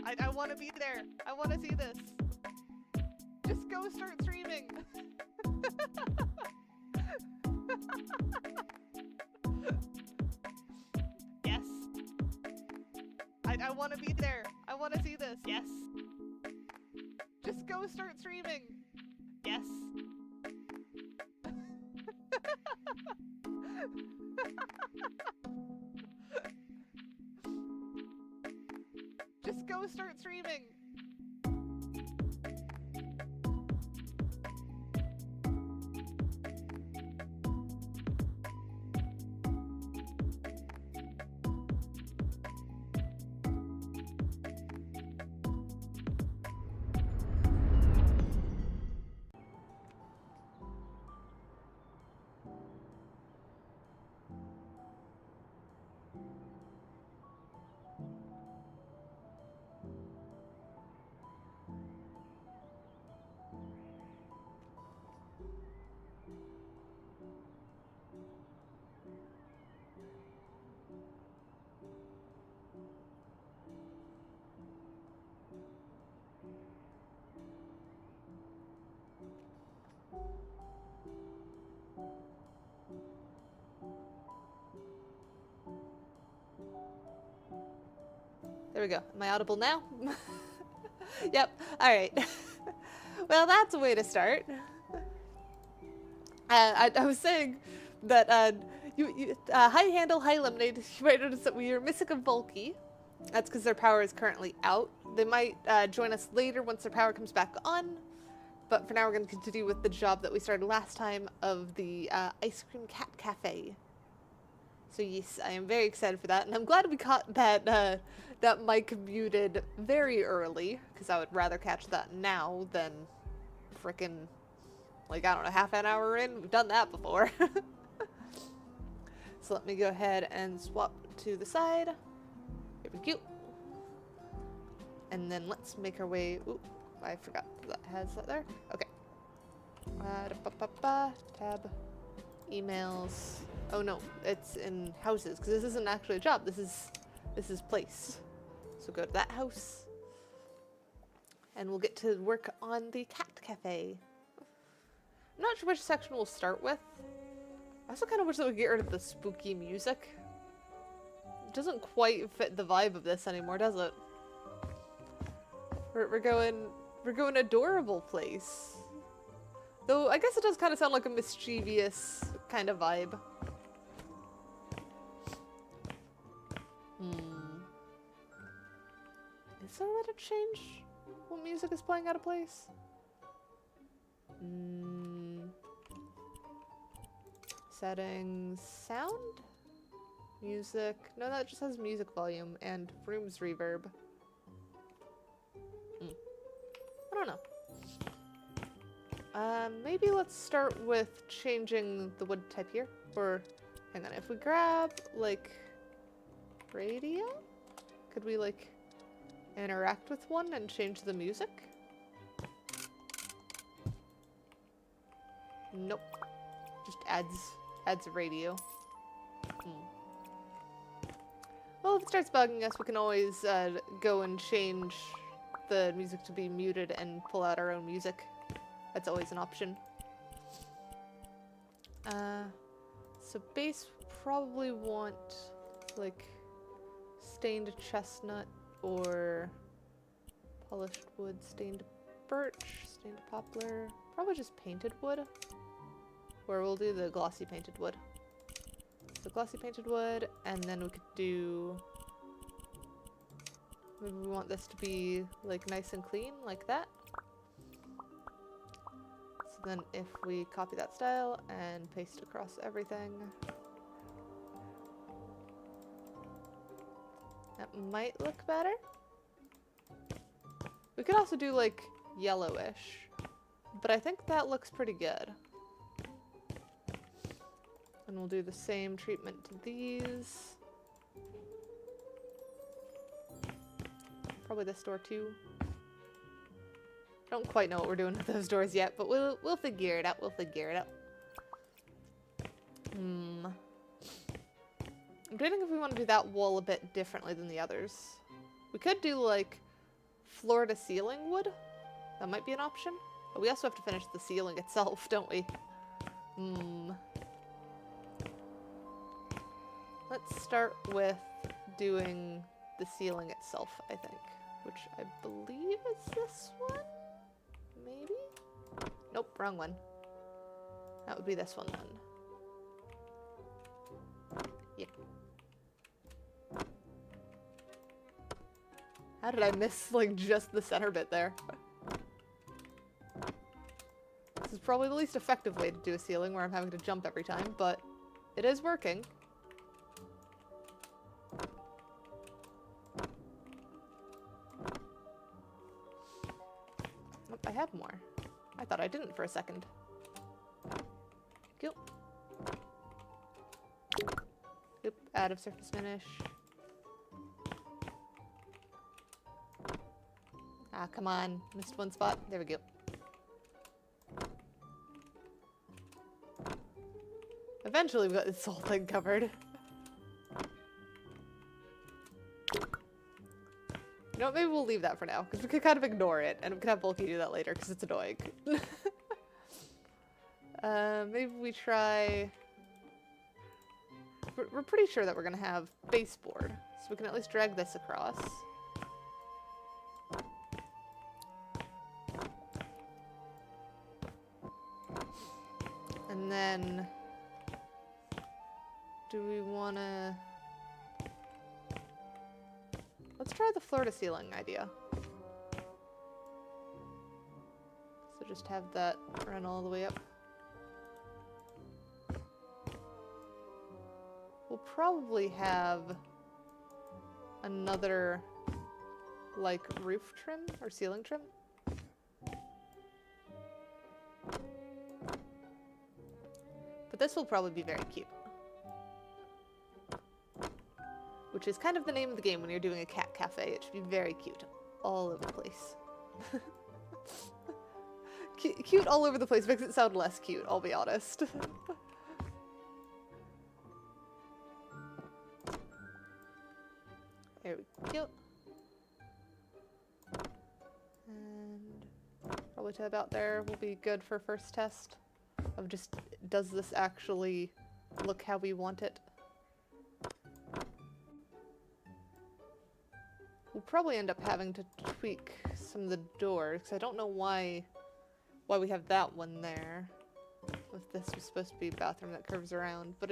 I want to be there. I want to see this. Just go start streaming. Yes. I want to be there. I want to see this. Yes. Just go start streaming. Yes. Just go start streaming. There we go. Am I audible now? Yep. Alright. Well, that's a way to start. I was saying that Hi Handle, Hi Lemonade, you might notice that we are missing a Vulki. That's because their power is currently out. They might join us later once their power comes back on. But for now, we're going to continue with the job that we started last time of the Ice Cream Cat Cafe. So yes, I am very excited for that, and I'm glad we caught that that mic muted very early, because I would rather catch that now than frickin', like, I don't know, half an hour in. We've done that before. So let me go ahead and swap to the side. Here we go. And then let's make our way. Oop, I forgot that has that there. Okay. Tab. Emails. Oh no, it's in houses, because this isn't actually a job. This is place. So go to that house. And we'll get to work on the cat cafe. I'm not sure which section we'll start with. I also kind of wish that we get rid of the spooky music. It doesn't quite fit the vibe of this anymore, does it? We're going adorable place. Though I guess it does kind of sound like a mischievous kind of vibe. Is there a way to change what music is playing out of place? Settings, sound, music. No, that just has music volume and rooms reverb. I don't know. Maybe let's start with changing the wood type here. Or, hang on, if we grab, like, radio? Could we, like, interact with one and change the music? Nope. Just adds a radio. Well, if it starts bugging us, we can always go and change the music to be muted and pull out our own music. That's always an option. So base probably want like stained chestnut or polished wood, stained birch, stained poplar, probably just painted wood. Or we'll do the glossy painted wood. So glossy painted wood, and then we could do, maybe we want this to be like nice and clean, like that. So then if we copy that style and paste across everything, that might look better. We could also do like yellowish, but I think that looks pretty good. And we'll do the same treatment to these. Probably this door too. Don't quite know what we're doing with those doors yet, but we'll figure it out. We'll figure it out. I'm debating if we want to do that wall a bit differently than the others. We could do like floor to ceiling wood. That might be an option. But we also have to finish the ceiling itself, don't we? Let's start with doing the ceiling itself, I think. Which I believe is this one? Maybe? Nope, wrong one. That would be this one then. Yep. How did I miss, like, just the center bit there? This is probably the least effective way to do a ceiling where I'm having to jump every time, but it is working. Oh, I have more. I thought I didn't for a second. Cool. Oop, out of surface finish. Ah, come on. Missed one spot. There we go. Eventually we got this whole thing covered. You know what, maybe we'll leave that for now, because we could kind of ignore it, and we could have Vulki do that later, because it's annoying. Maybe we try... We're pretty sure that we're going to have baseboard, so we can at least drag this across. And then... do we want to... Let's try the floor to ceiling idea. So just have that run all the way up. We'll probably have another, like, roof trim or ceiling trim. But this will probably be very cute. Which is kind of the name of the game when you're doing a cat cafe. It should be very cute. All over the place. Cute all over the place makes it sound less cute, I'll be honest. There we go. And probably to about there will be good for first test. Of just, does this actually look how we want it? We'll probably end up having to tweak some of the doors, because I don't know why we have that one there. If this was supposed to be a bathroom that curves around. But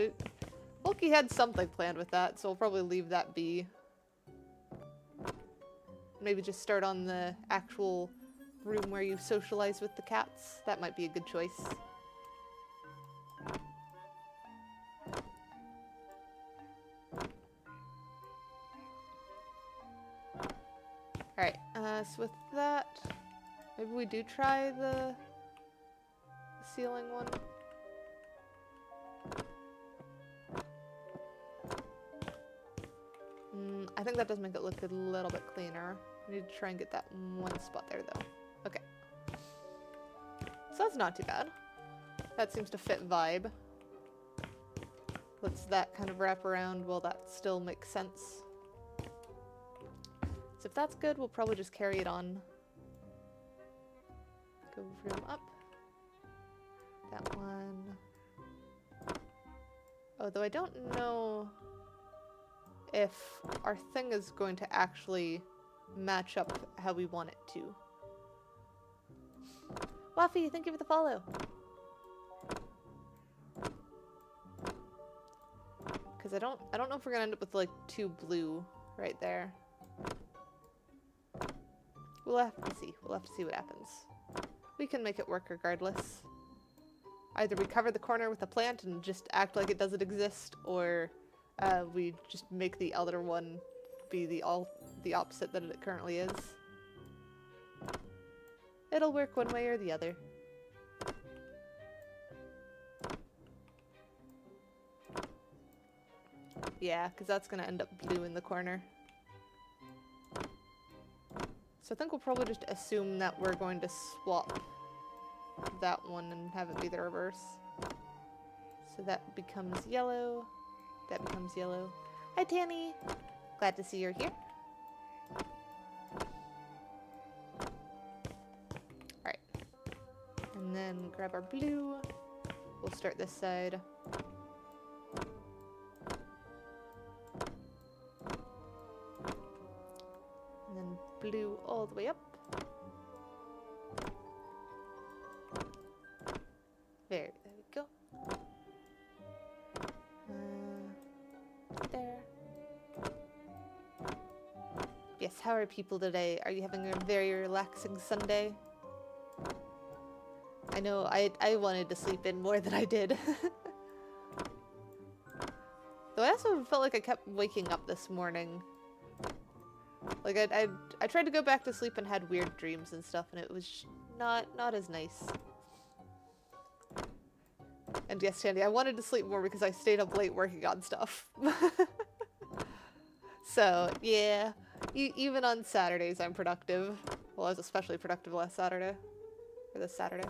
Vulki had something planned with that, so we'll probably leave that be. Maybe just start on the actual room where you socialize with the cats. That might be a good choice. Alright, so with that, maybe we do try the ceiling one. I think that does make it look a little bit cleaner. I need to try and get that one spot there, though. Okay. So that's not too bad. That seems to fit vibe. Let's that kind of wrap around while that still makes sense. So if that's good, we'll probably just carry it on. Go room up. That one. Although I don't know if our thing is going to actually match up how we want it to. Waffy, thank you for the follow. Because I don't know if we're gonna end up with like 2 blue right there. We'll have to see. We'll have to see what happens. We can make it work regardless. Either we cover the corner with a plant and just act like it doesn't exist, or we just make the other one be the opposite that it currently is. It'll work one way or the other. Yeah, because that's going to end up blue in the corner. So I think we'll probably just assume that we're going to swap that one and have it be the reverse. So that becomes yellow. That becomes yellow. Hi, Tanny. Glad to see you're here. and grab our blue. We'll start this side. And then blue all the way up. There we go. There. Yes, how are people today? Are you having a very relaxing Sunday? I know I wanted to sleep in more than I did. Though I also felt like I kept waking up this morning. Like I tried to go back to sleep and had weird dreams and stuff, and it was not as nice. And yes, Tandy, I wanted to sleep more because I stayed up late working on stuff. So, yeah. Even on Saturdays, I'm productive. Well, I was especially productive last Saturday. Or this Saturday.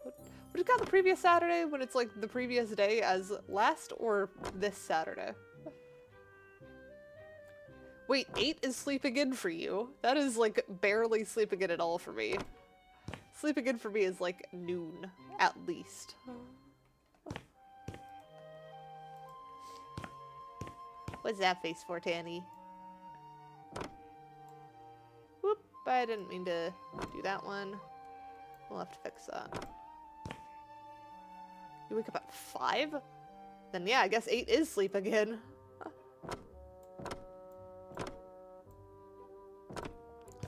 What did you call the previous Saturday when it's like the previous day as last or this Saturday? Wait, 8 is sleeping in for you? That is like barely sleeping in at all for me. Sleeping in for me is like noon, at least. What's that face for, Tanny? Whoop, I didn't mean to do that one. We'll have to fix that. You wake up at 5? Then yeah, I guess 8 is sleep again.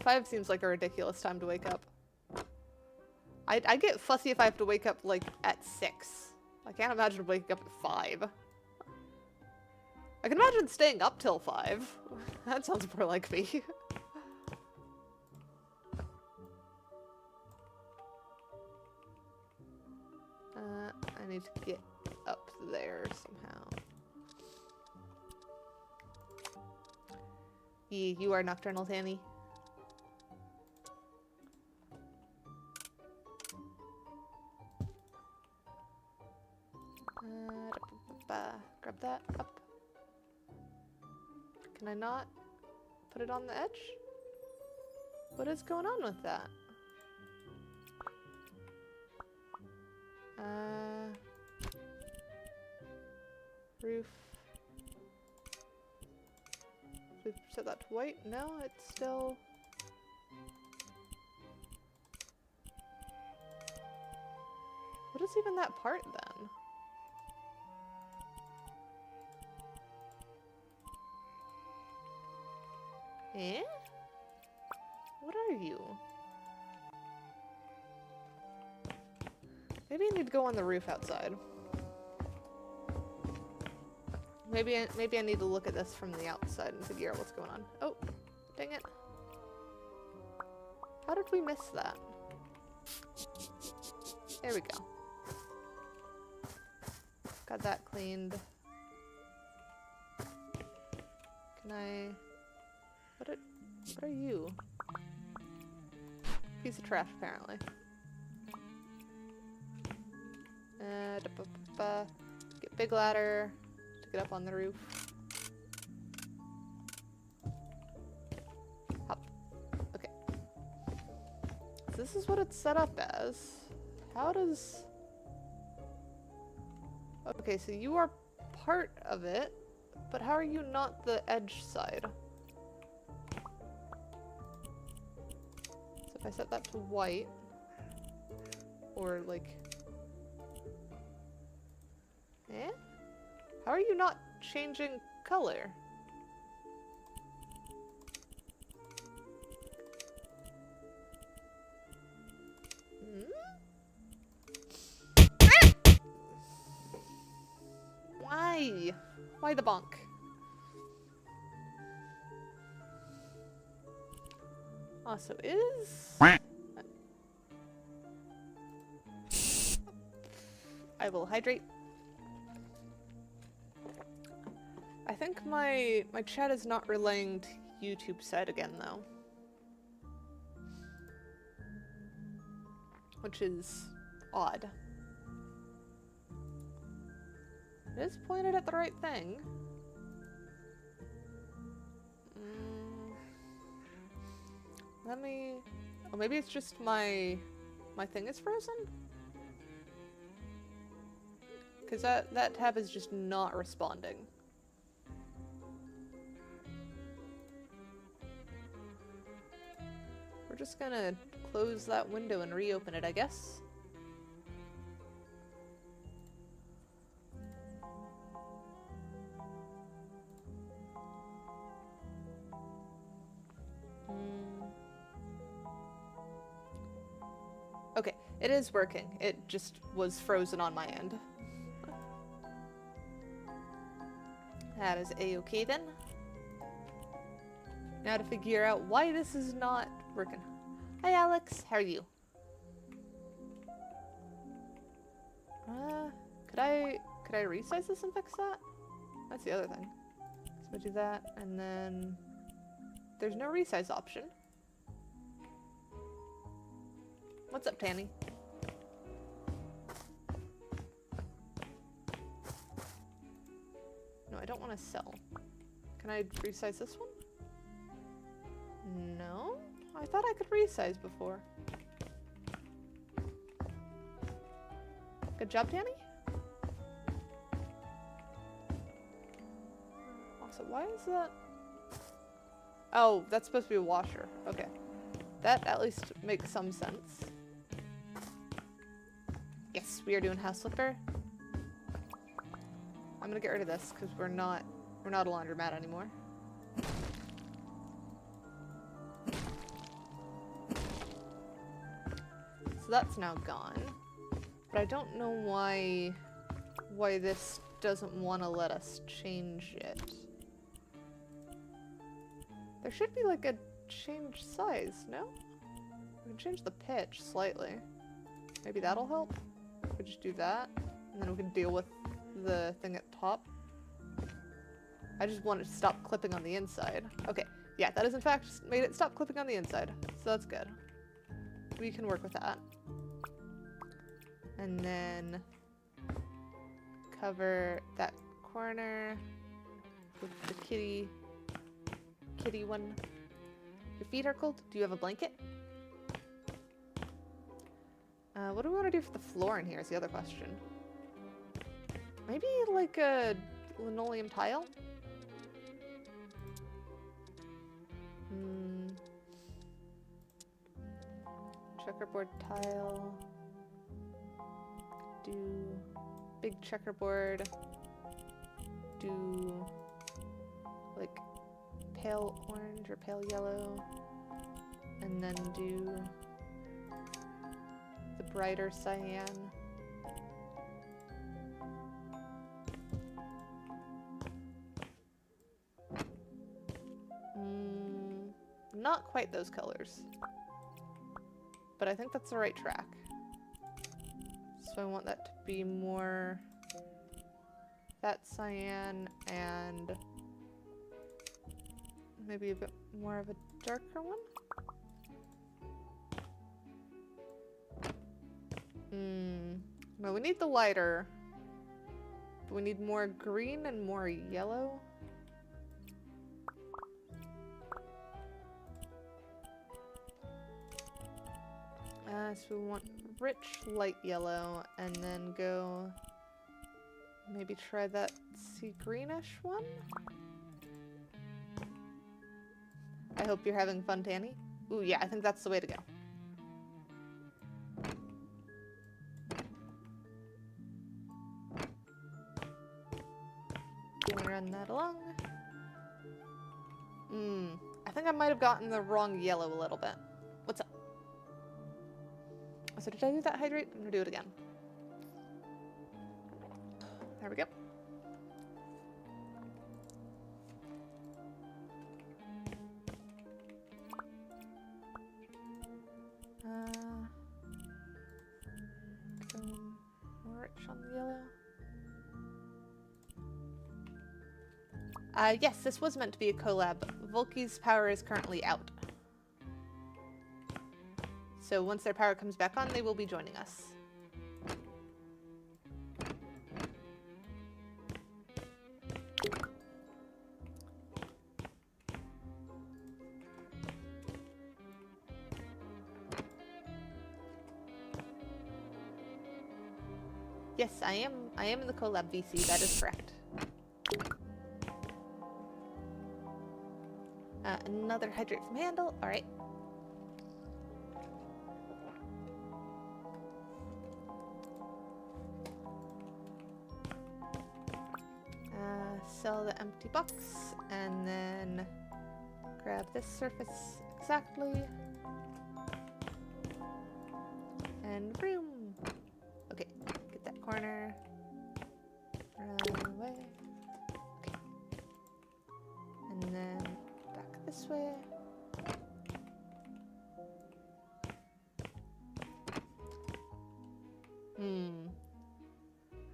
5 seems like a ridiculous time to wake up. I get fussy if I have to wake up like at 6. I can't imagine waking up at 5. I can imagine staying up till 5. That sounds more like me. I need to get up there somehow. You are nocturnal, Tanny. Grab that up. Can I not put it on the edge? What is going on with that? Roof. We've set that to white? No, it's still... What is even that part then? Eh? What are you? Maybe I need to go on the roof outside. Maybe I need to look at this from the outside and figure out what's going on. Oh, dang it. How did we miss that? There we go. Got that cleaned. Can I... What are you? Piece of trash, apparently. Get big ladder to get up on the roof. Hop. Okay. So this is what it's set up as. How does... Okay, so you are part of it, but how are you not the edge side? So if I set that to white, or like... Eh? How are you not changing color? Why? Why the bonk? Also is... I will hydrate. I think my chat is not relaying to YouTube side again though. Which is odd. It is pointed at the right thing. Let me... Oh, maybe it's just my thing is frozen? Because that tab is just not responding. We're just gonna close that window and reopen it, I guess. Okay, it is working. It just was frozen on my end. That is a-okay then. Now to figure out why this is not working. Hi Alex, how are you? Could I resize this and fix that? That's the other thing. So we do that, and then there's no resize option. What's up, Tanny? No, I don't want to sell. Can I resize this one? No? I thought I could resize before. Good job, Tanny? Also, why is that? Oh, that's supposed to be a washer. Okay. That at least makes some sense. Yes, we are doing house flipper. I'm gonna get rid of this because we're not a laundromat anymore. So that's now gone. But I don't know why this doesn't want to let us change it. There should be like a change size, no? We can change the pitch slightly. Maybe that'll help? We just do that, and then we can deal with the thing at top. I just want it to stop clipping on the inside. Okay, yeah, that is in fact made it stop clipping on the inside, so that's good. We can work with that. And then cover that corner with the kitty one. Your feet are cold? Do you have a blanket? What do we want to do for the floor in here is the other question. Maybe like a linoleum tile? Checkerboard tile. Do big checkerboard. Do like pale orange or pale yellow. And then do the brighter cyan. Not quite those colors. But I think that's the right track. So I want that to be more that cyan and maybe a bit more of a darker one. Well, we need the lighter, but we need more green and more yellow. So we want rich light yellow, and then go maybe try that sea greenish one. I hope you're having fun, Tanny. Ooh, yeah, I think that's the way to go. Gonna run that along. I think I might have gotten the wrong yellow a little bit. What's up? So did I do that hydrate? I'm gonna do it again. There we go. Go more rich on the yellow. Yes, this was meant to be a collab. Vulki's power is currently out. So once their power comes back on, they will be joining us. Yes, I am I am in the collab VC, that is correct. Another hydrate from handle, alright. Sell the empty box, and then grab this surface exactly. And room. Okay, get that corner. Run away. Okay. And then back this way.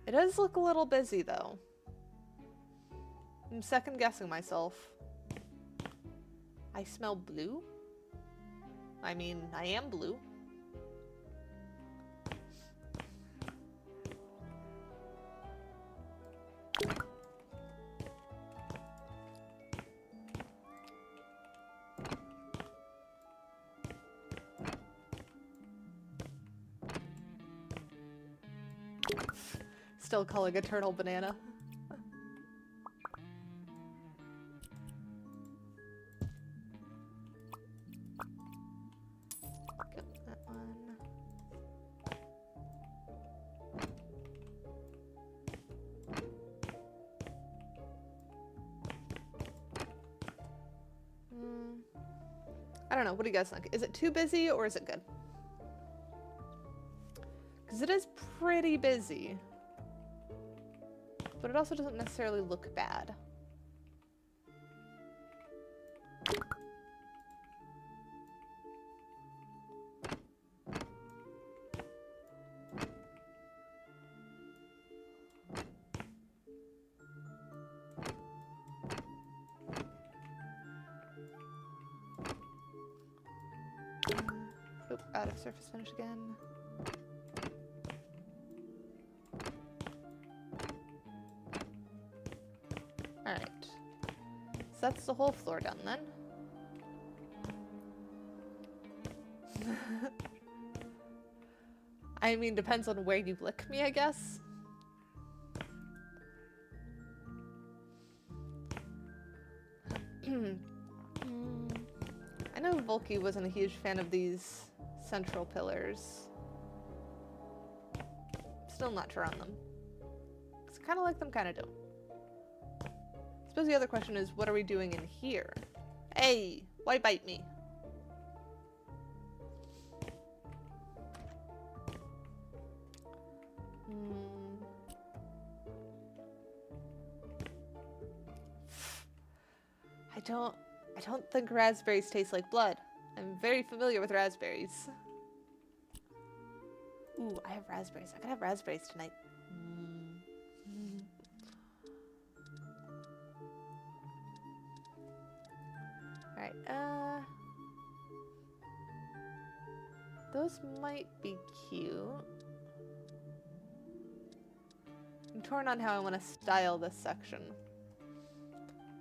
It does look a little busy though. I'm second guessing myself. I smell blue? I mean, I am blue. Still calling a turtle banana. I don't know, what do you guys think? Is it too busy or is it good? Because it is pretty busy. But it also doesn't necessarily look bad. Oop, out of surface finish again. Alright. So that's the whole floor done then. I mean, depends on where you lick me, I guess. I know Vulki wasn't a huge fan of these central pillars. Still not sure on them. Because I kind of like them, kind of don't. I suppose the other question is, what are we doing in here? Hey, why bite me? I don't think raspberries taste like blood. I'm very familiar with raspberries. Ooh, I have raspberries. I could have raspberries tonight. Alright, those might be cute. I'm torn on how I want to style this section.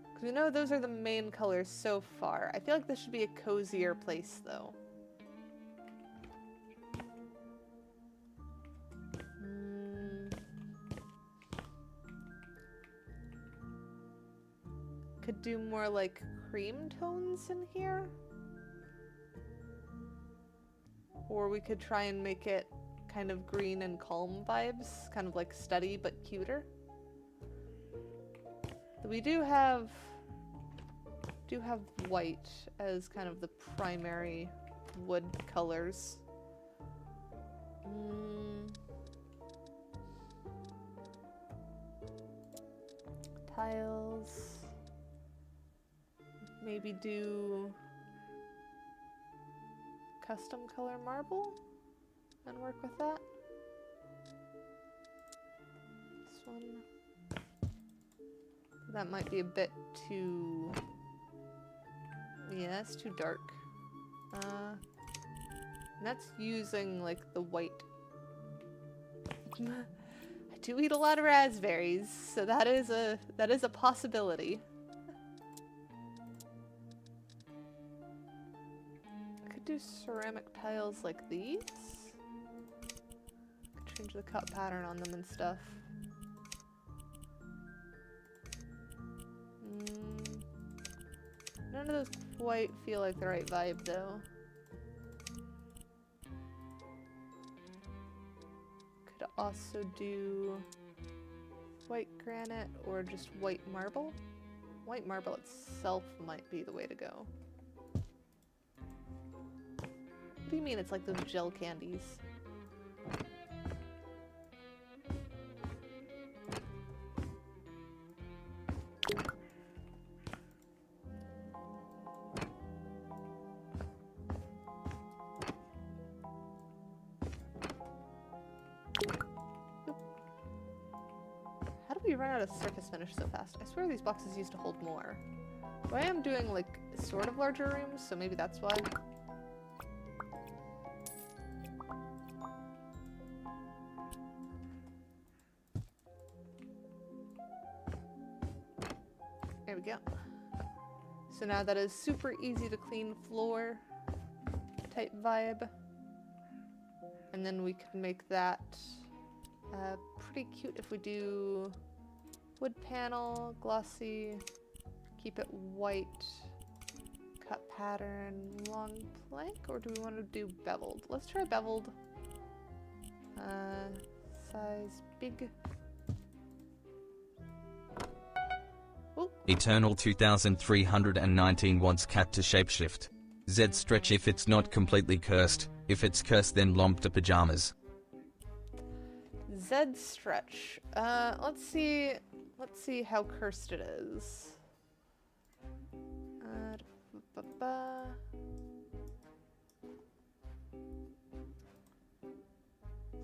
Because we know those are the main colors so far. I feel like this should be a cozier place, though. Could do more, like, cream tones in here. Or we could try and make it kind of green and calm vibes. Kind of like Study, but cuter. We do have white as kind of the primary wood colors. Tiles. Maybe do custom color marble and work with that. This one. That might be a bit too... Yeah, that's too dark. That's using, like, the white. I do eat a lot of raspberries, so that is a possibility. I could do ceramic tiles like these. Could change the cut pattern on them and stuff. None of those quite feel like the right vibe, though. Could also do white granite or just white marble. White marble itself might be the way to go. What do you mean it's like those gel candies? How do we run out of surface finish so fast? I swear these boxes used to hold more. But I am doing like sort of larger rooms, so maybe that's why. There we go. So now that is super easy to clean floor type vibe. And then we can make that pretty cute if we do wood panel, glossy, keep it white, cut pattern, long plank, or do we want to do beveled? Let's try beveled. Size big. Ooh. Eternal 2319 wants cat to shapeshift. Z stretch if it's not completely cursed. If it's cursed, then lomp to pajamas. Z stretch. Let's see how cursed it is.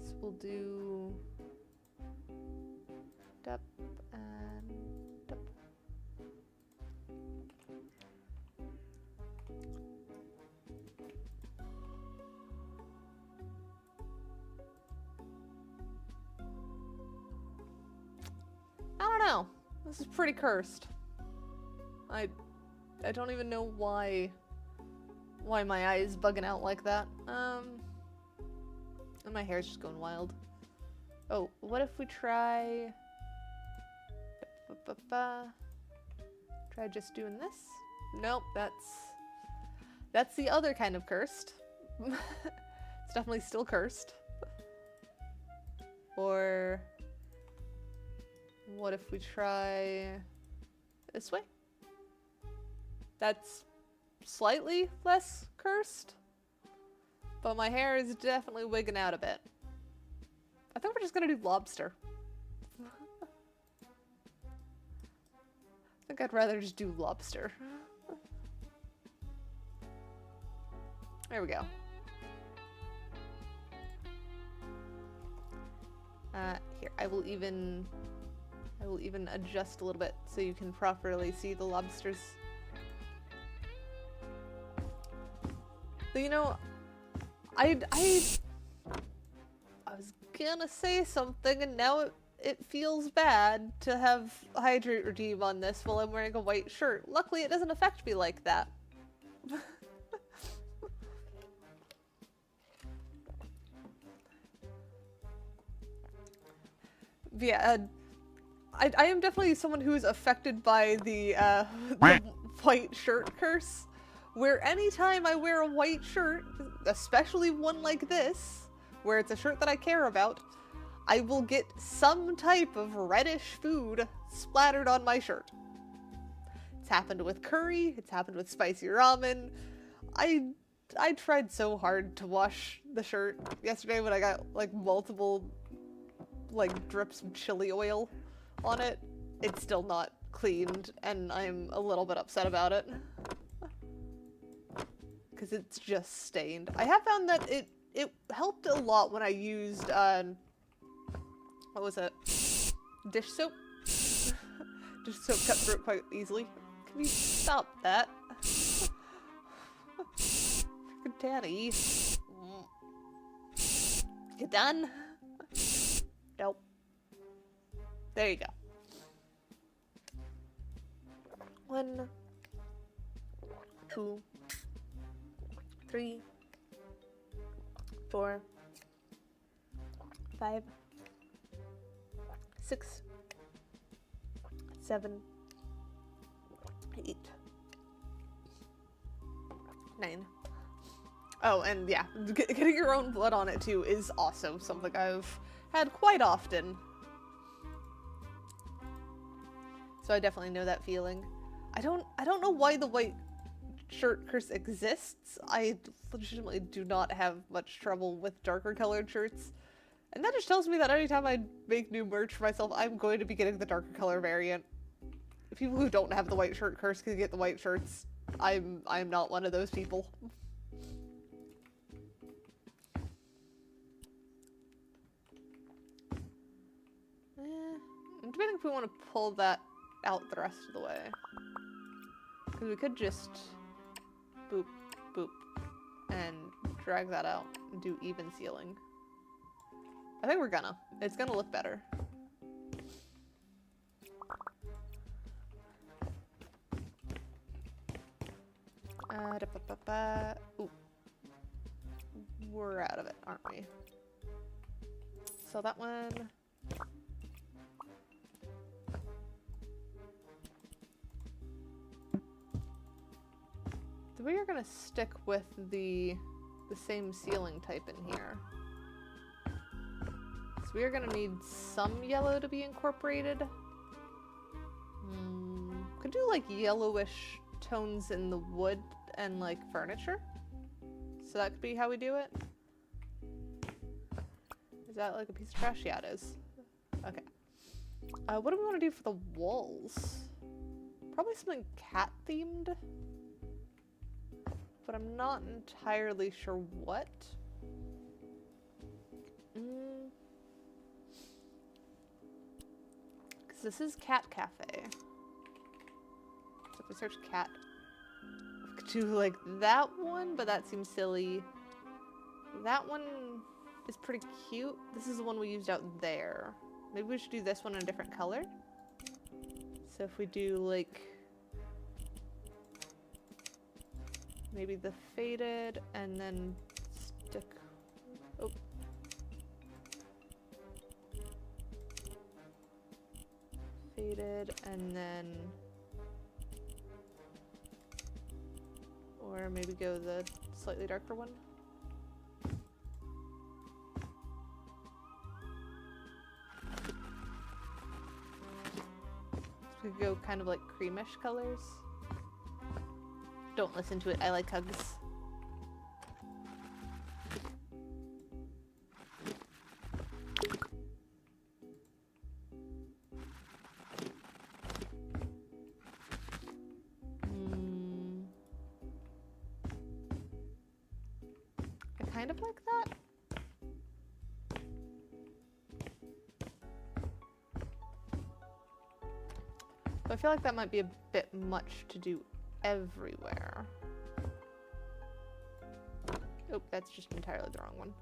So we'll do dup and dup. I don't know. This is pretty cursed. I don't even know why my eye is bugging out like that. And my hair's just going wild. Oh, what if we try try just doing this? Nope, that's the other kind of cursed. It's definitely still cursed. Or what if we try this way? That's slightly less cursed, but my hair is definitely wigging out a bit. I think we're just gonna do lobster. I think I'd rather just do lobster. There we go. Here, I will even adjust a little bit so you can properly see the lobsters. But you know, I was gonna say something and now it feels bad to have hydrate redeem on this while I'm wearing a white shirt. Luckily, it doesn't affect me like that. Yeah, I am definitely someone who is affected by the white shirt curse, where anytime I wear a white shirt, especially one like this, where it's a shirt that I care about, I will get some type of reddish food splattered on my shirt. It's happened with curry, it's happened with spicy ramen. I tried so hard to wash the shirt yesterday when I got like multiple like drips of chili oil on it. It's still not cleaned and I'm a little bit upset about it. Because it's just stained. I have found that it helped a lot when I used, what was it? Dish soap? Dish soap cut through it quite easily. Can we stop that? Freaking Tanny. You done? Nope. There you go. 1, 2, 3, 4, 5, 6, 7, 8, 9. Oh, and yeah, getting your own blood on it too is also something I've had quite often. So I definitely know that feeling. I don't know why the white shirt curse exists. I legitimately do not have much trouble with darker colored shirts. And that just tells me that anytime I make new merch for myself, I'm going to be getting the darker color variant. People who don't have the white shirt curse can get the white shirts. I'm not one of those people. I'm debating if we want to pull that out the rest of the way. Because we could just boop, boop, and drag that out and do even sealing. I think we're gonna. It's gonna look better. Ooh. We're out of it, aren't we? So that one. We are gonna stick with the same sealing type in here. So we are gonna need some yellow to be incorporated. Could do like yellowish tones in the wood and like furniture. So that could be how we do it. Is that like a piece of trash? Yeah, it is. Okay. What do we want to do for the walls? Probably something cat themed. But I'm not entirely sure what. Because this is Cat Cafe. So if we search cat, we could do like that one, but that seems silly. That one is pretty cute. This is the one we used out there. Maybe we should do this one in a different color. So if we do like maybe the faded and then stick, oh. Faded and then, or maybe go the slightly darker one. So we could go kind of like creamish colors. Don't listen to it, I like hugs. I kind of like that. But I feel like that might be a bit much to do everywhere. Oh, that's just entirely the wrong one.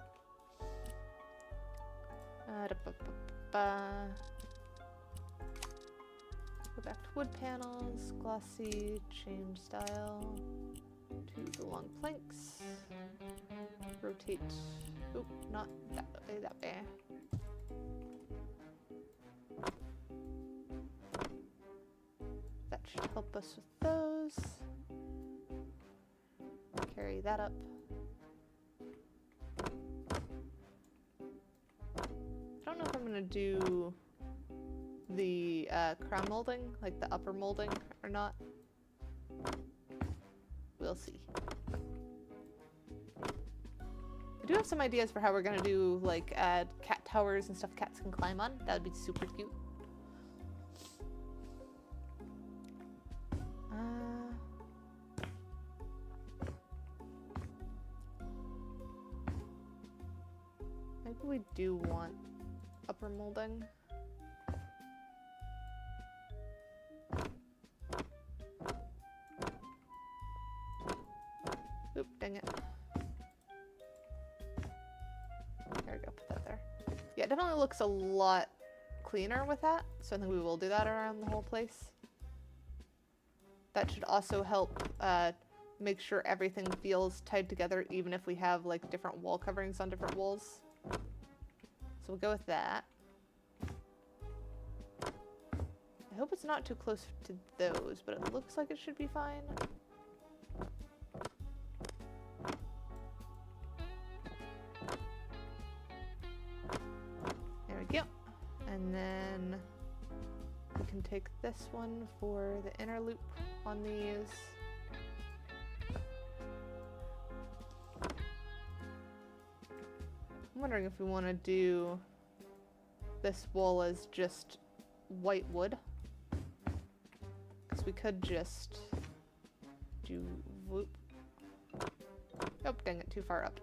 Go back to wood panels, glossy, change style to the long planks. Rotate. Oop, not that way, that way. That should help us with those. Carry that up. I don't know if I'm gonna do the crown molding, like the upper molding, or not. We'll see. I do have some ideas for how we're gonna do like cat towers and stuff cats can climb on. That would be super cute. Maybe we do want upper molding. Oop, dang it. There we go, put that there. Yeah, it definitely looks a lot cleaner with that, so I think we will do that around the whole place. That should also help make sure everything feels tied together, even if we have like different wall coverings on different walls. So we'll go with that. I hope it's not too close to those, but it looks like it should be fine. And then we can take this one for the inner loop on these. I'm wondering if we want to do this wall as just white wood. Because we could just do whoop. Oh, dang it, too far up.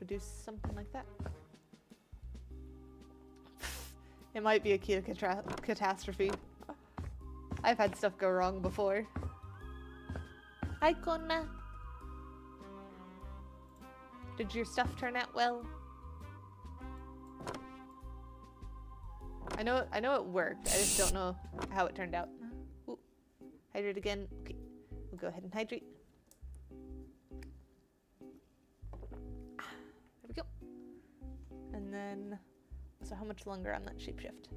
We do something like that. It might be a catastrophe. I've had stuff go wrong before. Hi, Konna. Did your stuff turn out well? I know it worked. I just don't know how it turned out. Ooh. Hydrate again. Okay, we'll go ahead and hydrate. There we go. And then, so how much longer on that shapeshift?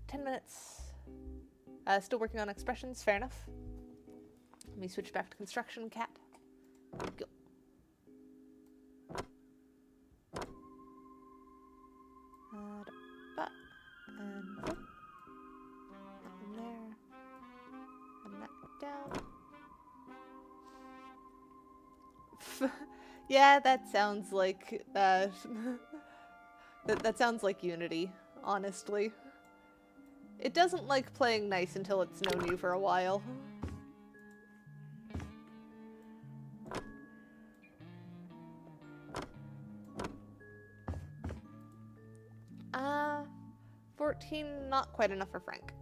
10 minutes. Still working on expressions. Fair enough. Let me switch back to construction, cat. There we go. And boop. That in there. And that down. Yeah, that sounds like that sounds like Unity, honestly. It doesn't like playing nice until it's known you for a while. 14, not quite enough for Frank.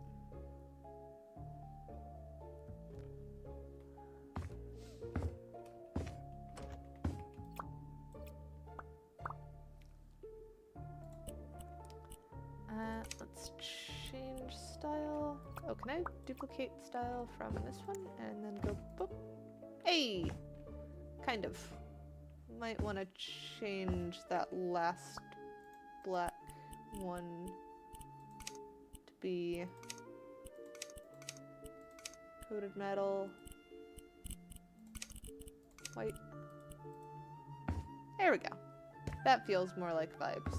Let's change style. Oh, can I duplicate style from this one and then go boop? Hey! Kind of. Might want to change that last black one to be coated metal, white. There we go. That feels more like vibes.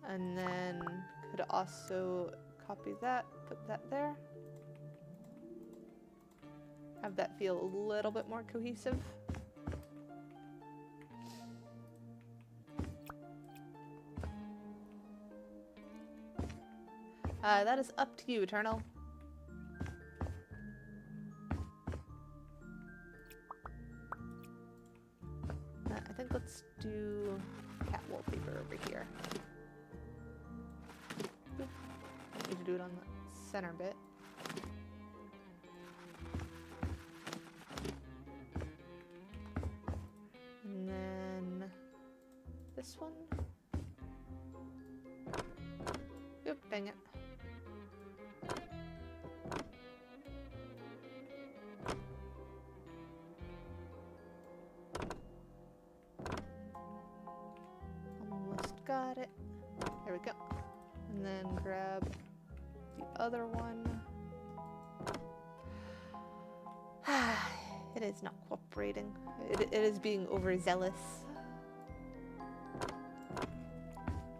And then could also copy that, put that there. Have that feel a little bit more cohesive. That is up to you, Eternal. I think let's do cat wallpaper over here. Boop. Need to do it on the center bit. And then this one. Oop, dang it. Got it. There we go. And then grab the other one. It is not cooperating. It is being overzealous.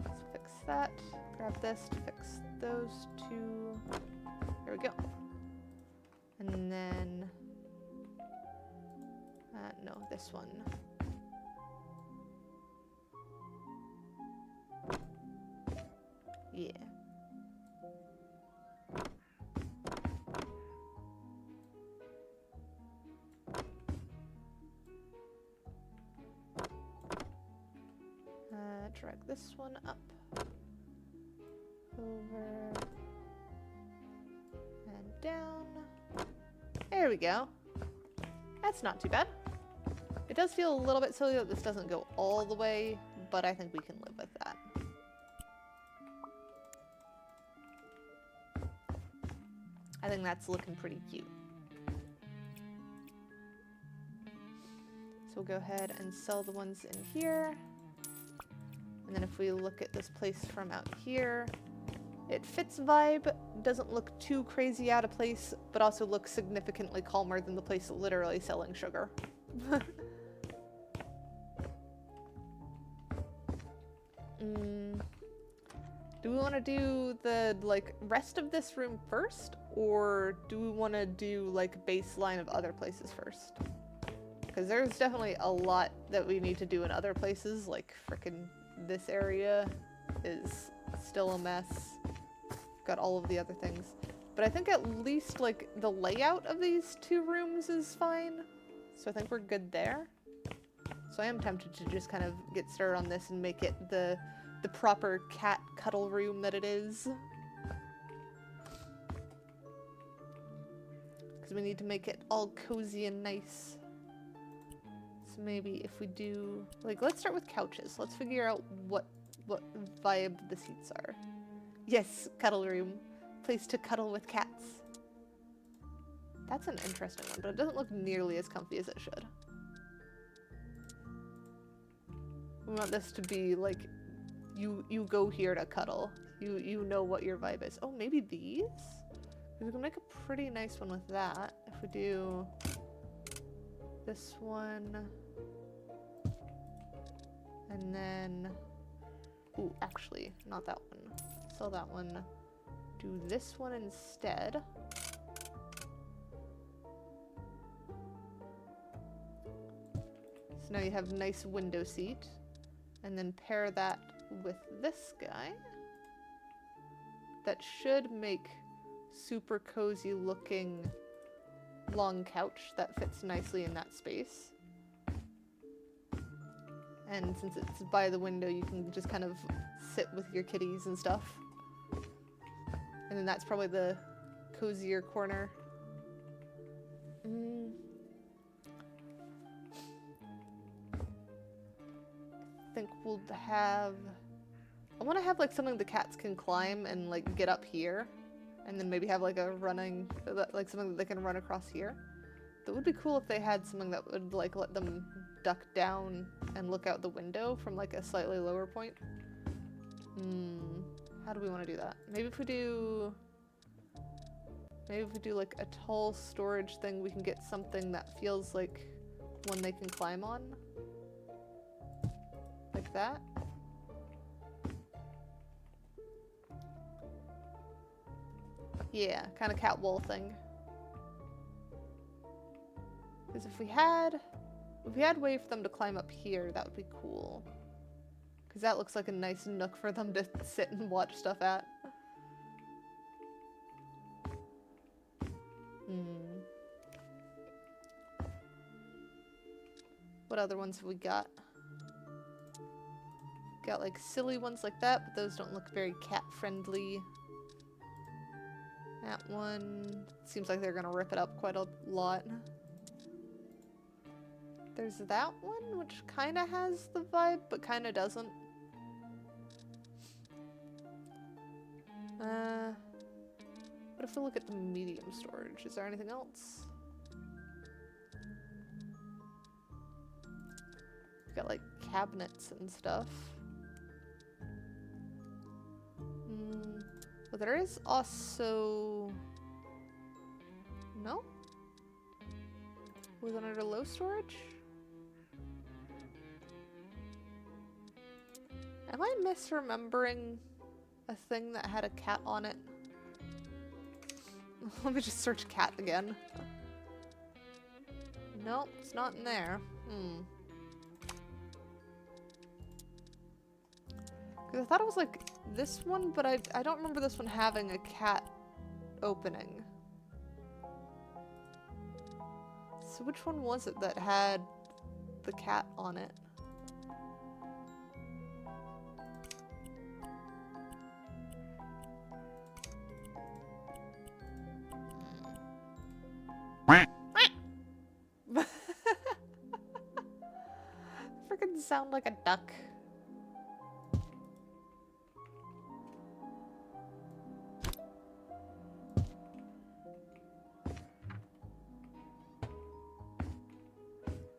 Let's fix that. Grab this to fix those two. There we go. And then, no, this one. Yeah. Drag this one up, over, and down. There we go. That's not too bad. It does feel a little bit silly that this doesn't go all the way, but I think we can live with that. I think that's looking pretty cute. So we'll go ahead and sell the ones in here. And then if we look at this place from out here, it fits vibe, doesn't look too crazy out of place, but also looks significantly calmer than the place literally selling sugar. we want to do the, like, rest of this room first? Or do we want to do, like, baseline of other places first? Because there's definitely a lot that we need to do in other places. Like, frickin' this area is still a mess. Got all of the other things. But I think at least, like, the layout of these 2 rooms is fine. So I think we're good there. So I am tempted to just kind of get started on this and make it the proper cat cuddle room that it is. Because we need to make it all cozy and nice. So maybe if we do, like, let's start with couches. Let's figure out what vibe the seats are. Yes, cuddle room. Place to cuddle with cats. That's an interesting one, but it doesn't look nearly as comfy as it should. We want this to be like, you go here to cuddle. You know what your vibe is. Oh, maybe these? We can make a pretty nice one with that. If we do this one. And then, ooh, actually, not that one. Sell that one. Do this one instead. So now you have nice window seat. And then pair that with this guy. That should make super cozy looking long couch that fits nicely in that space. And since it's by the window, you can just kind of sit with your kitties and stuff. And then that's probably the cozier corner. I think we'll have... I want to have like something the cats can climb and like get up here. And then maybe have like a running... like something that they can run across here. That would be cool if they had something that would like let them duck down and look out the window from like a slightly lower point. How do we want to do that? Maybe if we do like a tall storage thing, we can get something that feels like one they can climb on. Like that. Yeah, kind of cat wall thing. Because if we had a way for them to climb up here, that would be cool. Because that looks like a nice nook for them to sit and watch stuff at. What other ones have we got? Got like silly ones like that, but those don't look very cat friendly. That one seems like they're gonna rip it up quite a lot. There's that one, which kind of has the vibe, but kind of doesn't. What if we look at the medium storage? Is there anything else? We've got like cabinets and stuff. But there is also... No? Was it under low storage? Am I misremembering a thing that had a cat on it? Let me just search cat again. Nope, it's not in there. Because I thought it was like this one, but I don't remember this one having a cat opening. So which one was it that had the cat on it? Freaking sound like a duck.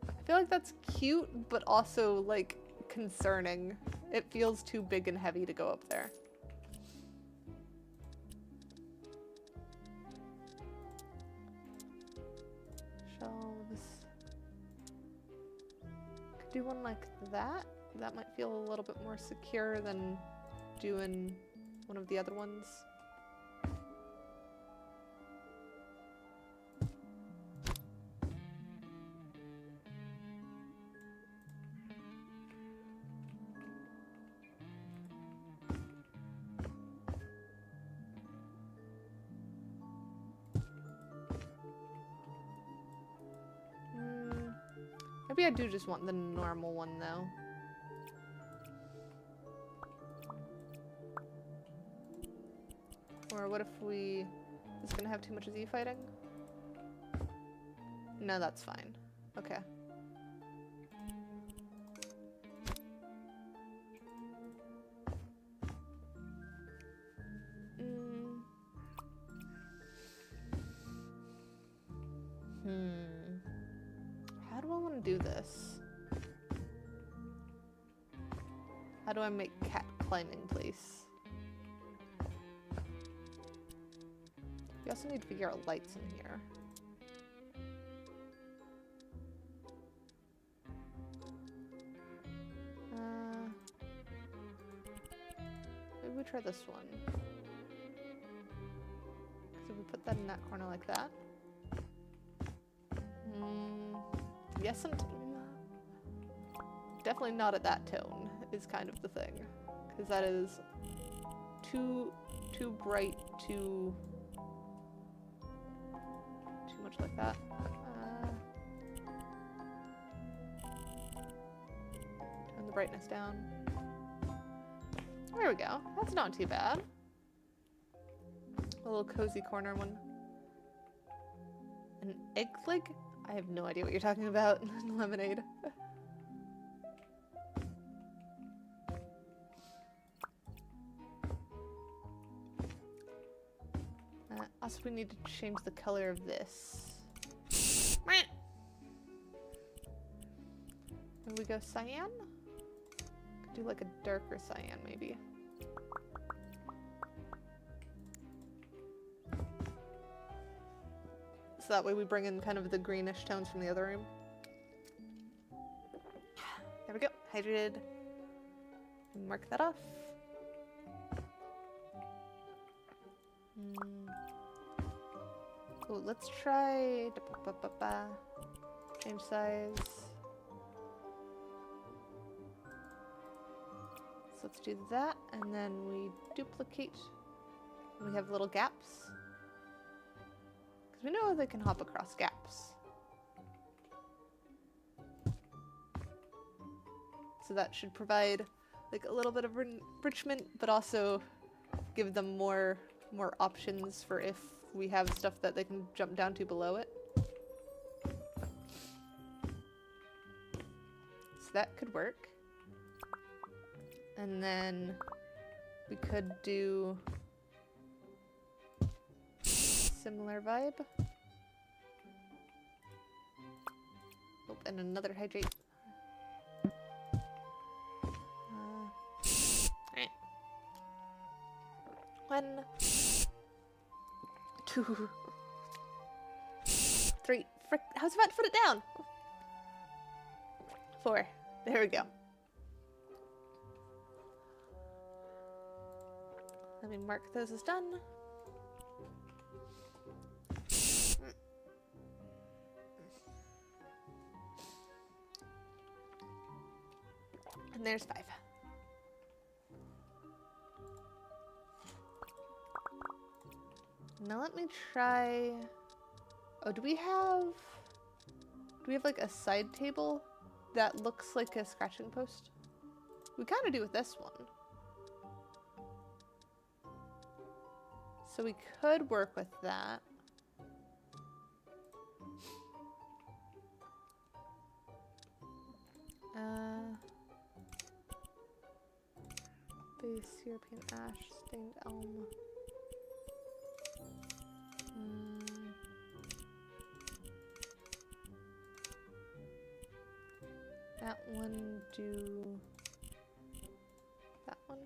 I feel like that's cute, but also, like, concerning. It feels too big and heavy to go up there. Shelves. Could do one like that. That might feel a little bit more secure than doing one of the other ones. Maybe I do just want the normal one, though. Or what if we... Is gonna have too much Z fighting? No, that's fine. Okay. How do I want to do this? How do I make cat climbing place? We also need to figure out lights in here. Maybe we try this one. So we put that in that corner like that. Yes, and definitely not at that tone is kind of the thing, because that is too bright, too much like that. Turn the brightness down. There we go. That's not too bad. A little cozy corner one. An egg leg? I have no idea what you're talking about. Lemonade. Also, we need to change the color of this. Maybe we go cyan? Could do like a darker cyan, maybe. So that way we bring in kind of the greenish tones from the other room. There we go. Hydrated. Mark that off. Oh, let's try... Change size. So let's do that, and then we duplicate. And we have little gaps. We know they can hop across gaps. So that should provide like a little bit of enrichment, but also give them more options for if we have stuff that they can jump down to below it. So that could work. And then we could do similar vibe. Oh, and another hydrate. Alright. 1, 2, 3. Frick! I was about to put it down. 4. There we go. Let me mark those as done. And there's 5. Now let me try... Oh, do we have like a side table that looks like a scratching post? We kind of do with this one. So we could work with that. Base European ash, stained elm. That one, do that one.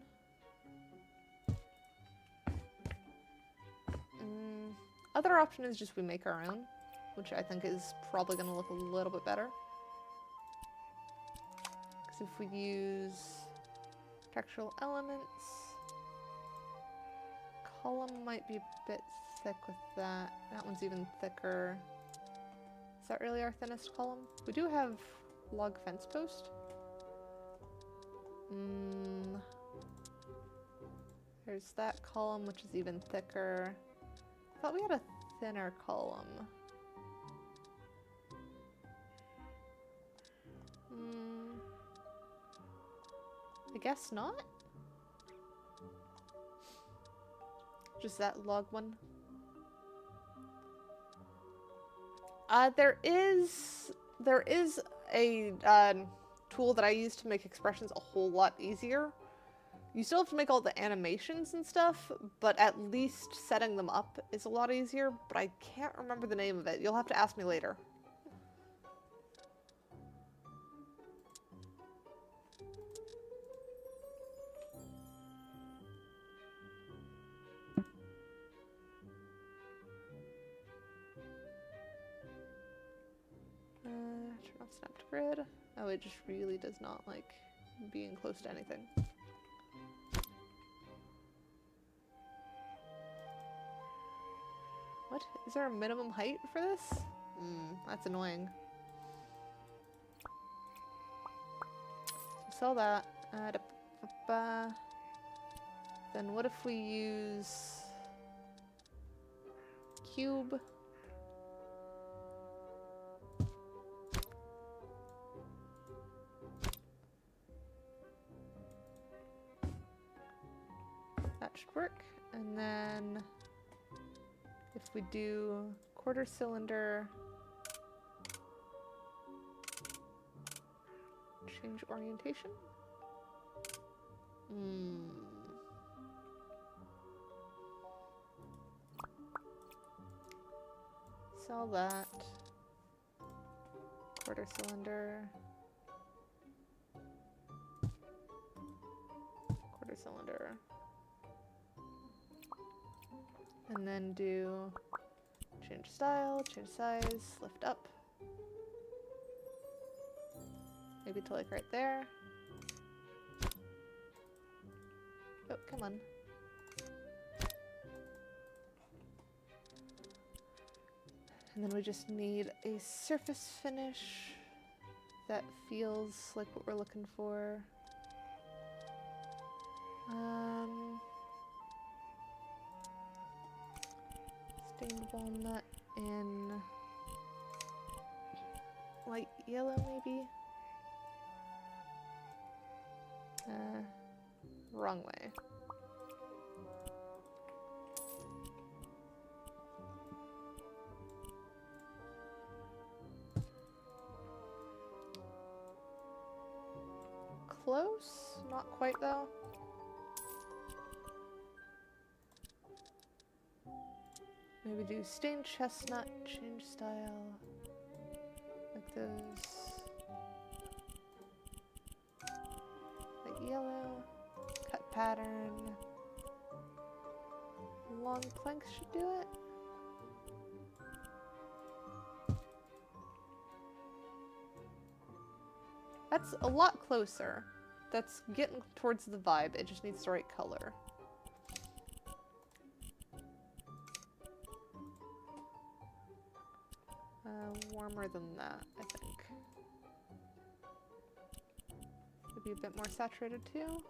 Other option is just we make our own, which I think is probably going to look a little bit better. Because if we use textural elements, column might be a bit thick with that. That one's even thicker. Is that really our thinnest column? We do have log fence post. There's that column, which is even thicker. I thought we had a thinner column. I guess not. Just that log one. There is a tool that I use to make expressions a whole lot easier. You still have to make all the animations and stuff, but at least setting them up is a lot easier, but I can't remember the name of it. You'll have to ask me later. Turn off snapped grid. Oh, it just really does not like being close to anything. What? Is there a minimum height for this? That's annoying. So sell that. Then what if we use cube? That should work. And then if we do quarter cylinder, change orientation. Sell that. Quarter cylinder. Quarter cylinder. And then do change style, change size, lift up. Maybe to like right there. Oh, come on. And then we just need a surface finish that feels like what we're looking for. Stained walnut in light yellow, maybe? Wrong way. Close? Not quite though. Maybe do stained chestnut, change style, like those. Like yellow, cut pattern. Long planks should do it. That's a lot closer. That's getting towards the vibe. It just needs the right color. Warmer than that, I think. Maybe a bit more saturated too.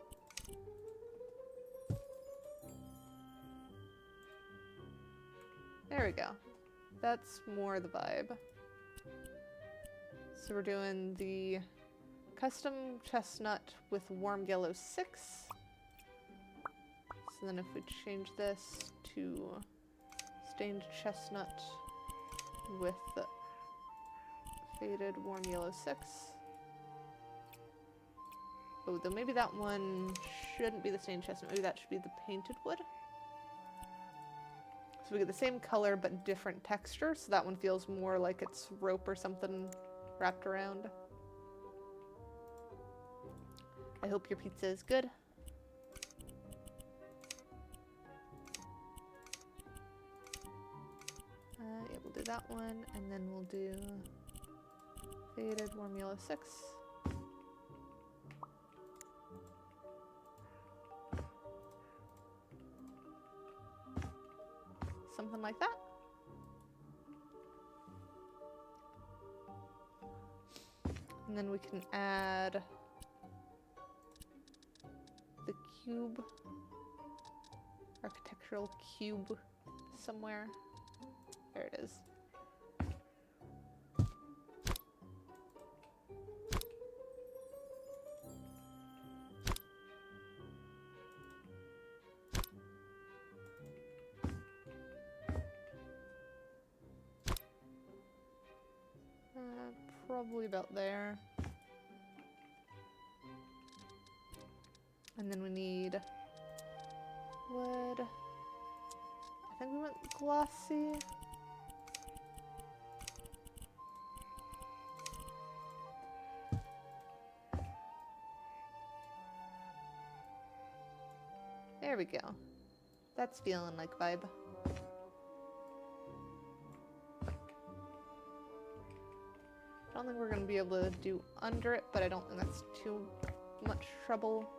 There we go. That's more the vibe. So we're doing the custom chestnut with warm yellow 6. So then if we change this to stained chestnut with the faded warm yellow 6. Oh, though maybe that one shouldn't be the stained chestnut. Maybe that should be the painted wood. So we get the same color but different texture. So that one feels more like it's rope or something wrapped around. I hope your pizza is good. Yeah, we'll do that one, and then we'll do faded warm yellow 6. something like that. And then we can add the cube, architectural cube somewhere. There it is. Probably about there. And then we need wood. I think we went glossy. There we go. That's feeling like vibe. I don't think we're going to be able to do under it, but I don't think that's too much trouble.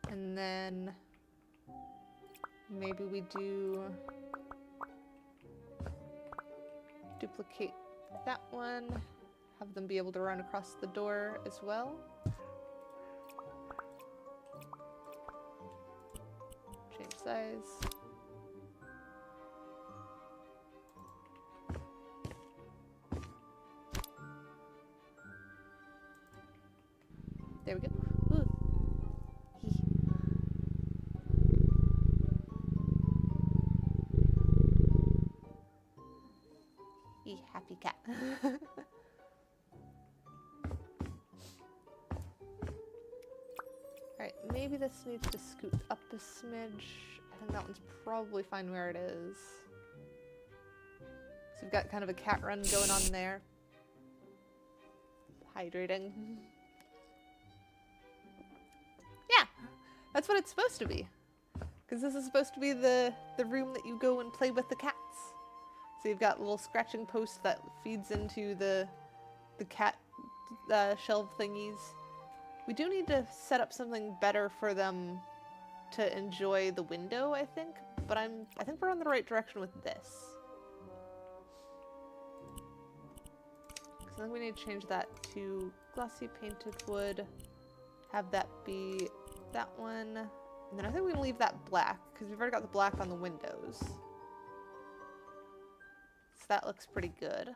And then maybe we do duplicate that one, have them be able to run across the door as well. Change size. There we go. Ooh. Happy cat. Alright, maybe this needs to scoot up a smidge. I think that one's probably fine where it is. So we've got kind of a cat run going on there. Hydrating. Yeah, that's what it's supposed to be. Because this is supposed to be the room that you go and play with the cats. So you've got a little scratching post that feeds into the cat shelf thingies. We do need to set up something better for them to enjoy the window, I think. But I think we're on the right direction with this. So I think we need to change that to glossy painted wood. Have that be that one. And then I think we can leave that black, because we've already got the black on the windows. So that looks pretty good.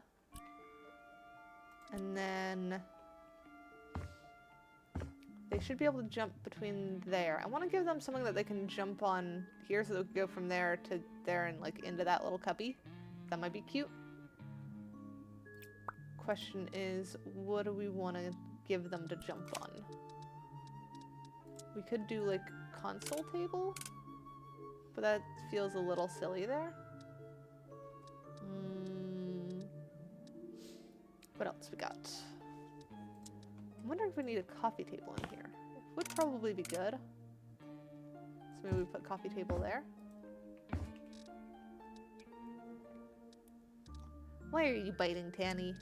And then they should be able to jump between there. I want to give them something that they can jump on here so they can go from there to there and like into that little cubby. That might be cute. Question is, what do we want to give them to jump on? We could do like console table, but that feels a little silly there. What else we got? I'm wondering if we need a coffee table in here. It would probably be good. So maybe we put coffee table there. Why are you biting, Tanny?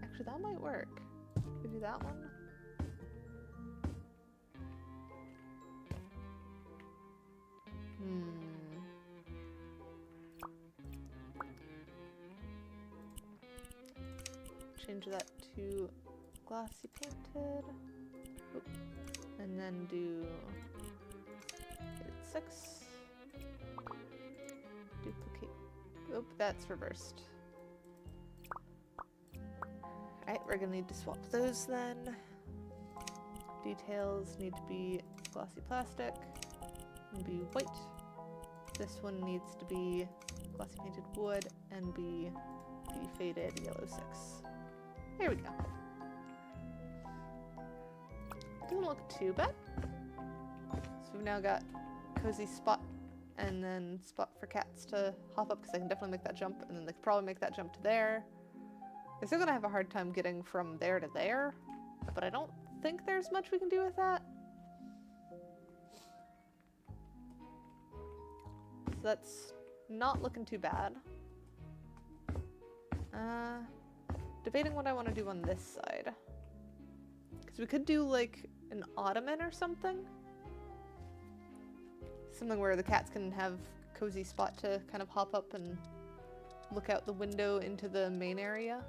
Actually, that might work. Could we do that one? Change that to glossy painted. Oop. And then do 6. Duplicate. Oop, that's reversed. Alright, we're gonna need to swap those then. Details need to be glossy plastic and be white. This one needs to be glossy painted wood and be the faded yellow 6. There we go. Doesn't look too bad. So we've now got cozy spot and then spot for cats to hop up because they can definitely make that jump, and then they could probably make that jump to there. They're still gonna have a hard time getting from there to there, but I don't think there's much we can do with that. So that's not looking too bad. debating what I want to do on this side. Because we could do like an ottoman or something. Something where the cats can have a cozy spot to kind of hop up and look out the window into the main area.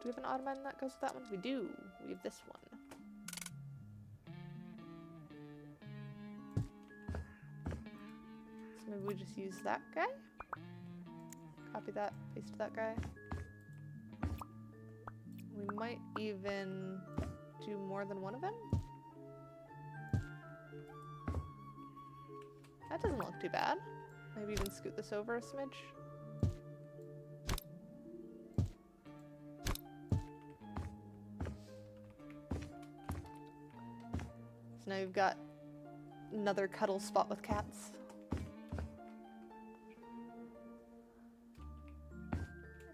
Do we have an ottoman that goes with that one? We do. We have this one. So maybe we just use that guy? Copy that, paste that guy. We might even do more than one of them. That doesn't look too bad. Maybe even scoot this over a smidge. So now you've got another cuddle spot with cats.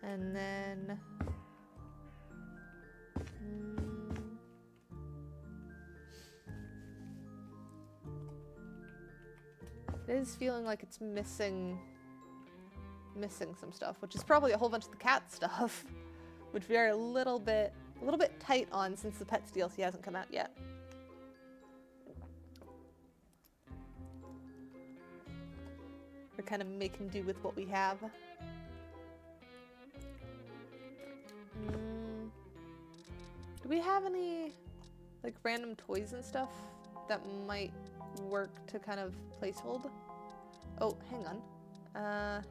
And then it is feeling like it's missing some stuff, which is probably a whole bunch of the cat stuff, which we are a little bit tight on since the Pets DLC hasn't come out yet. We're kind of making do with what we have. Do we have any like random toys and stuff that might work to kind of placehold? Oh, hang on.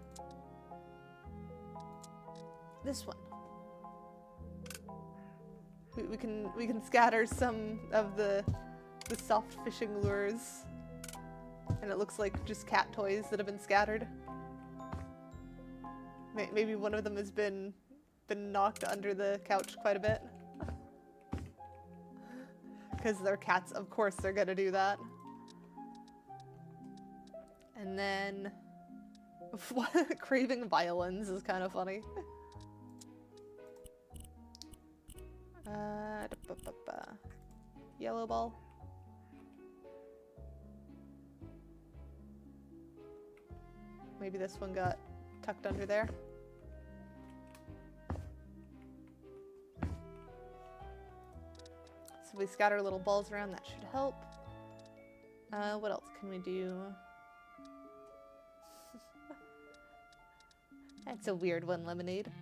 This one. We can scatter some of the soft fishing lures, and it looks like just cat toys that have been scattered. Maybe one of them has been knocked under the couch quite a bit. Because they're cats, of course they're gonna do that. And then craving violins is kind of funny. Yellow ball. Maybe this one got tucked under there. So we scatter little balls around, that should help. What else can we do? That's a weird one, Lemonade.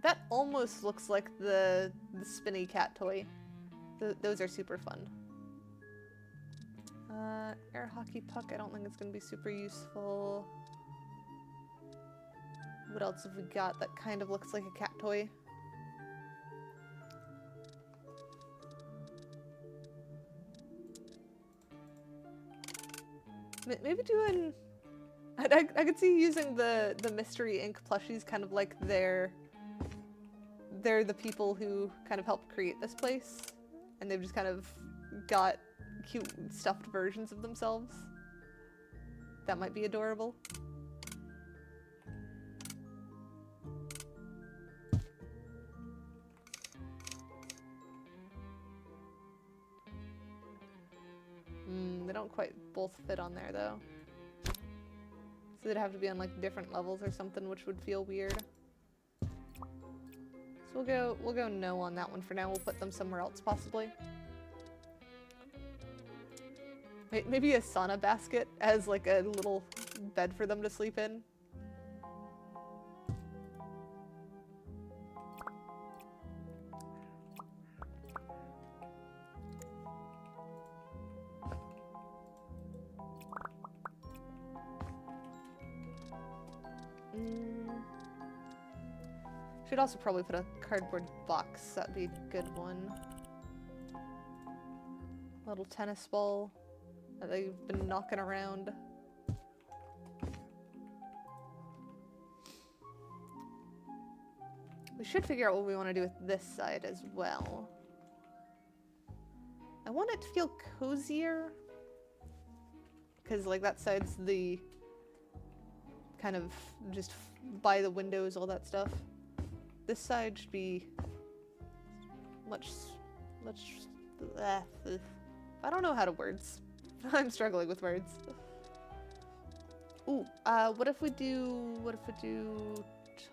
That almost looks like the spinny cat toy. Those are super fun. Air hockey puck, I don't think it's gonna be super useful. What else have we got that kind of looks like a cat toy? Maybe doing... I could see using the mystery ink plushies kind of like they're the people who kind of helped create this place, and they've just kind of got cute stuffed versions of themselves. That might be adorable. They don't quite both fit on there though. So they'd have to be on like different levels or something, which would feel weird. So we'll go no on that one for now. We'll put them somewhere else possibly. Maybe a sauna basket as like a little bed for them to sleep in. Should also probably put a cardboard box. That'd be a good one. Little tennis ball that they've been knocking around. We should figure out what we want to do with this side as well. I want it to feel cozier, because like that side's the kind of just by the windows, all that stuff. This side should be much, I don't know how to words. I'm struggling with words. Ooh, what if we do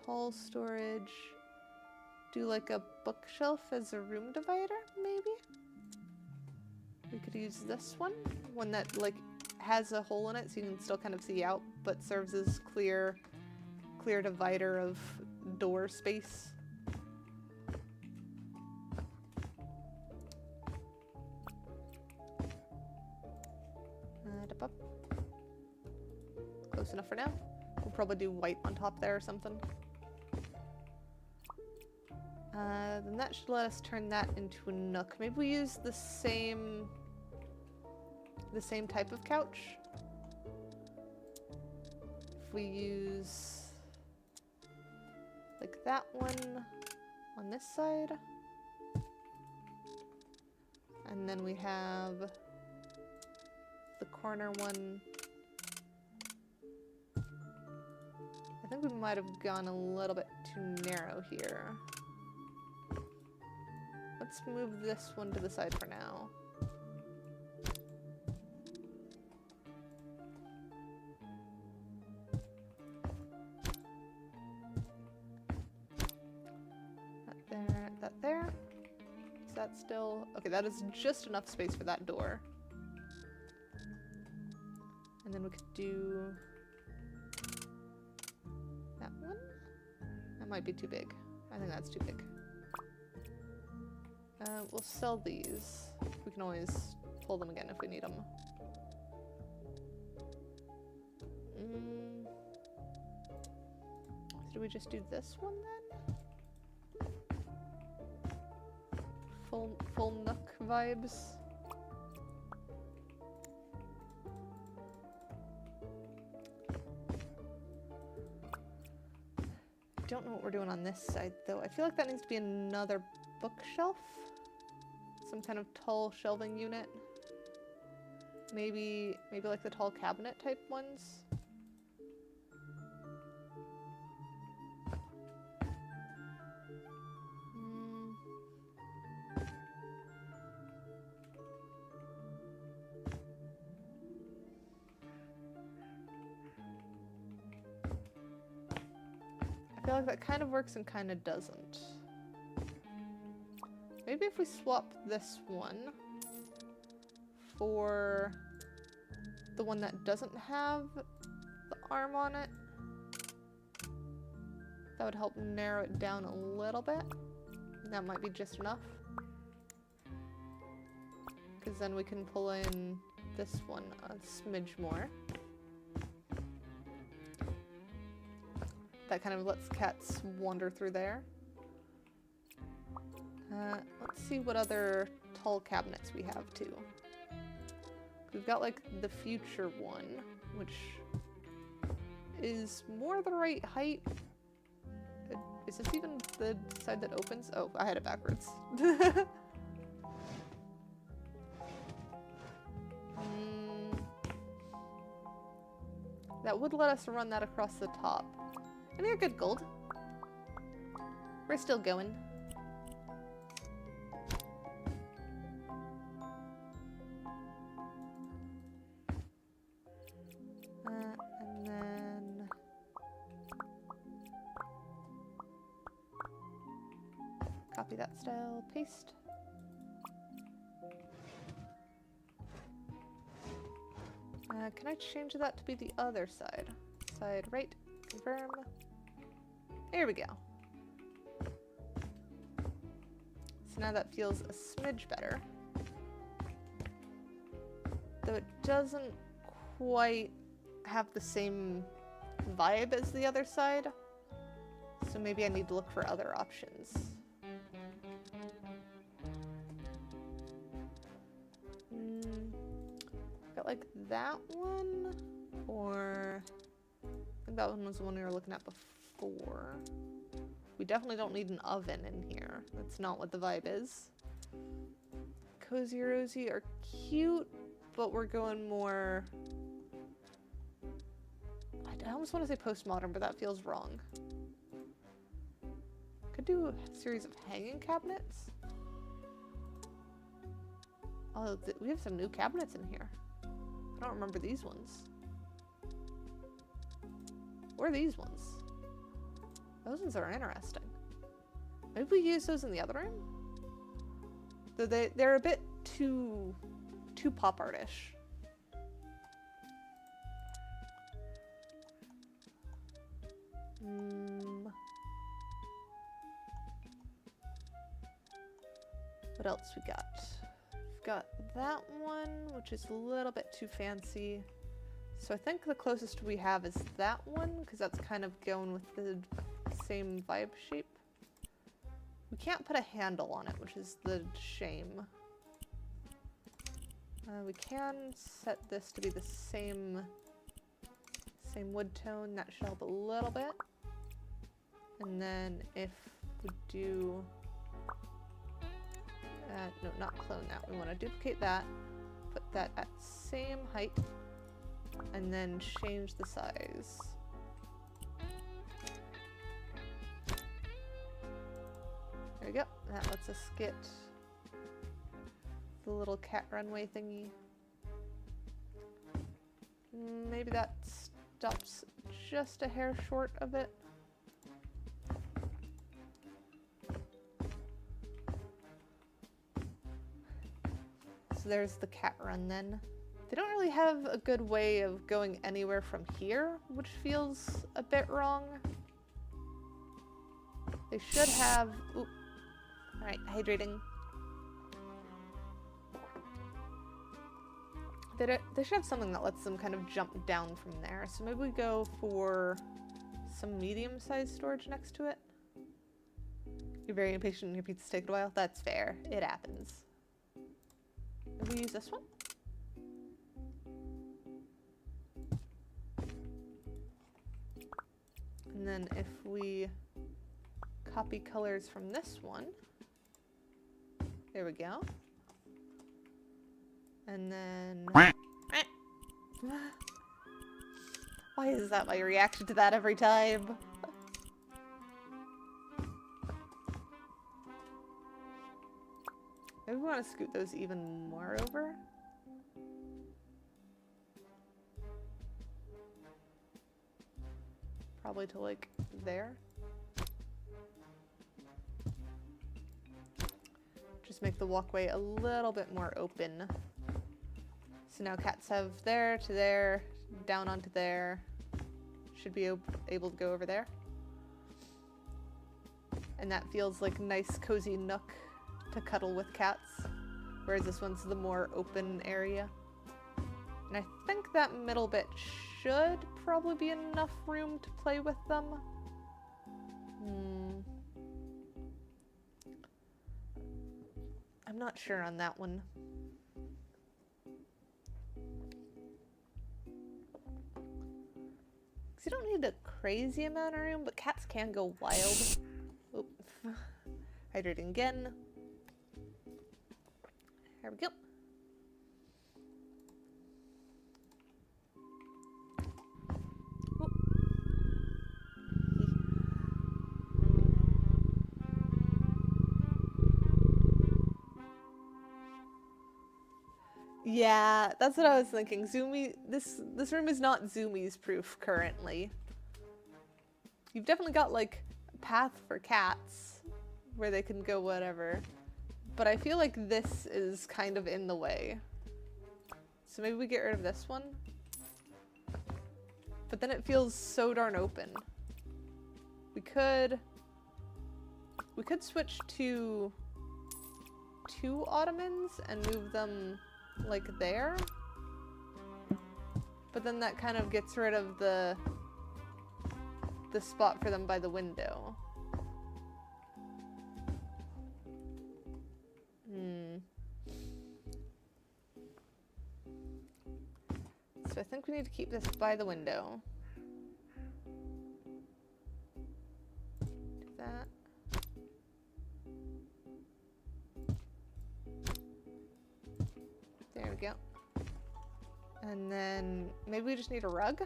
tall storage, do like a bookshelf as a room divider, maybe? We could use this one that like has a hole in it so you can still kind of see out, but serves as clear divider of door space. Up. Close enough for now. We'll probably do white on top there or something. Then that should let us turn that into a nook. Maybe we use the same type of couch. If we use like that one on this side. And then we have the corner one. I think we might have gone a little bit too narrow here. Let's move this one to the side for now. That there. Is that still... Okay, that is just enough space for that door. And then we could do that one. That might be too big. I think that's too big. We'll sell these. We can always pull them again if we need them. So do we just do this one then? Full nook vibes. I don't know what we're doing on this side though. I feel like that needs to be another bookshelf. Some kind of tall shelving unit. Maybe like the tall cabinet type ones. I feel like that kind of works and kind of doesn't. Maybe if we swap this one for the one that doesn't have the arm on it, that would help narrow it down a little bit. That might be just enough. Because then we can pull in this one a smidge more. That kind of lets cats wander through there. Let's see what other tall cabinets we have too. We've got like the future one, which is more the right height. Is this even the side that opens? Oh, I had it backwards. That would let us run that across the top. And you're good, gold. We're still going. And then... Copy that style, paste. Can I change that to be the other side? Side right, confirm. There we go. So now that feels a smidge better. Though it doesn't quite have the same vibe as the other side. So maybe I need to look for other options. Got like that one, or I think that one was the one we were looking at before. We definitely don't need an oven in here. That's not what the vibe is. Cozy Rosy are cute, but we're going more... I almost want to say postmodern, but that feels wrong. Could do a series of hanging cabinets. Oh, we have some new cabinets in here. I don't remember these ones. Or these ones. Those ones are interesting. Maybe we use those in the other room? Though they're a bit too pop artish. What else we got? We've got that one, which is a little bit too fancy. So I think the closest we have is that one, because that's kind of going with the same vibe shape. We can't put a handle on it, which is the shame. We can set this to be the same wood tone. That should help a little bit. And then if we do... no, not clone that. We want to duplicate that, put that at same height, and then change the size. There we go. That lets us get the little cat runway thingy. Maybe that stops just a hair short of it. So there's the cat run then. They don't really have a good way of going anywhere from here, which feels a bit wrong. They should have... Oop. Alright, hydrating. They should have something that lets them kind of jump down from there. So maybe we go for some medium-sized storage next to it. You're very impatient and your pizza's taking a while. That's fair. It happens. Maybe we use this one? And then if we copy colors from this one, there we go. And then... Why is that my reaction to that every time? Maybe we want to scoot those even more over. Probably to like there. Just make the walkway a little bit more open. So now cats have there to there, down onto there. Should be able to go over there. And that feels like a nice cozy nook to cuddle with cats. Whereas this one's the more open area. And I think that middle bit should probably be enough room to play with them. I'm not sure on that one. Because you don't need a crazy amount of room, but cats can go wild. Oop. Hydrating again. There we go. Yeah, that's what I was thinking. Zoomy, this room is not Zoomies proof currently. You've definitely got like a path for cats where they can go whatever, but I feel like this is kind of in the way. So maybe we get rid of this one, but then it feels so darn open. We could switch to 2 ottomans and move them like there, but then that kind of gets rid of the spot for them by the window. So I think we need to keep this by the window. Do that. There we go. And then maybe we just need a rug?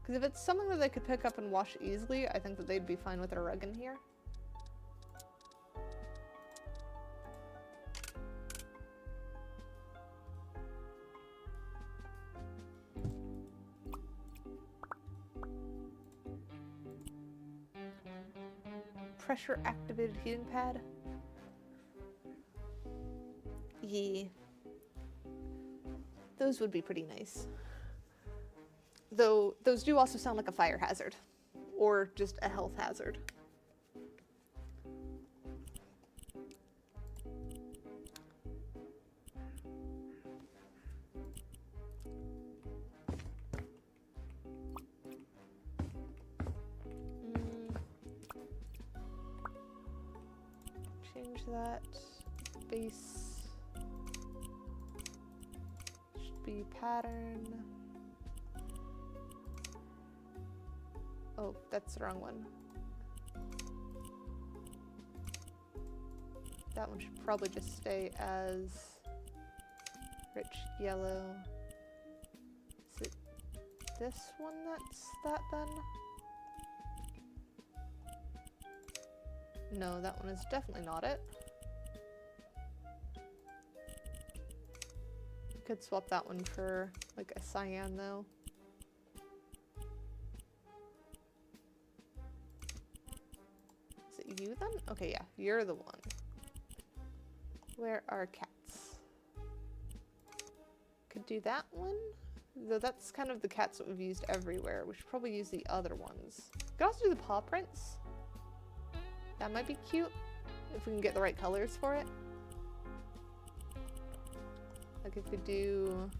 Because if it's something that they could pick up and wash easily, I think that they'd be fine with a rug in here. pressure activated heating pad. Yeah. Those would be pretty nice. Though, those do also sound like a fire hazard. Or just a health hazard. Change that. Base should be pattern. Oh, that's the wrong one. That one should probably just stay as rich yellow. Is it this one that's that then? No, that one is definitely not it. Could swap that one for like a cyan though. Is it you then? Okay, yeah, you're the one. Where are cats? Could do that one, though that's kind of the cats that we've used everywhere. We should probably use the other ones. Could also do the paw prints. That might be cute if we can get the right colors for it. Like if we do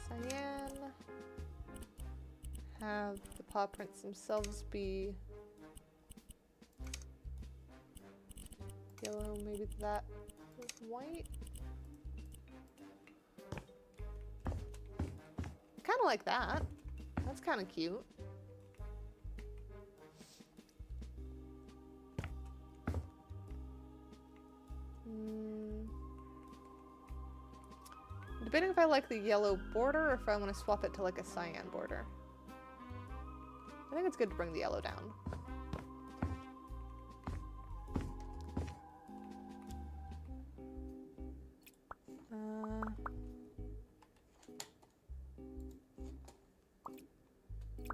cyan, have the paw prints themselves be yellow, maybe that white. Kind of like that. That's kind of cute. Debating if I like the yellow border or if I want to swap it to like a cyan border. I think it's good to bring the yellow down.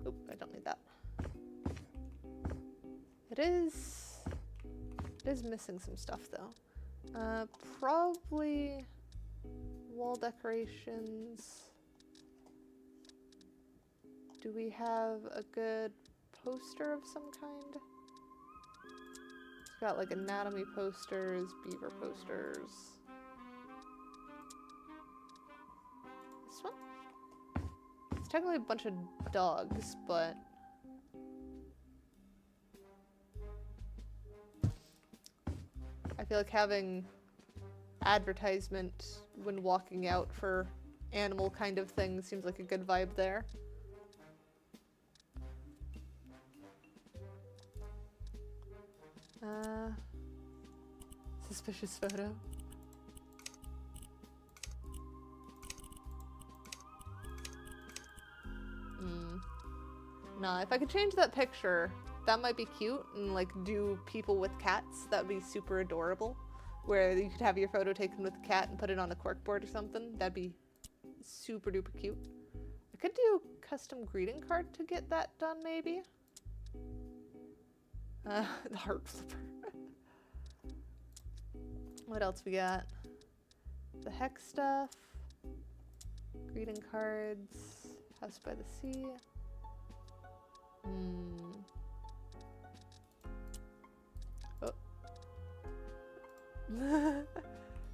Oop, I don't need that. It is missing some stuff though. Probably wall decorations. Do we have a good poster of some kind? It's got like anatomy posters, beaver posters. This one? It's technically a bunch of dogs, but I feel like having advertisement when walking out for animal kind of things seems like a good vibe there. Suspicious photo. Nah, if I could change that picture, that might be cute and like do people with cats. That would be super adorable. Where you could have your photo taken with a cat and put it on a corkboard or something. That'd be super duper cute. I could do a custom greeting card to get that done maybe. The heart flipper. What else we got? The hex stuff. Greeting cards. House by the sea. Oh.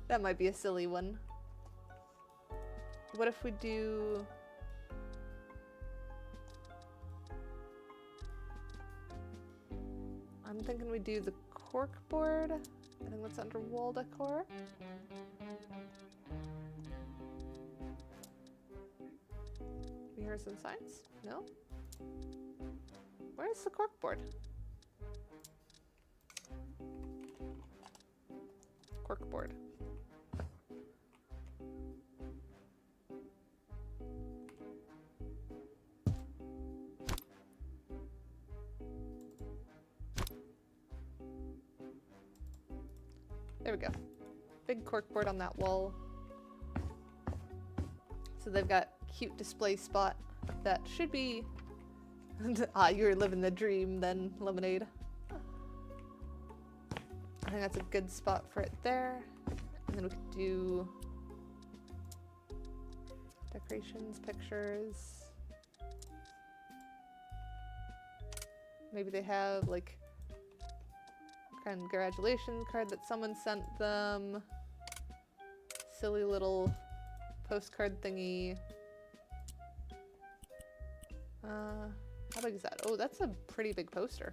That might be a silly one. What if we do... I'm thinking we do the cork board. I think that's under wall decor. Mirrors and signs? No? Where's the cork board? Cork board. There we go. Big cork board on that wall. So they've got cute display spot that should be... you're living the dream then, Lemonade. I think that's a good spot for it there. And then we could do decorations, pictures. Maybe they have like congratulations card that someone sent them. Silly little postcard thingy. How big is that? Oh, that's a pretty big poster.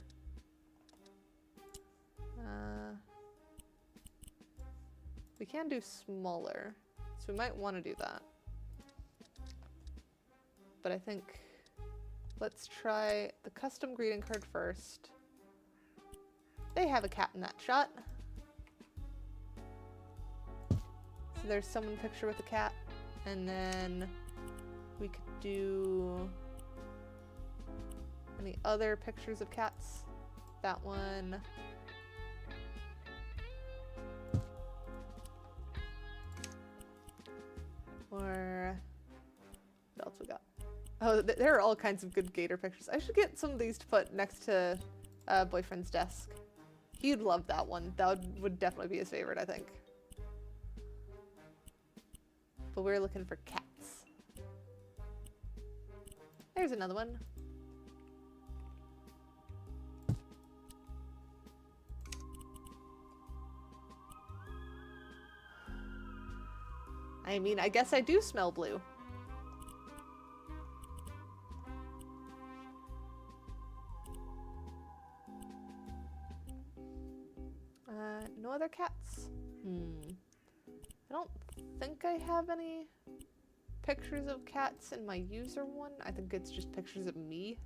We can do smaller, so we might want to do that. But I think let's try the custom greeting card first. They have a cat in that shot. So there's someone picture with a cat, and then we could do any other pictures of cats. That one. Or what else we got? Oh, there are all kinds of good gator pictures. I should get some of these to put next to boyfriend's desk. He'd love that one. That would definitely be his favorite, I think. But we're looking for cats. There's another one. I mean, I guess I do smell blue. No other cats? I don't think I have any pictures of cats in my user one. I think it's just pictures of me.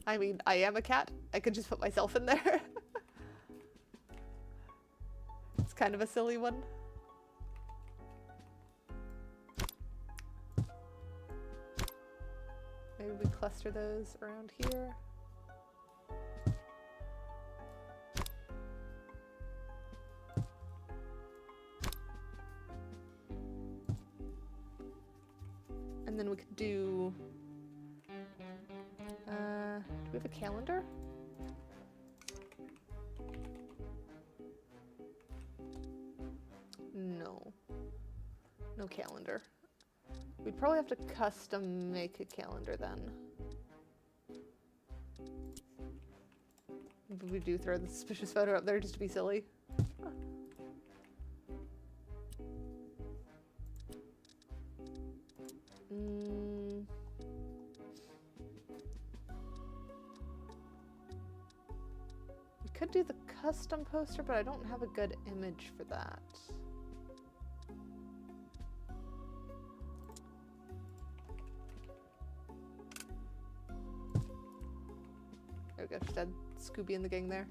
I mean, I am a cat. I could just put myself in there. It's kind of a silly one. Maybe we cluster those around here. And then we could do we have a calendar? No. No calendar. We'd probably have to custom make a calendar then. But we do throw the suspicious photo up there just to be silly. We could do the custom poster, but I don't have a good image for that. There we go, just add Scooby and the gang there.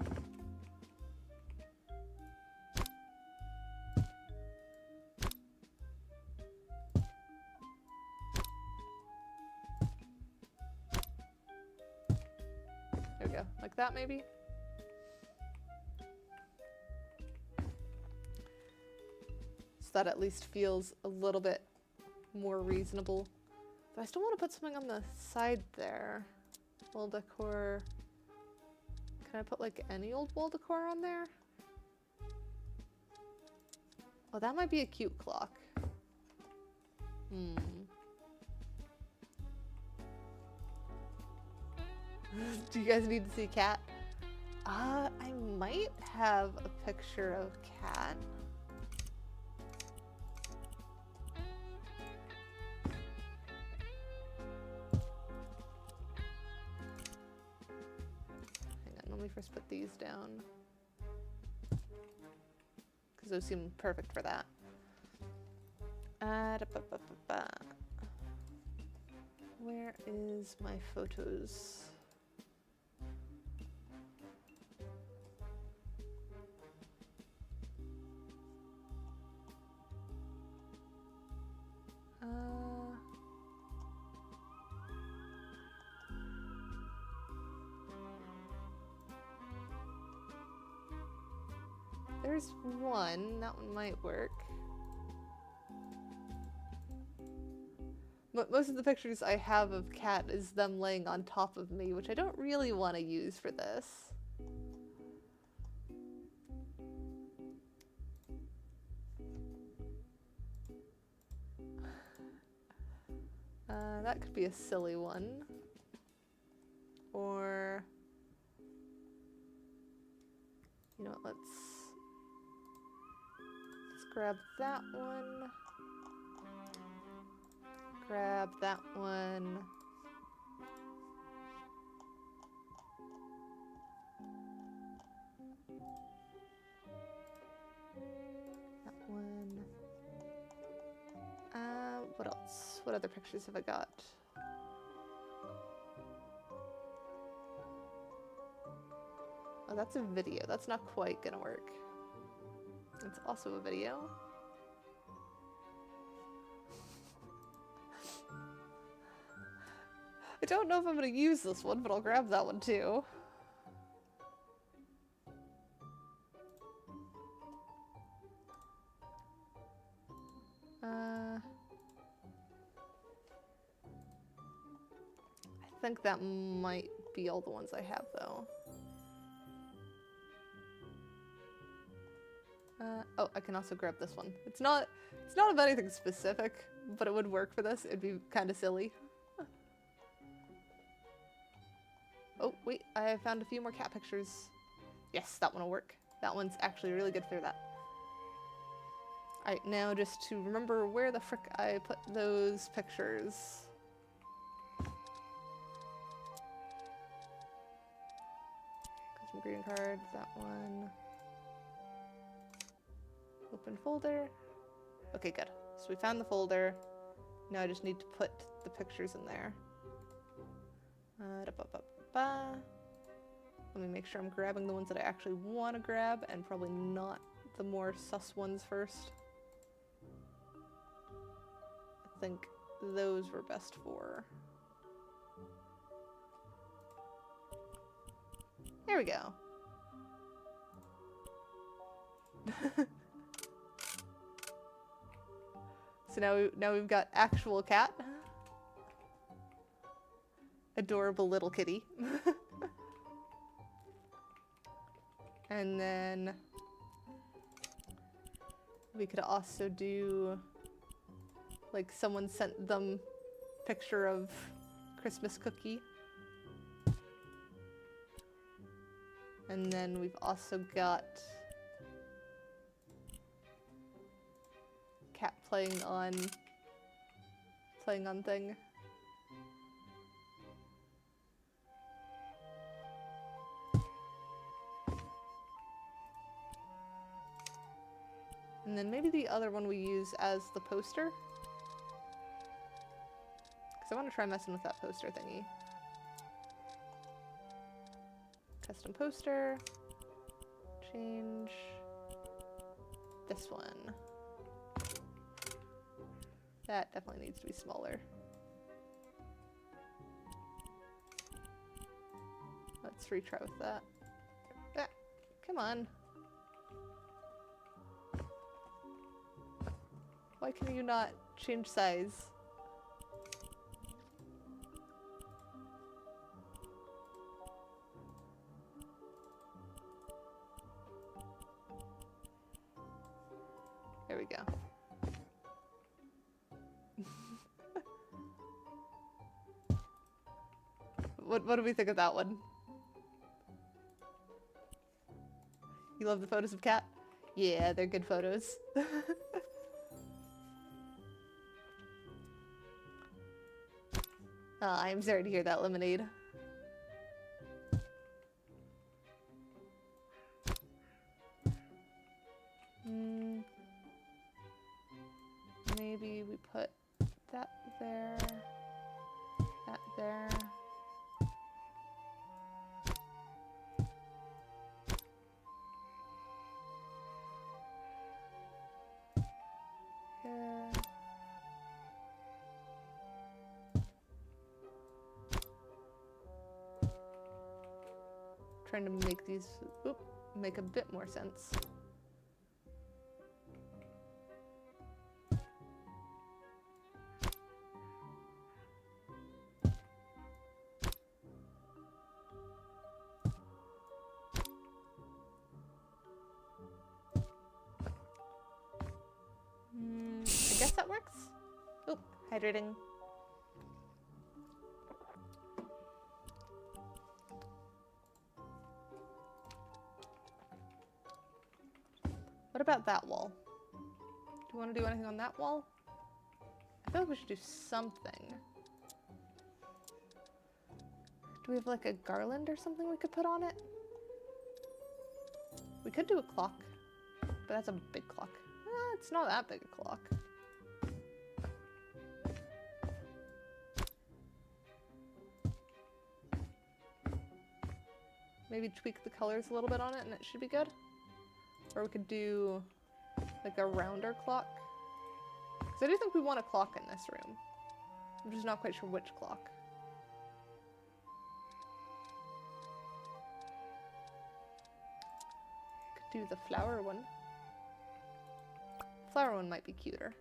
There we go, like that maybe? So that at least feels a little bit more reasonable. But I still want to put something on the side there. Wall decor. Can I put like any old wall decor on there? Oh, that might be a cute clock. Do you guys need to see cat? I might have a picture of cat. Let me first put these down, because those seem perfect for that. Where is my photos? There's one. That one might work. Most of the pictures I have of Cat is them laying on top of me, which I don't really want to use for this. That could be a silly one. Or, you know what, let's grab that one. Grab that one. That one. What else? What other pictures have I got? Oh, that's a video. That's not quite gonna work. It's also a video. I don't know if I'm gonna use this one, but I'll grab that one too. I think that might be all the ones I have, though. Oh, I can also grab this one. It's not about anything specific, but it would work for this. It'd be kind of silly. Oh, wait, I found a few more cat pictures. Yes, that one will work. That one's actually really good for that. Alright, now just to remember where the frick I put those pictures. Custom greeting card, that one. Open folder. Okay, good. So we found the folder. Now I just need to put the pictures in there. Let me make sure I'm grabbing the ones that I actually want to grab and probably not the more sus ones first. I think those were best for. There we go. So now we've got actual cat. Adorable little kitty. And then we could also do, like, someone sent them picture of Christmas cookie. And then we've also got cat playing on thing. And then maybe the other one we use as the poster. Because I want to try messing with that poster thingy. Custom poster. Change this one. That definitely needs to be smaller. Let's retry with that. Ah, come on. Why can you not change size? There we go. What do we think of that one? You love the photos of Cat? Yeah, they're good photos. I'm sorry to hear that, Lemonade. Maybe we put that there, that there. There. Trying to make these make a bit more sense. I guess that works. Oh, hydrating. What about that wall? Do you want to do anything on that wall? I feel like we should do something. Do we have like a garland or something we could put on it? We could do a clock, but that's a big clock. It's not that big a clock. Maybe tweak the colors a little bit on it and it should be good. Or we could do like a rounder clock. Because I do think we want a clock in this room. I'm just not quite sure which clock. Could do the flower one. Flower one might be cuter.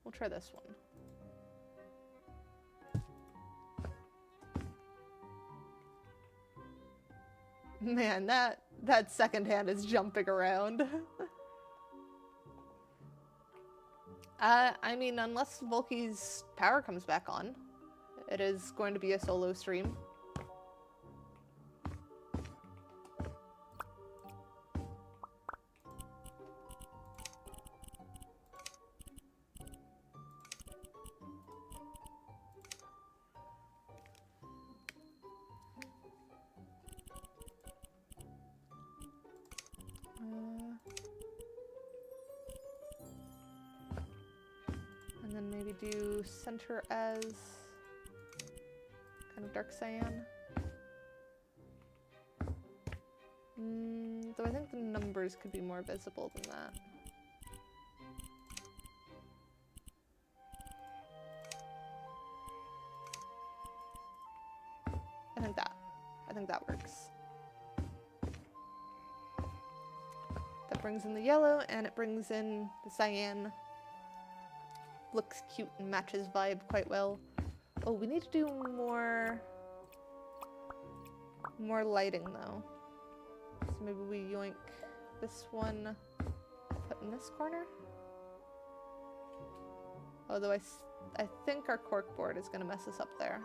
We'll try this one. Man, that second hand is jumping around. I mean, unless Vulki's power comes back on, it is going to be a solo stream. And then maybe do center as kind of dark cyan. Though I think the numbers could be more visible than that. I think that works. That brings in the yellow and it brings in the cyan. Looks cute and matches vibe quite well. Oh, we need to do more lighting though. So maybe we yoink this one, put in this corner. Although I think our corkboard is gonna mess us up there.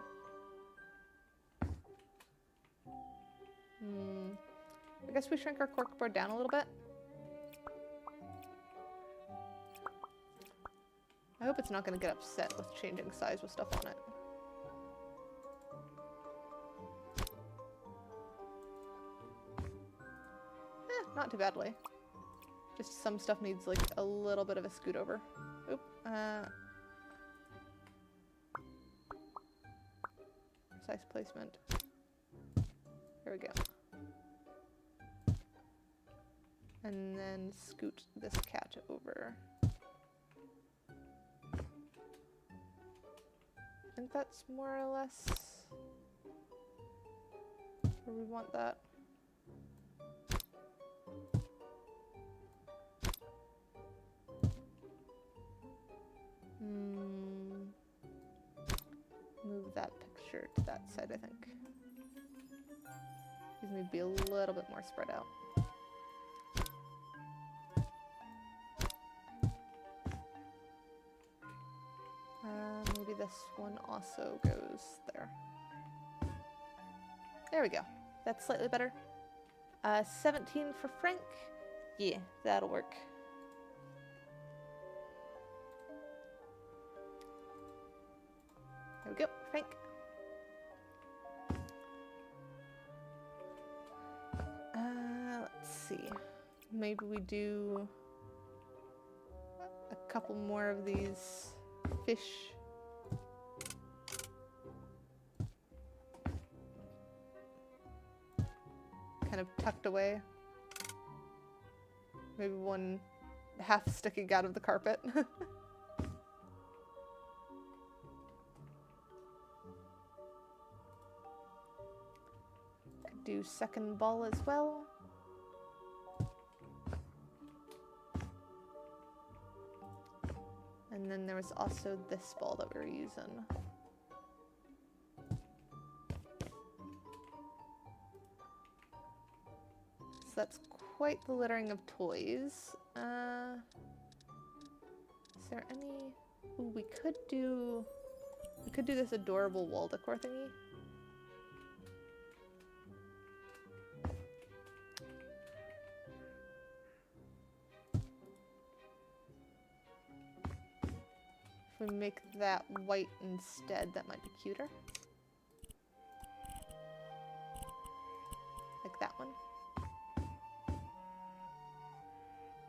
I guess we shrink our corkboard down a little bit. I hope it's not going to get upset with changing size with stuff on it. Not too badly. Just some stuff needs like a little bit of a scoot over. Oop. Precise placement. There we go. And then scoot this cat over. I think that's more or less where we want that. Move that picture to that side, I think. These need to be a little bit more spread out. Maybe this one also goes there. There we go. That's slightly better. 17 for Frank. Yeah, that'll work. There we go, Frank. Let's see. Maybe we do a couple more of these fish. Kind of tucked away. Maybe one half sticking out of the carpet. Could do second ball as well. And then there was also this ball that we were using. So that's quite the littering of toys. Is there any... Ooh, we could do this adorable wall decor thingy. If we make that white instead, that might be cuter. Like that one.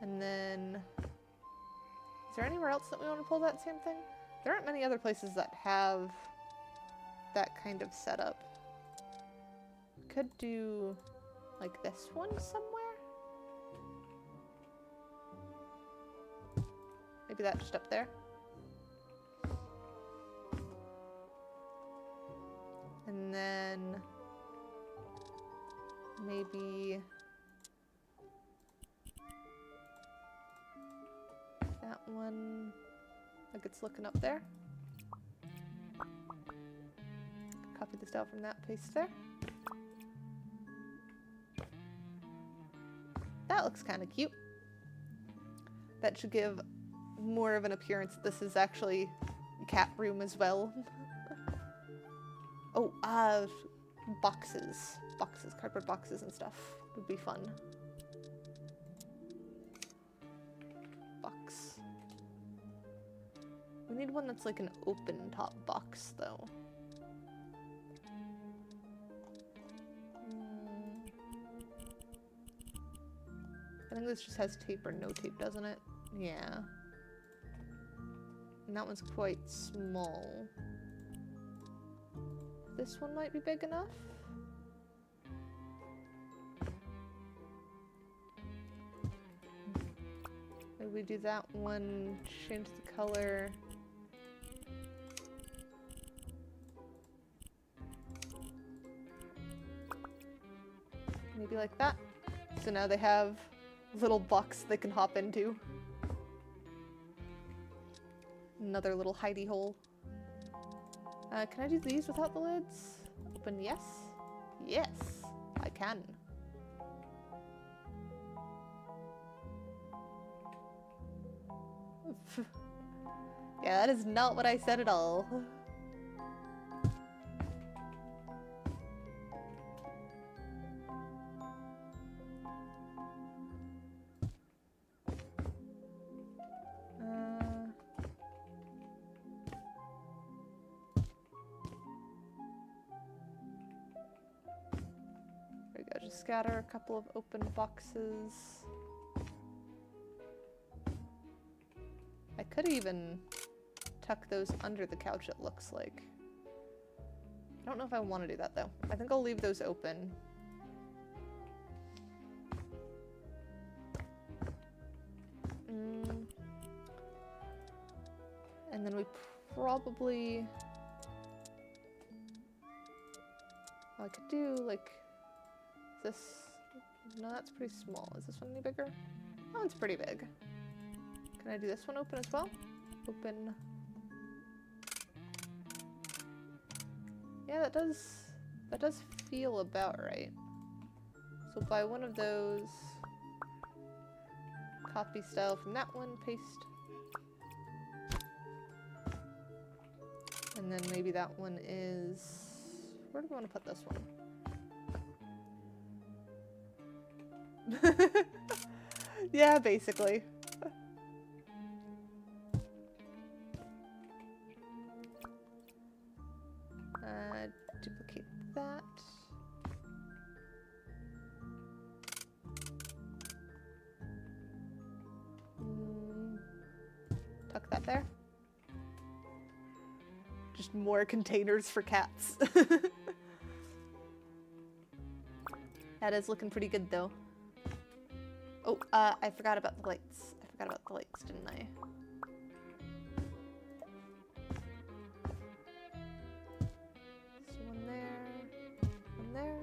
And then... Is there anywhere else that we want to pull that same thing? There aren't many other places that have that kind of setup. Could do like this one somewhere? Maybe that just up there. And then maybe that one, like it's looking up there. Copy this down from that, paste there. That looks kind of cute. That should give more of an appearance that this is actually a cat room as well. Oh, boxes. Boxes, cardboard boxes and stuff would be fun. Box. We need one that's like an open top box though. I think this just has tape or no tape, doesn't it? Yeah. And that one's quite small. This one might be big enough. Maybe we do that one, change the color. Maybe like that. So now they have a little box they can hop into. Another little hidey hole. Can I do these without the lids? Open, yes? Yes, I can. Yeah, that is not what I said at all. Scatter a couple of open boxes. I could even tuck those under the couch, it looks like. I don't know if I want to do that though. I think I'll leave those open. And then we probably... I could do like... This, no, that's pretty small. Is this one any bigger? Oh, it's pretty big. Can I do this one open as well? Open. Yeah, that does feel about right. So buy one of those. Copy style from that one, paste. And then maybe that one is, where do we want to put this one? Yeah, basically. Duplicate that. Tuck that there. Just more containers for cats. That is looking pretty good though. Oh, I forgot about the lights. I forgot about the lights, didn't I? So one there.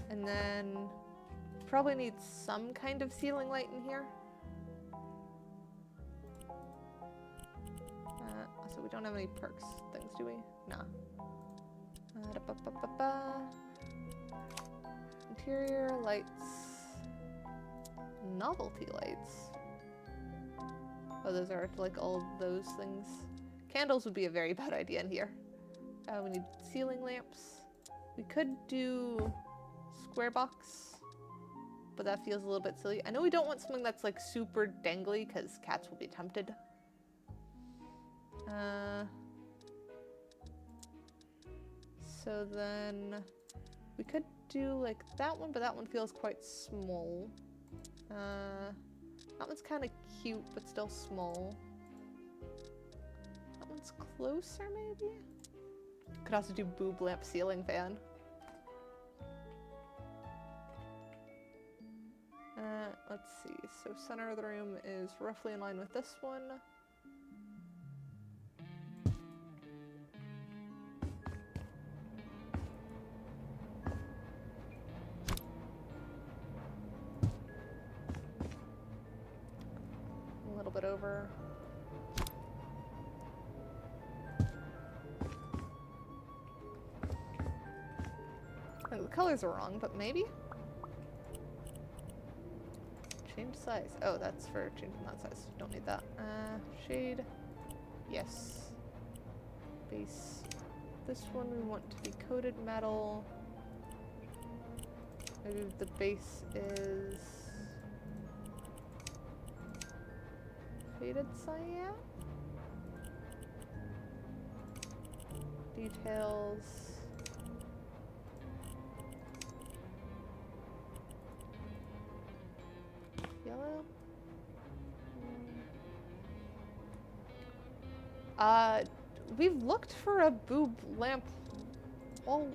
And then probably need some kind of ceiling light in here. So we don't have any perks things, do we? No. Interior lights. Novelty lights. Oh, those are like all those things. Candles would be a very bad idea in here. We need ceiling lamps. We could do square box, but that feels a little bit silly. I know we don't want something that's like super dangly because cats will be tempted. So then we could do like that one, but that one feels quite small. That one's kind of cute, but still small. That one's closer, maybe? Could also do boob lamp ceiling fan. Let's see. So center of the room is roughly in line with this one. A little bit over. Oh, the colors are wrong, but maybe? Change size. Oh, that's for changing that size. Don't need that. Shade. Yes. Base. This one we want to be coated metal. Maybe the base is faded cyan? Details. Yellow? We've looked for a boob lamp. Oh,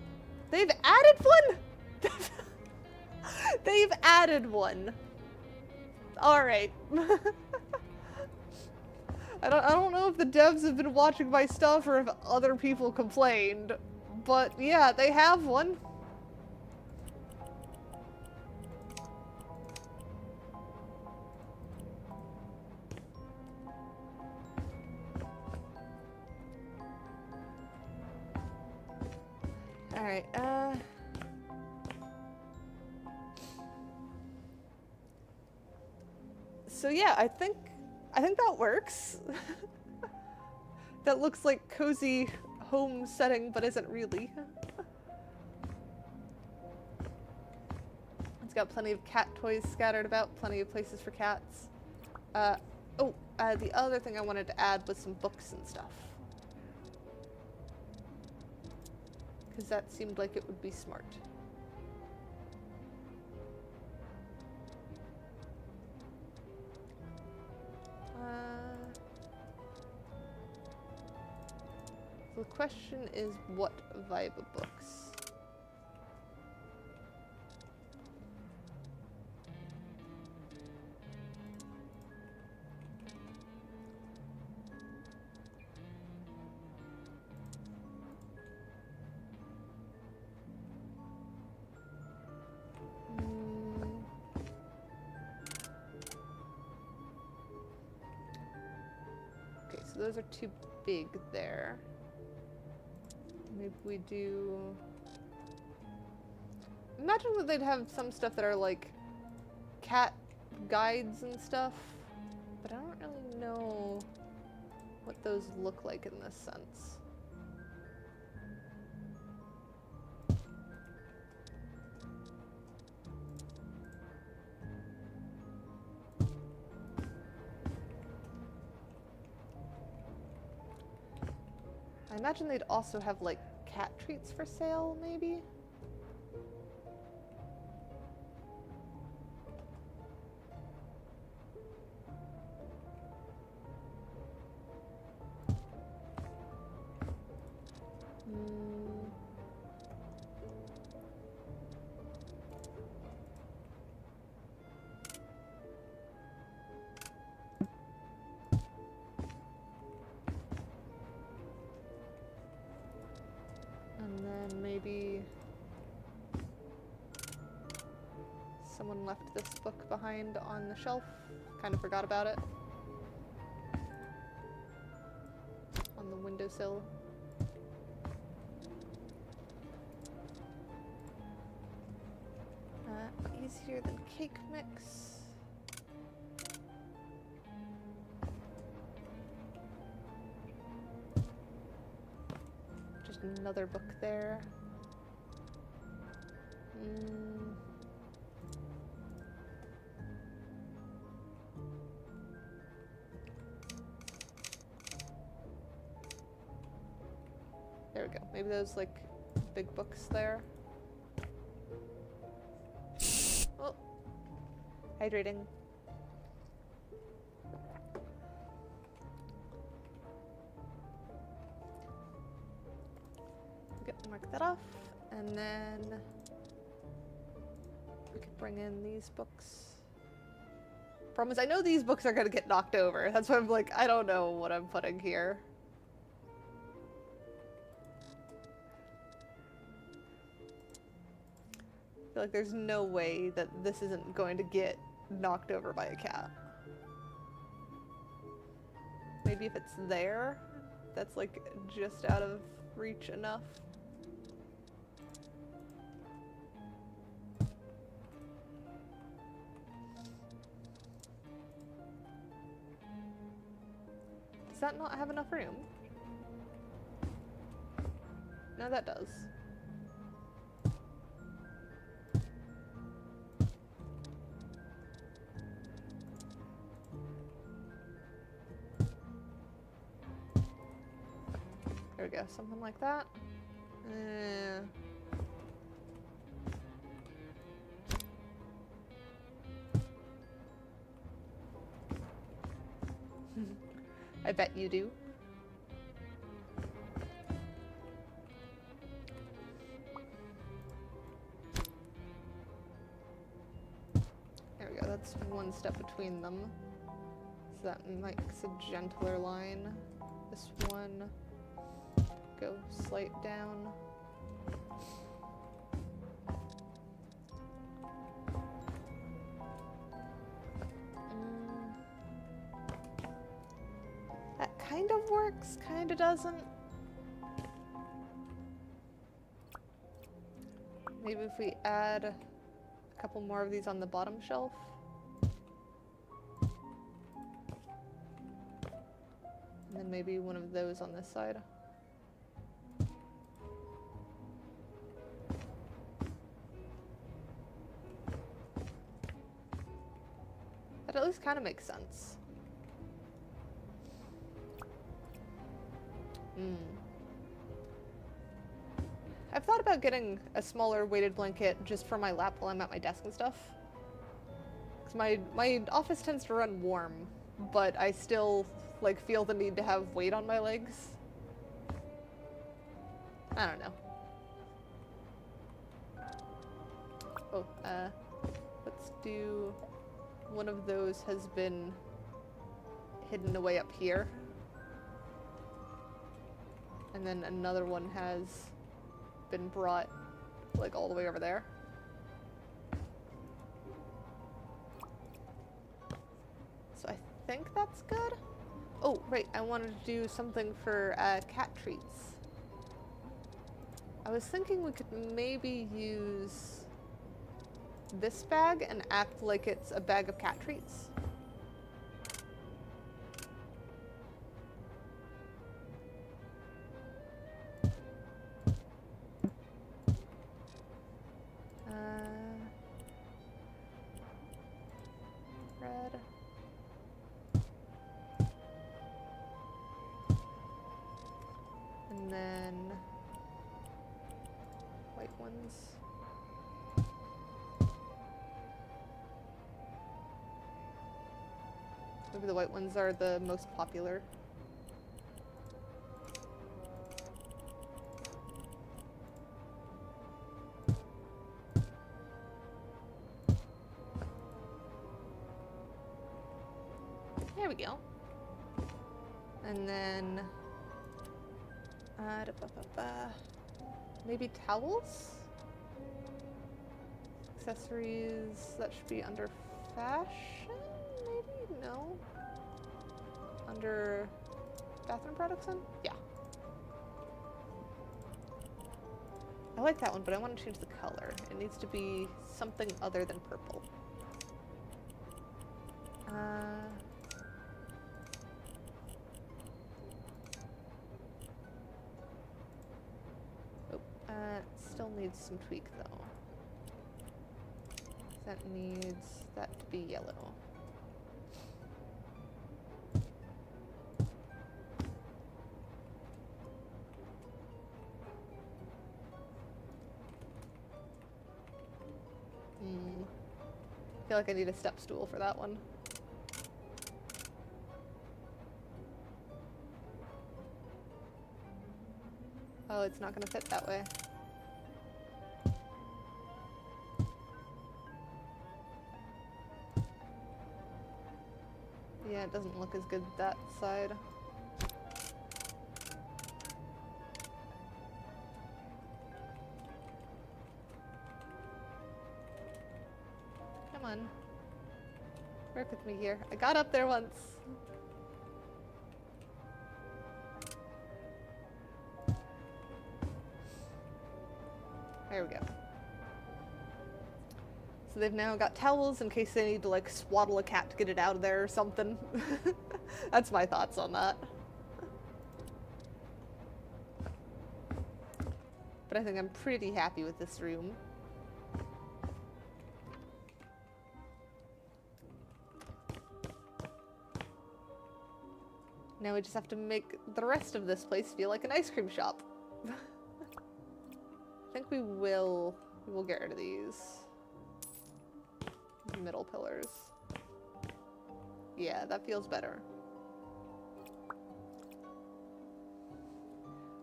they've added one? They've added one. Alright. I don't know if the devs have been watching my stuff or if other people complained, but yeah, they have one. Alright, so yeah, I think that works. That looks like cozy home setting, but isn't really. It's got plenty of cat toys scattered about, plenty of places for cats. The other thing I wanted to add was some books and stuff. Because that seemed like it would be smart. The question is, what vibe of books? Okay, so those are too big there. Maybe we do... Imagine that they'd have some stuff that are like cat guides and stuff, but I don't really know what those look like in this sense. I imagine they'd also have like cat treats for sale, maybe? And then maybe someone left this book behind on the shelf. Kind of forgot about it. On the windowsill. Easier than cake mix. Just another book there. There we go. Maybe those like big books there. Oh, hydrating. Mark that off, and then we could bring in these books. Problem is, I know these books are gonna get knocked over. That's why I'm like, I don't know what I'm putting here. I feel like there's no way that this isn't going to get knocked over by a cat. Maybe if it's there, that's like just out of reach enough. Does that not have enough room? No, that does. There we go, something like that. I bet you do. There we go, that's one step between them. So that makes a gentler line. This one, go slight down. That kind of works, kind of doesn't. Maybe if we add a couple more of these on the bottom shelf. And then maybe one of those on this side. That at least kind of makes sense. I've thought about getting a smaller weighted blanket just for my lap while I'm at my desk and stuff. Because my office tends to run warm, but I still like feel the need to have weight on my legs. I don't know. Oh, let's do one of those has been hidden away up here. And then another one has been brought like all the way over there. So I think that's good. Oh, right, I wanted to do something for cat treats. I was thinking we could maybe use this bag and act like it's a bag of cat treats. Red. And then white ones. Maybe the white ones are the most popular. There we go. And then maybe towels? Accessories, that should be under fashion, maybe? No? Under bathroom products then? Yeah. I like that one, but I want to change the color. It needs to be something other than purple. Still needs some tweak though. That needs that to be yellow. I feel like I need a step stool for that one. Oh, it's not gonna fit that way. Yeah, it doesn't look as good that side. Come on. Work with me here. I got up there once. There we go. So they've now got towels in case they need to like swaddle a cat to get it out of there or something. That's my thoughts on that. But I think I'm pretty happy with this room. Now we just have to make the rest of this place feel like an ice cream shop. I think we will get rid of these middle pillars. Yeah, that feels better.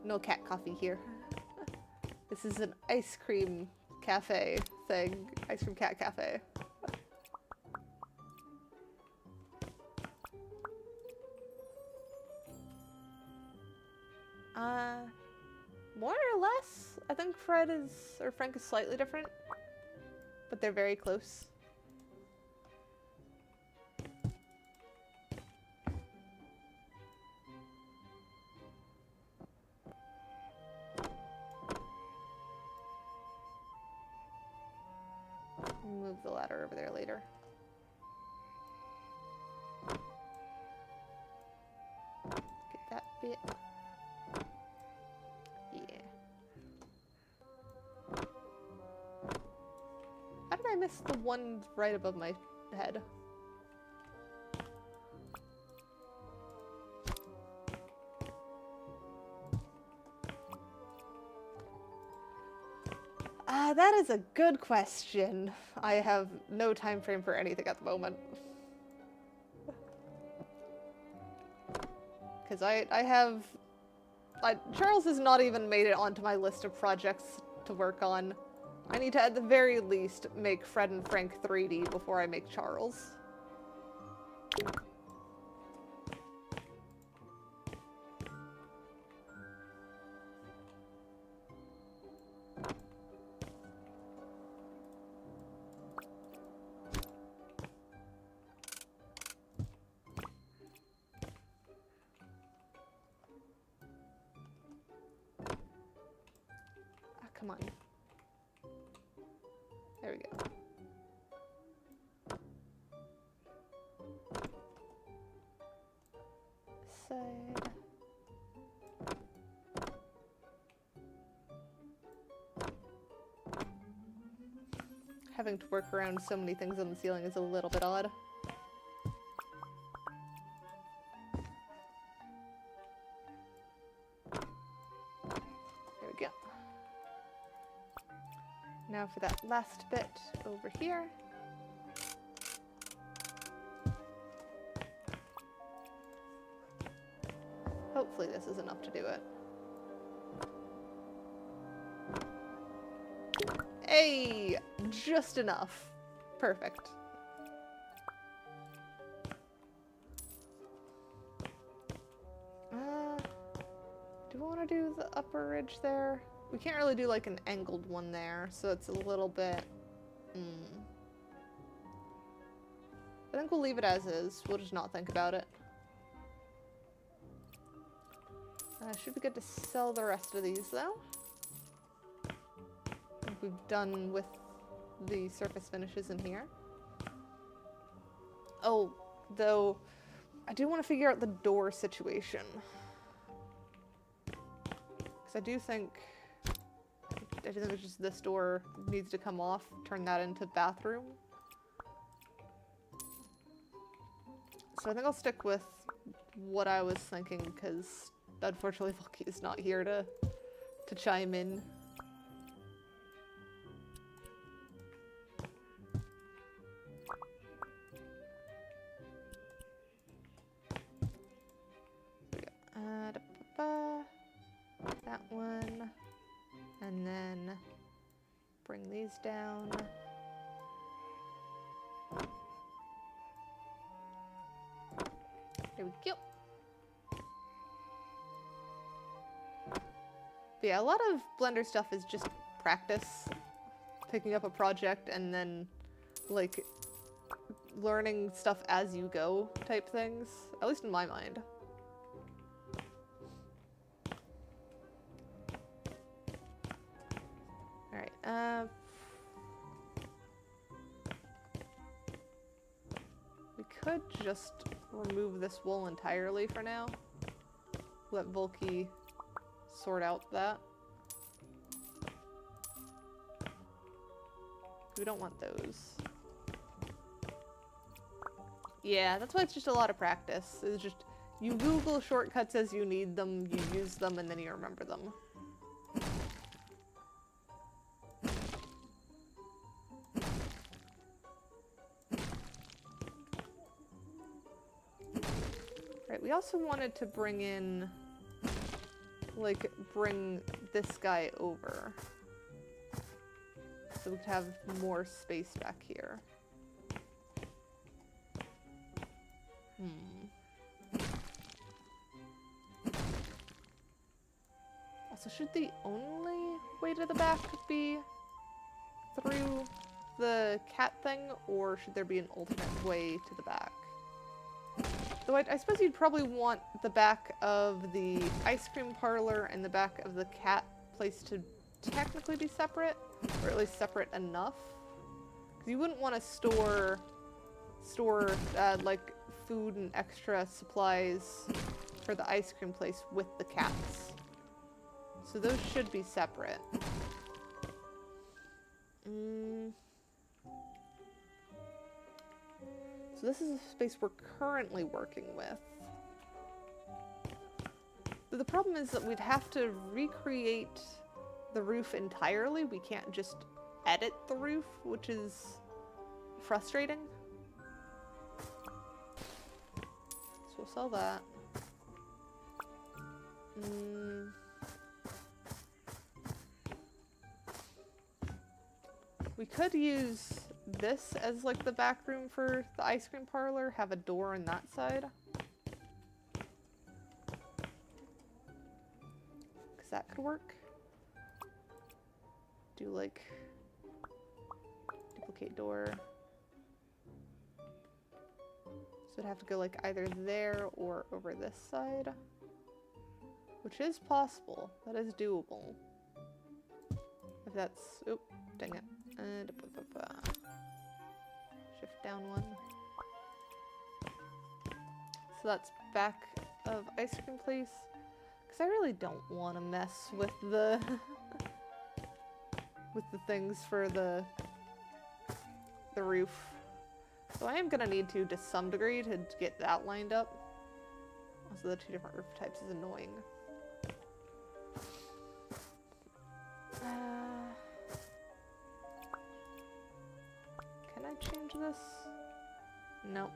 No cat coffee here. This is an ice cream cafe thing. Ice cream cat cafe. More or less. I think Frank is slightly different, but they're very close. Move the ladder over there later. Get that bit. Yeah. How did I miss the one right above my head? That is a good question. I have no time frame for anything at the moment. Because Charles has not even made it onto my list of projects to work on. I need to, at the very least, make Fred and Frank 3D before I make Charles. Come on. There we go. Side. Having to work around so many things on the ceiling is a little bit odd. Now for that last bit over here. Hopefully this is enough to do it. Hey! Just enough. Perfect. Do we want to do the upper ridge there? We can't really do like an angled one there, so it's a little bit... I think we'll leave it as is. We'll just not think about it. Should be good to sell the rest of these, though. I think we've done with the surface finishes in here. Oh, though, I do want to figure out the door situation. Because I do think it's just this door needs to come off, turn that into bathroom. So I think I'll stick with what I was thinking, because unfortunately Vulki is not here to chime in. That one, and then bring these down. There we go. But yeah, a lot of Blender stuff is just practice, picking up a project and then like learning stuff as you go type things, at least in my mind. Alright, we could just remove this wool entirely for now. Let Vulki sort out that. We don't want those. Yeah, that's why it's just a lot of practice. It's just, you Google shortcuts as you need them, you use them, and then you remember them. Right, we also wanted to bring in, like, bring this guy over. So we could have more space back here. Also, should the only way to the back be through the cat thing, or should there be an alternate way to the back? Though I suppose you'd probably want the back of the ice cream parlor and the back of the cat place to technically be separate, or at least separate enough. Because you wouldn't want to store like food and extra supplies for the ice cream place with the cats. So those should be separate. So this is a space we're currently working with. But the problem is that we'd have to recreate the roof entirely. We can't just edit the roof, which is frustrating. So we'll sell that. We could use this as like the back room for the ice cream parlor, have a door on that side. Because that could work. Do like duplicate door. So it'd have to go like either there or over this side. Which is possible. That is doable. If that's... Oh, dang it. Shift down one. So that's back of ice cream place. Because I really don't want to mess with the... with the things for the roof. So I am going to need to some degree, to get that lined up. Also, the two different roof types is annoying. Can I change this? No.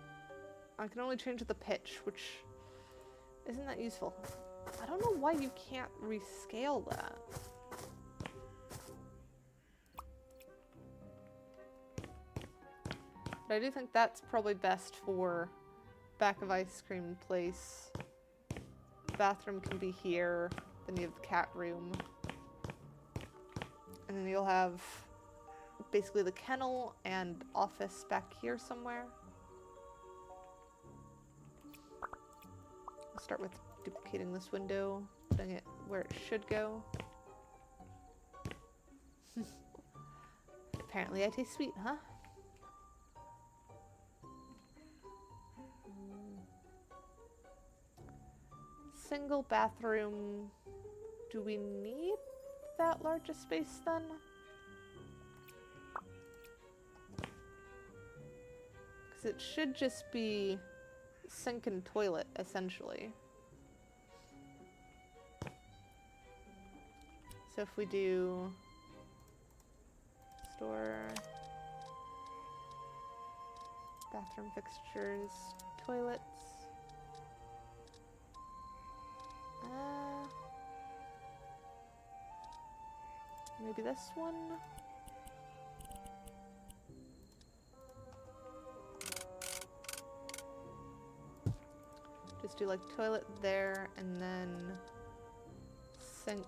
I can only change the pitch, which isn't that useful. I don't know why you can't rescale that. But I do think that's probably best for back of ice cream place. Bathroom can be here. Then you have the cat room. And then you'll have basically the kennel and office back here somewhere. I'll start with duplicating this window, putting it where it should go. Apparently I taste sweet, huh? Single bathroom. Do we need that large a space then? Because it should just be sink and toilet, essentially. So if we do store bathroom fixtures, toilets. Maybe this one? Just do like toilet there and then sink.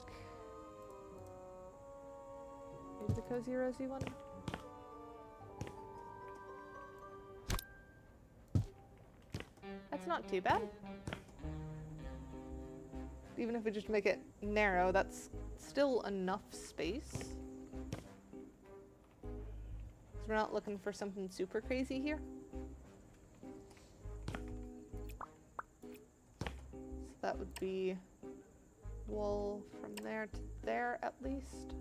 Maybe the Cozy Rosy one? That's not too bad. Even if we just make it narrow, that's still enough space. So we're not looking for something super crazy here. So that would be wall from there to there at least.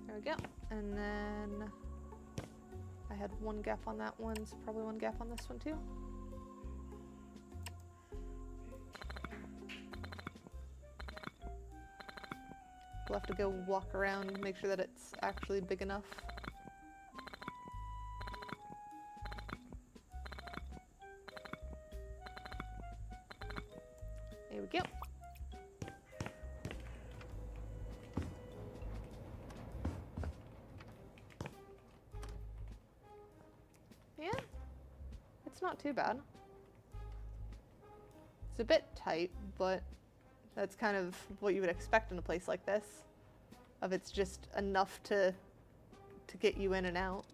There we go. And then I had one gap on that one, so probably one gap on this one too. We'll have to go walk around and make sure that it's actually big enough. There we go. Yeah, it's not too bad. It's a bit tight, but that's kind of what you would expect in a place like this. Of it's just enough to get you in and out.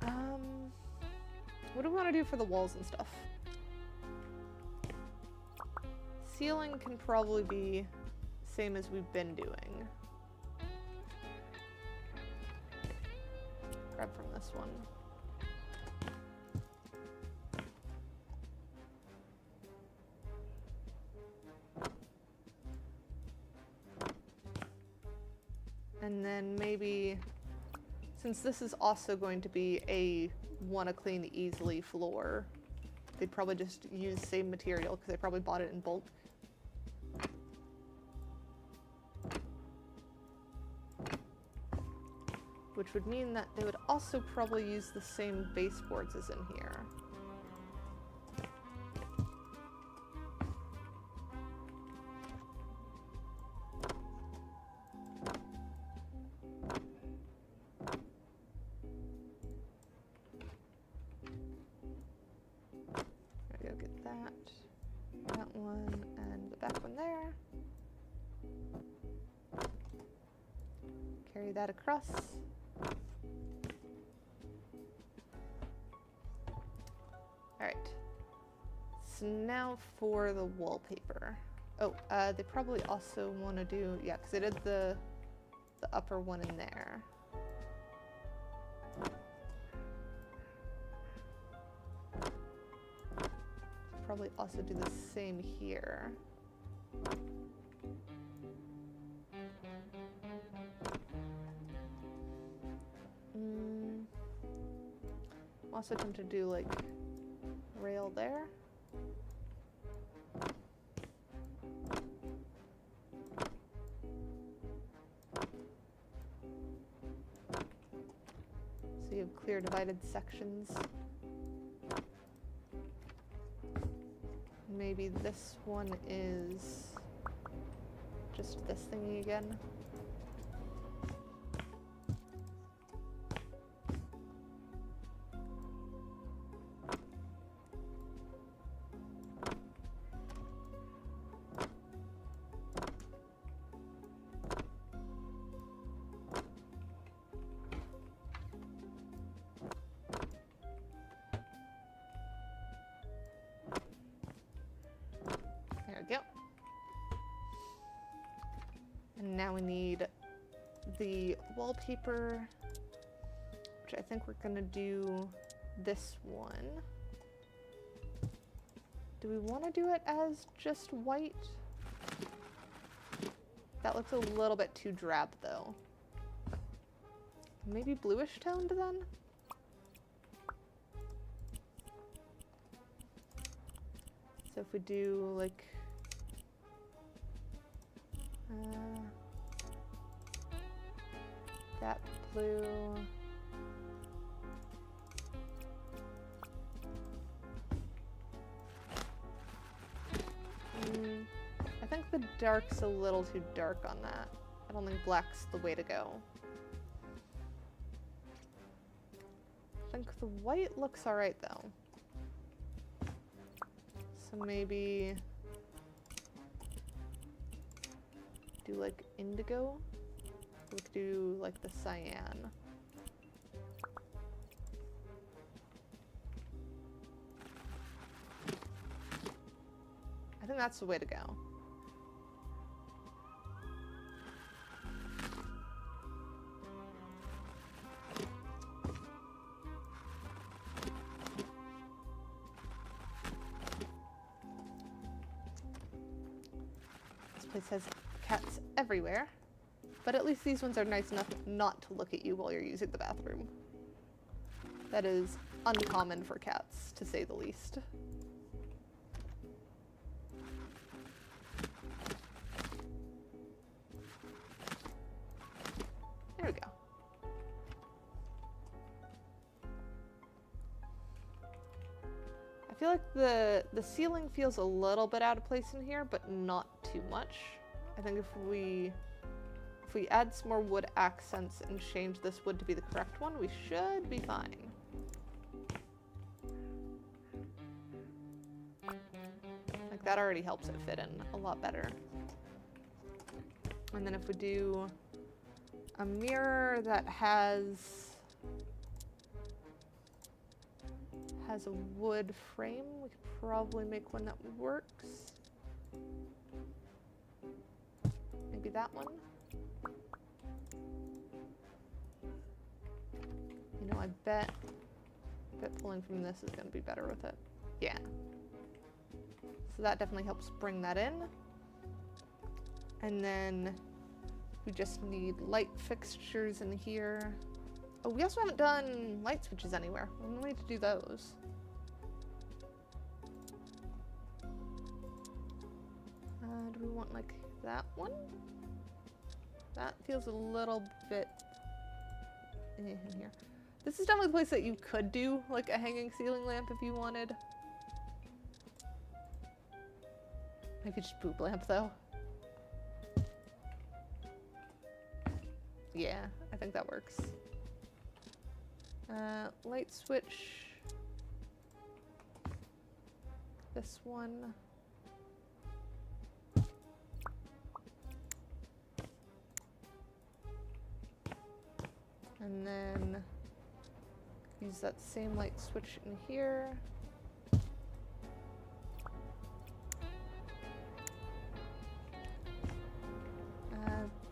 What do we want to do for the walls and stuff? Ceiling can probably be same as we've been doing. Grab from this one. And then maybe, since this is also going to be a wanna clean easily floor, they'd probably just use same material because they probably bought it in bulk. Which would mean that they would also probably use the same baseboards as in here. There we go, get that one, and the back one there. Carry that across. Alright, so now for the wallpaper. Oh, they probably also want to do, yeah, because they did the upper one in there. Probably also do the same here. Also tempted to do like rail there. So you have clear divided sections. Maybe this one is just this thingy again. we go. And now we need the wallpaper, which I think we're gonna do this one. Do we want to do it as just white? That looks a little bit too drab though. Maybe bluish toned then? So if we do like that blue, I think the dark's a little too dark on that. I don't think black's the way to go. I think the white looks alright though. So maybe do like indigo. We could do like the cyan. I think that's the way to go. This place has cats everywhere, but at least these ones are nice enough not to look at you while you're using the bathroom. That is uncommon for cats, to say the least. There we go. I feel like the ceiling feels a little bit out of place in here, but not too much. I think if we add some more wood accents and change this wood to be the correct one, we should be fine. Like that already helps it fit in a lot better. And then if we do a mirror that has a wood frame, we could probably make one that works. Maybe that one. You know, I bet pulling from this is going to be better with it. Yeah. So that definitely helps bring that in. And then we just need light fixtures in here. Oh, we also haven't done light switches anywhere. We need to do those. Do we want like that one? That feels a little bit in here. This is definitely the place that you could do like a hanging ceiling lamp if you wanted. Maybe just boob lamp though. Yeah, I think that works. Light switch. This one. And then use that same light switch in here.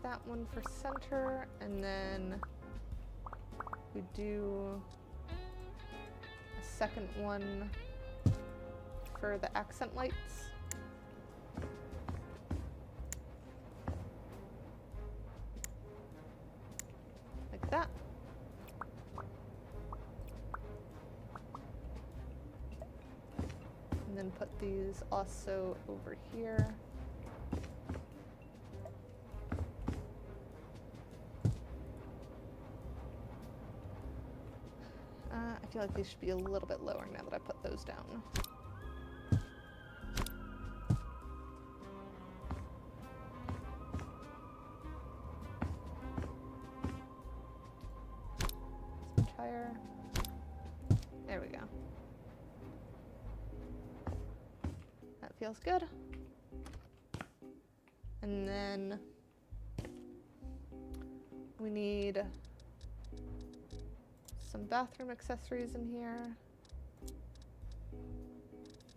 That one for center, and then we do a second one for the accent lights. Like that. And then put these also over here. I feel like these should be a little bit lower now that I put those down. Much higher. There we go. That feels good. And then we need some bathroom accessories in here.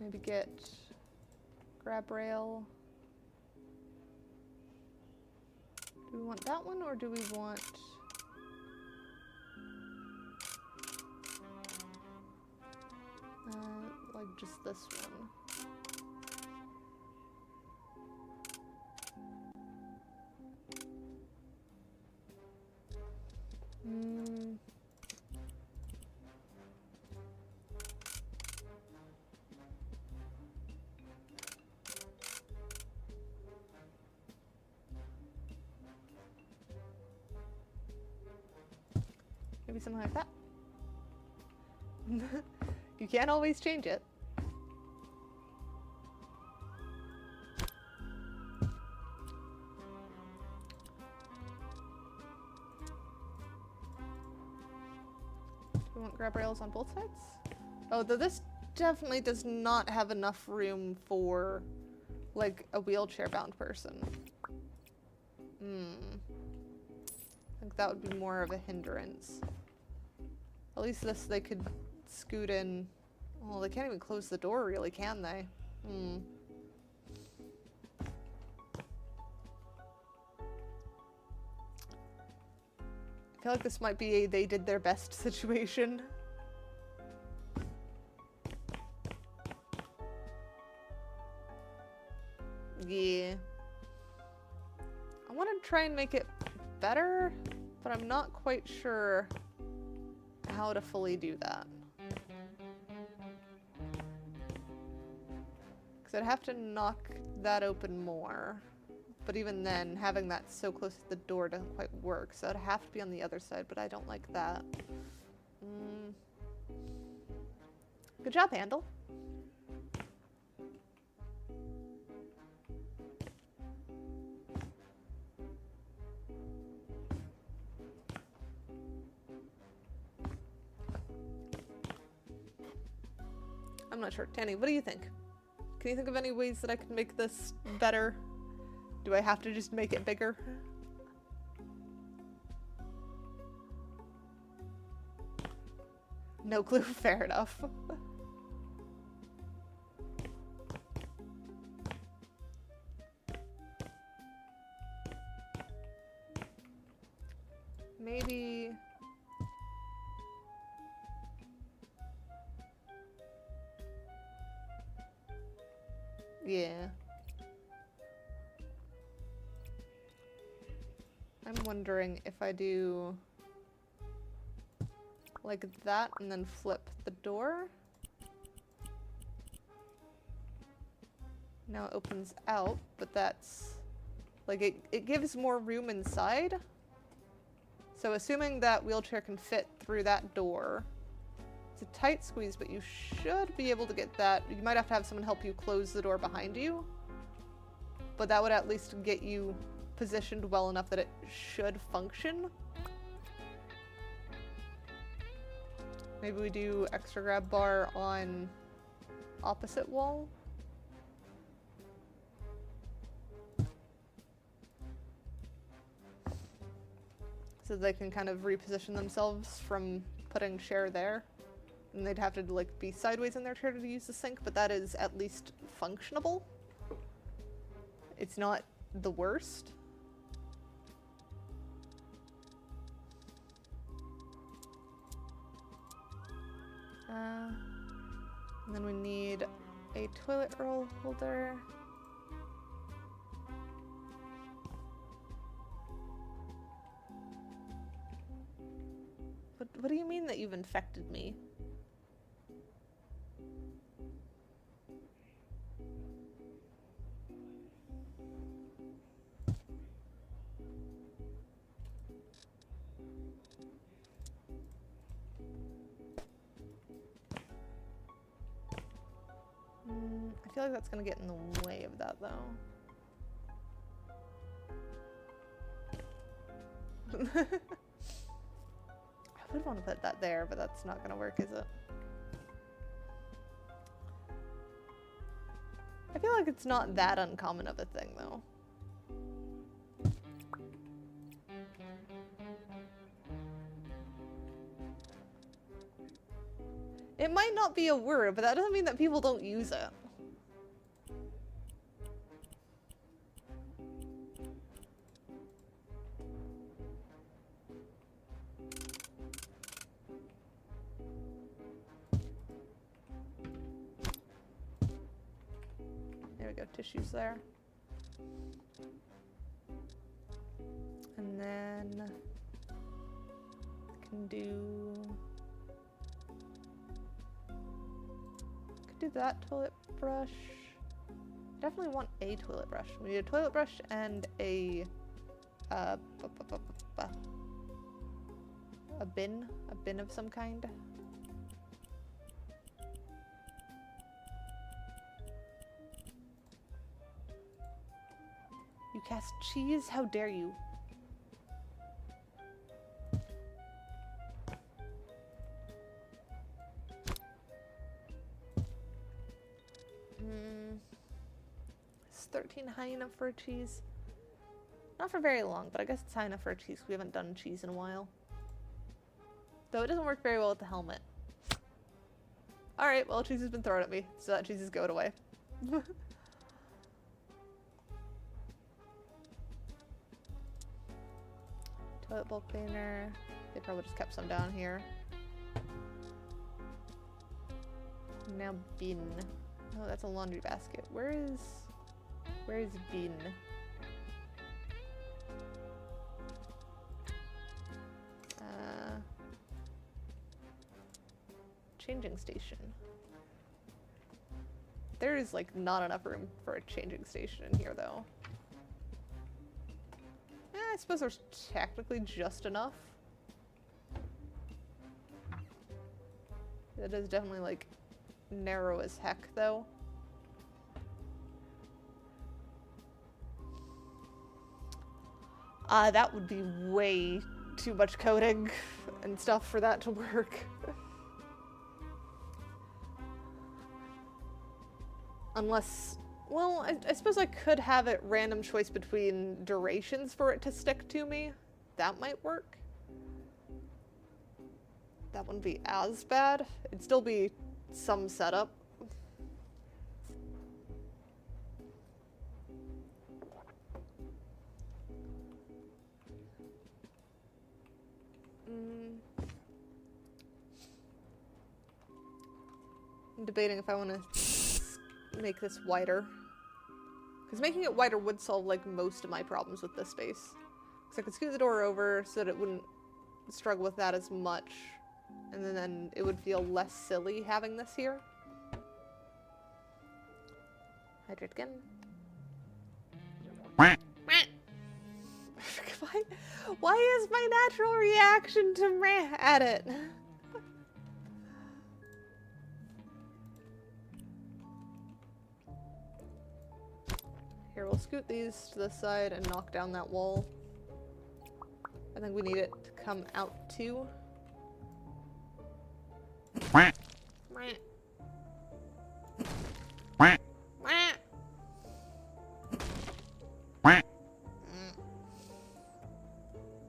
Maybe get Grab rail. Do we want that one or do we want... like just this one? Maybe something like that. You can't always change it. Do we want grab rails on both sides? Oh, though this definitely does not have enough room for, like, a wheelchair-bound person. I think that would be more of a hindrance. At least this they could scoot in. Well, they can't even close the door, really, can they? I feel like this might be a they did their best situation. Yeah. I want to try and make it better, but I'm not quite sure how to fully do that. Because I'd have to knock that open more. But even then, having that so close to the door doesn't quite work, so it'd have to be on the other side, but I don't like that. Good job, Handle. I'm not sure. Tanny, what do you think? Can you think of any ways that I could make this better? Do I have to just make it bigger? No clue. Fair enough. Maybe... Yeah. I'm wondering if I do like that and then flip the door. Now it opens out, but that's like it gives more room inside. So assuming that wheelchair can fit through that door, it's a tight squeeze, but you should be able to get that. You might have to have someone help you close the door behind you, but that would at least get you positioned well enough that it should function. Maybe we do extra grab bar on opposite wall. So they can kind of reposition themselves from putting chair there. And they'd have to like be sideways in their chair to use the sink, but that is at least functionable. It's not the worst. And then we need a toilet roll holder. What do you mean that you've infected me? I feel like that's gonna get in the way of that, though. I would want to put that there, but that's not gonna work, is it? I feel like it's not that uncommon of a thing, though. It might not be a word, but that doesn't mean that people don't use it. There we go, tissues there. And then I can do that toilet brush. Definitely want a toilet brush. We need a toilet brush and a bin of some kind. You cast cheese? How dare you? Is 13 high enough for a cheese? Not for very long, but I guess it's high enough for a cheese. We haven't done cheese in a while. Though it doesn't work very well with the helmet. Alright, well, cheese has been thrown at me, so that cheese is going away. Toilet bowl cleaner. They probably just kept some down here. Now bin. Oh, that's a laundry basket. Where is bin? Changing station. There is like not enough room for a changing station in here though. I suppose there's technically just enough. It is definitely like narrow as heck though. That would be way too much coding and stuff for that to work. Unless, well, I suppose I could have it random choice between durations for it to stick to me. That might work. That wouldn't be as bad. It'd still be some setup. I'm debating if I want to make this wider. Because making it wider would solve like most of my problems with this space. Because I could scoot the door over so that it wouldn't struggle with that as much. And then it would feel less silly having this here. Hydrate again. Why is my natural reaction to rant at it? Here, we'll scoot these to the side and knock down that wall. I think we need it to come out too.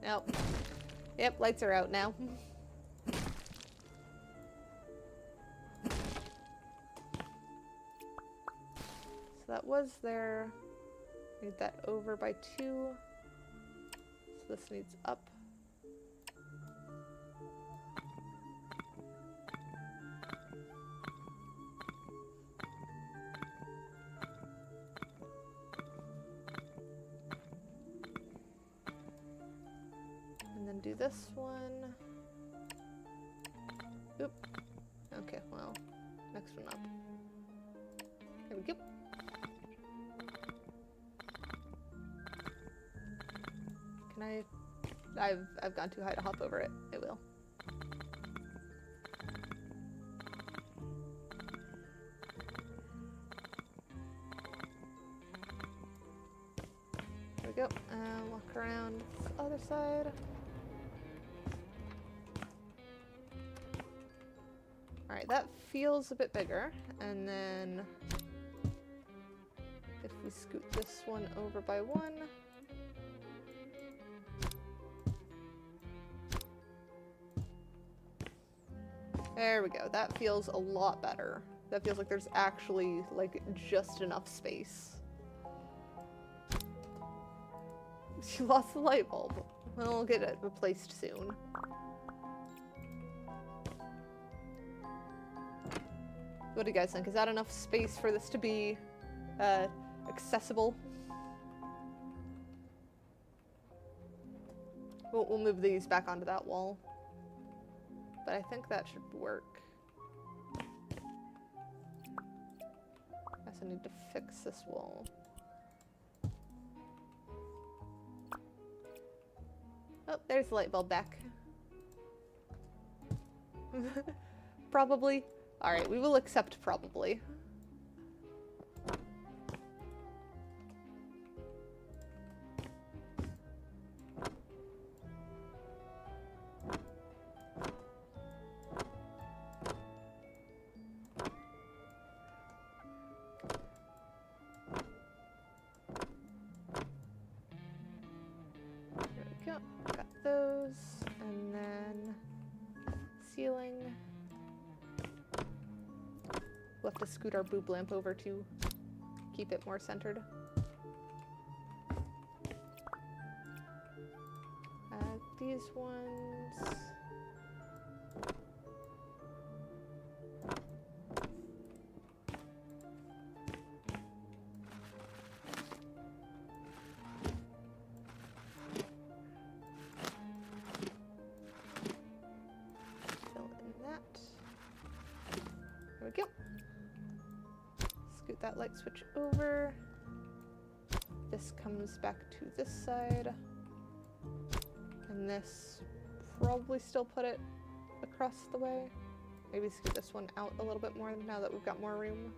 Nope. Yep, lights are out now. So that was there. Need that over by 2. So this needs up. And then do this one. Oop. Okay, well, next one up. There we go. Can I've gone too high to hop over it. It will. There we go. Walk around this other side. Alright, that feels a bit bigger. And then if we scoot this one over by 1. There we go. That feels a lot better. That feels like there's actually, like, just enough space. You lost the light bulb. Well, we'll get it replaced soon. What do you guys think? Is that enough space for this to be accessible. We'll move these back onto that wall. But I think that should work. Guess I need to fix this wall. Oh, there's the light bulb back. Probably. Alright, we will accept probably. Got those, and then ceiling. We'll have to scoot our boob lamp over to keep it more centered. These ones. There we go. Scoot that light switch over. This comes back to this side. And this, probably still put it across the way. Maybe scoot this one out a little bit more now that we've got more room.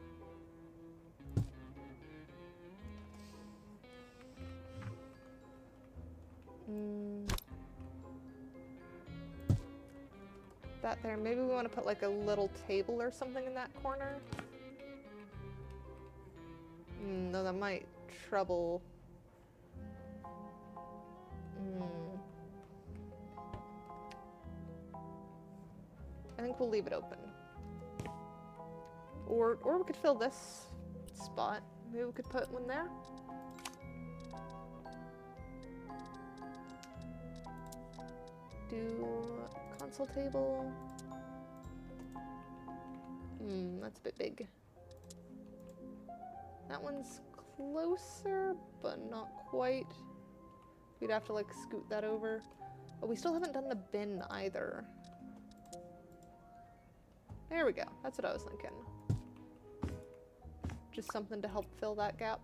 That there. Maybe we want to put like a little table or something in that corner. No, that might trouble. I think we'll leave it open. Or we could fill this spot. Maybe we could put one there. Do console table. That's a bit big. That one's closer, but not quite. We'd have to like scoot that over. But we still haven't done the bin either. There we go. That's what I was thinking. Just something to help fill that gap.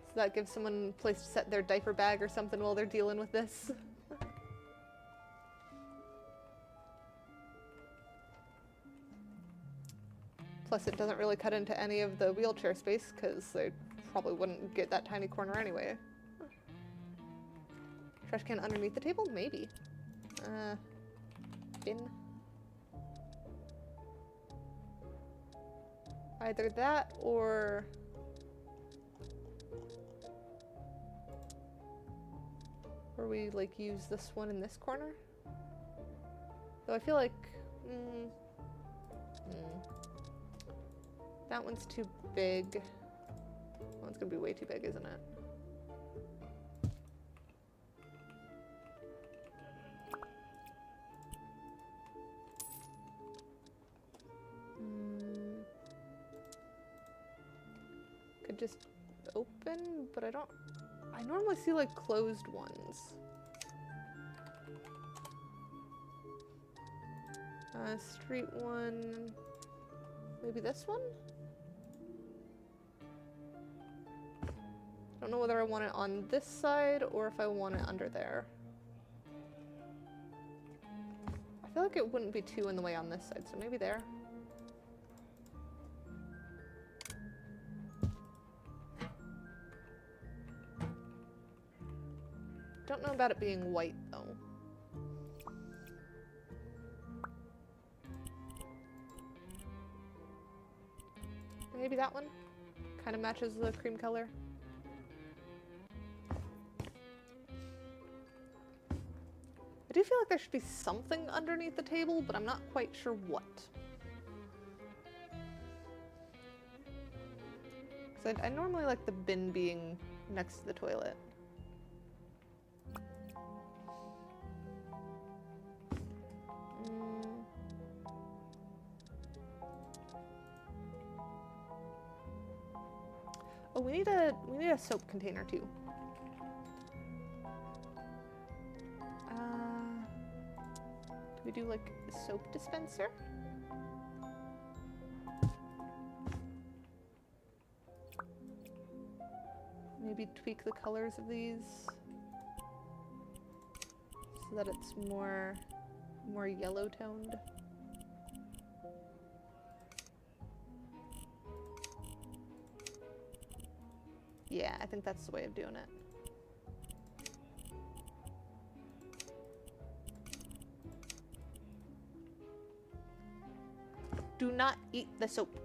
So that gives someone a place to set their diaper bag or something while they're dealing with this. Plus it doesn't really cut into any of the wheelchair space because they probably wouldn't get that tiny corner anyway. Trash can underneath the table? Maybe. Bin. Either that or... Or we like use this one in this corner? Though I feel like... That one's too big. That one's gonna be way too big, isn't it? Could just open, but I don't... I normally see like closed ones. Street one... Maybe this one? I don't know whether I want it on this side or if I want it under there. I feel like it wouldn't be too in the way on this side, so maybe there. Don't know about it being white though. Maybe that one kind of matches the cream color. I do feel like there should be something underneath the table, but I'm not quite sure what. Because So I normally like the bin being next to the toilet. Oh, we need a soap container too. Do we do like a soap dispenser? Maybe tweak the colors of these so that it's more yellow toned. Yeah, I think that's the way of doing it. Do not eat the soap.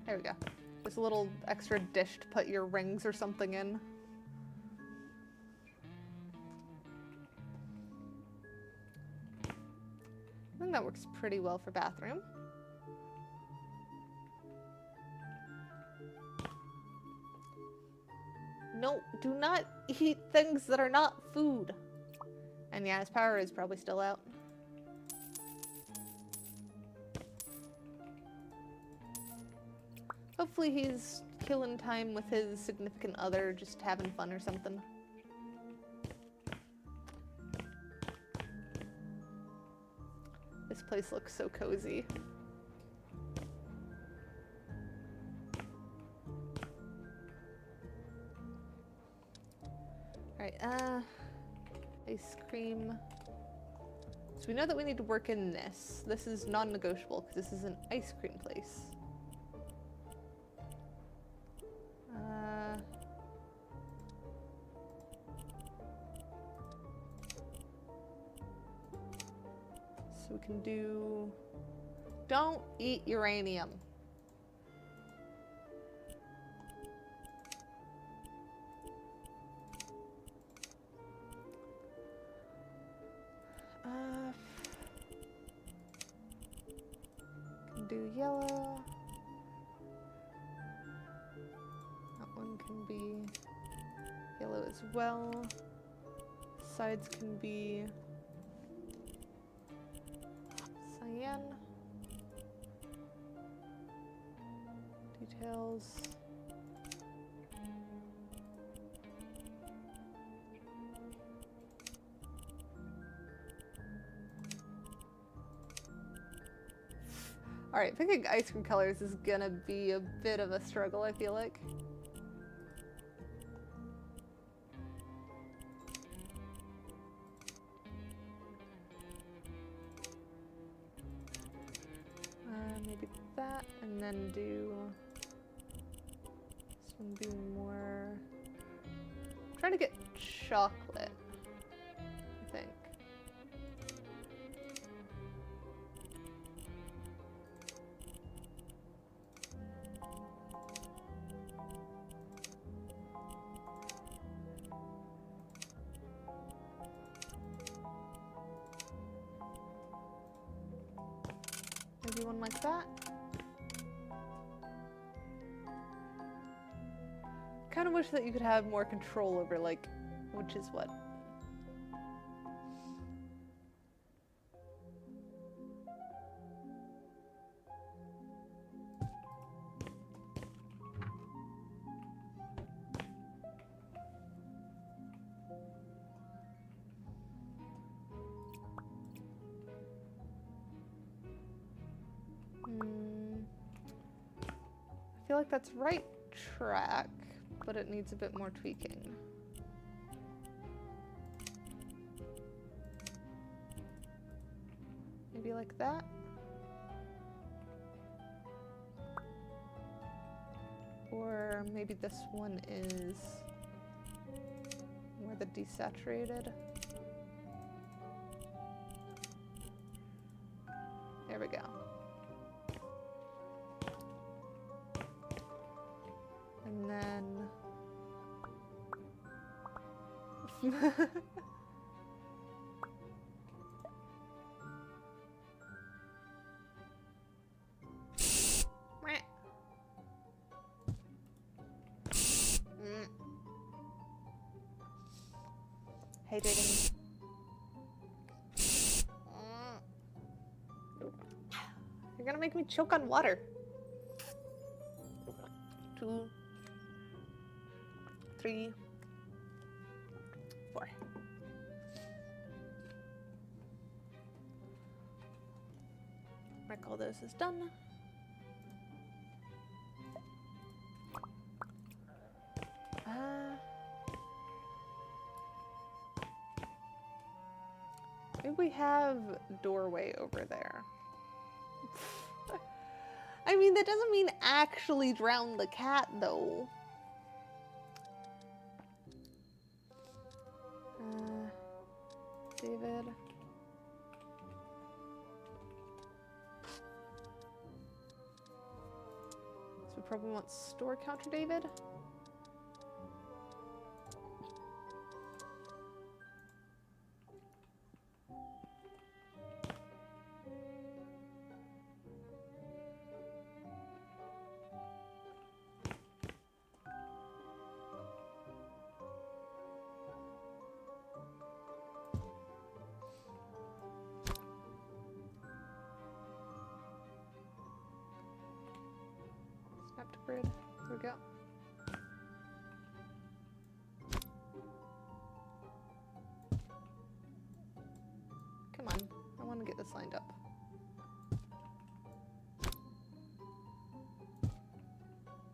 There we go. Just a little extra dish to put your rings or something in. I think that works pretty well for bathroom. No, do not eat things that are not food. And yeah, his power is probably still out. Hopefully he's killing time with his significant other, just having fun or something. This place looks so cozy. Alright, ice cream. So we know that we need to work in this. This is non-negotiable because this is an ice cream place. So we can do... Don't eat uranium. Can do yellow. That one can be yellow as well. Sides can be cyan. Details. Alright, picking ice cream colors is gonna be a bit of a struggle, I feel like. Maybe that, and then do this one be more... I'm trying to get chocolate, I think. Maybe one like that. Kind of wish that you could have more control over, like, which is what. I feel like that's right track, but it needs a bit more tweaking. Maybe like that. Or maybe this one is more the desaturated. There we go. Hydrating. You're gonna make me choke on water. 2, 3, 4. Mark all those as done. Maybe we have doorway over there. I mean, that doesn't mean actually drown the cat, though. David. So we probably want store counter David. Snap to grid. There we go. Come on. I want to get this lined up.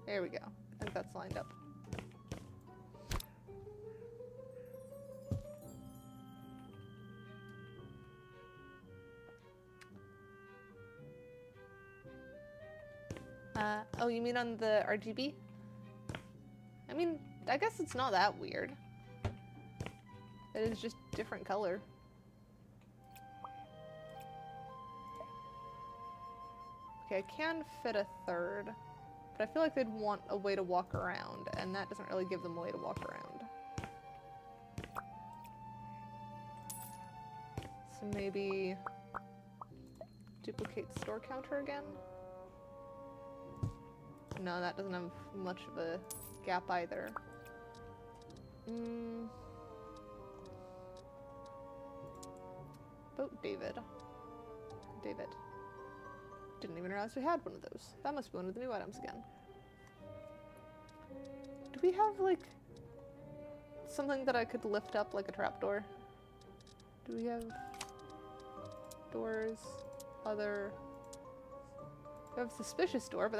There we go. I think that's lined up. Oh, you mean on the RGB? I mean, I guess it's not that weird. It is just different color. Okay, I can fit a third, but I feel like they'd want a way to walk around, and that doesn't really give them a way to walk around. So maybe duplicate store counter again? No, that doesn't have much of a gap either. Boat David. David. Didn't even realize we had one of those. That must be one of the new items again. Do we have, like, something that I could lift up like a trapdoor? Do we have doors? Other... We have a suspicious door, but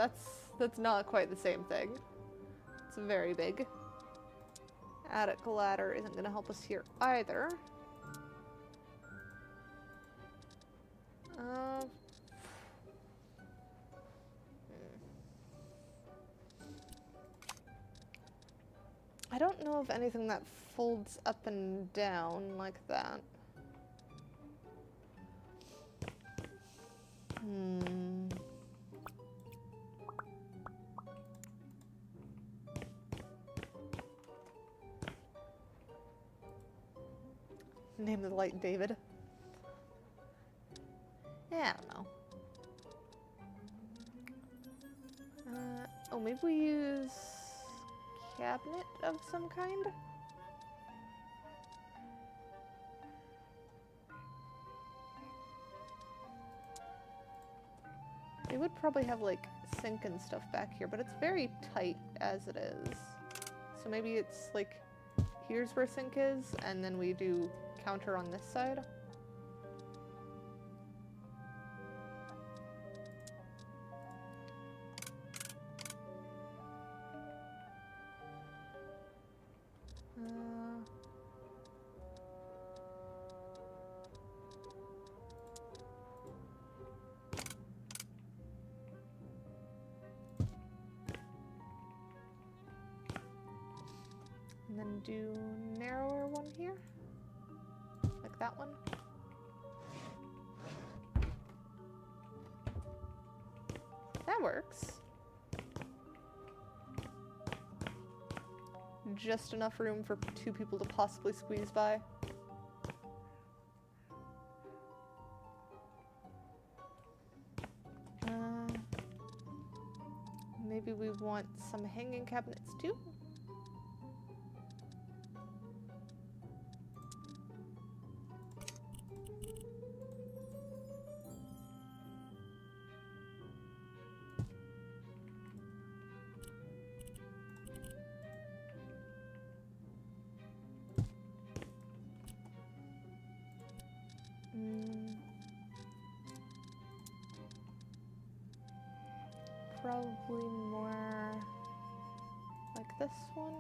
that's not quite the same thing. It's very big. Attic ladder isn't going to help us here either. I don't know of anything that folds up and down like that. Name of the light, David. Yeah, I don't know. Oh, maybe we use cabinet of some kind? They would probably have like sink and stuff back here, but it's very tight as it is. So maybe it's like, here's where sink is, and then we do counter on this side. And then do narrower one here, like that one. That works. just enough room for 2 people to possibly squeeze by. Maybe we want some hanging cabinets too? Probably more like this one.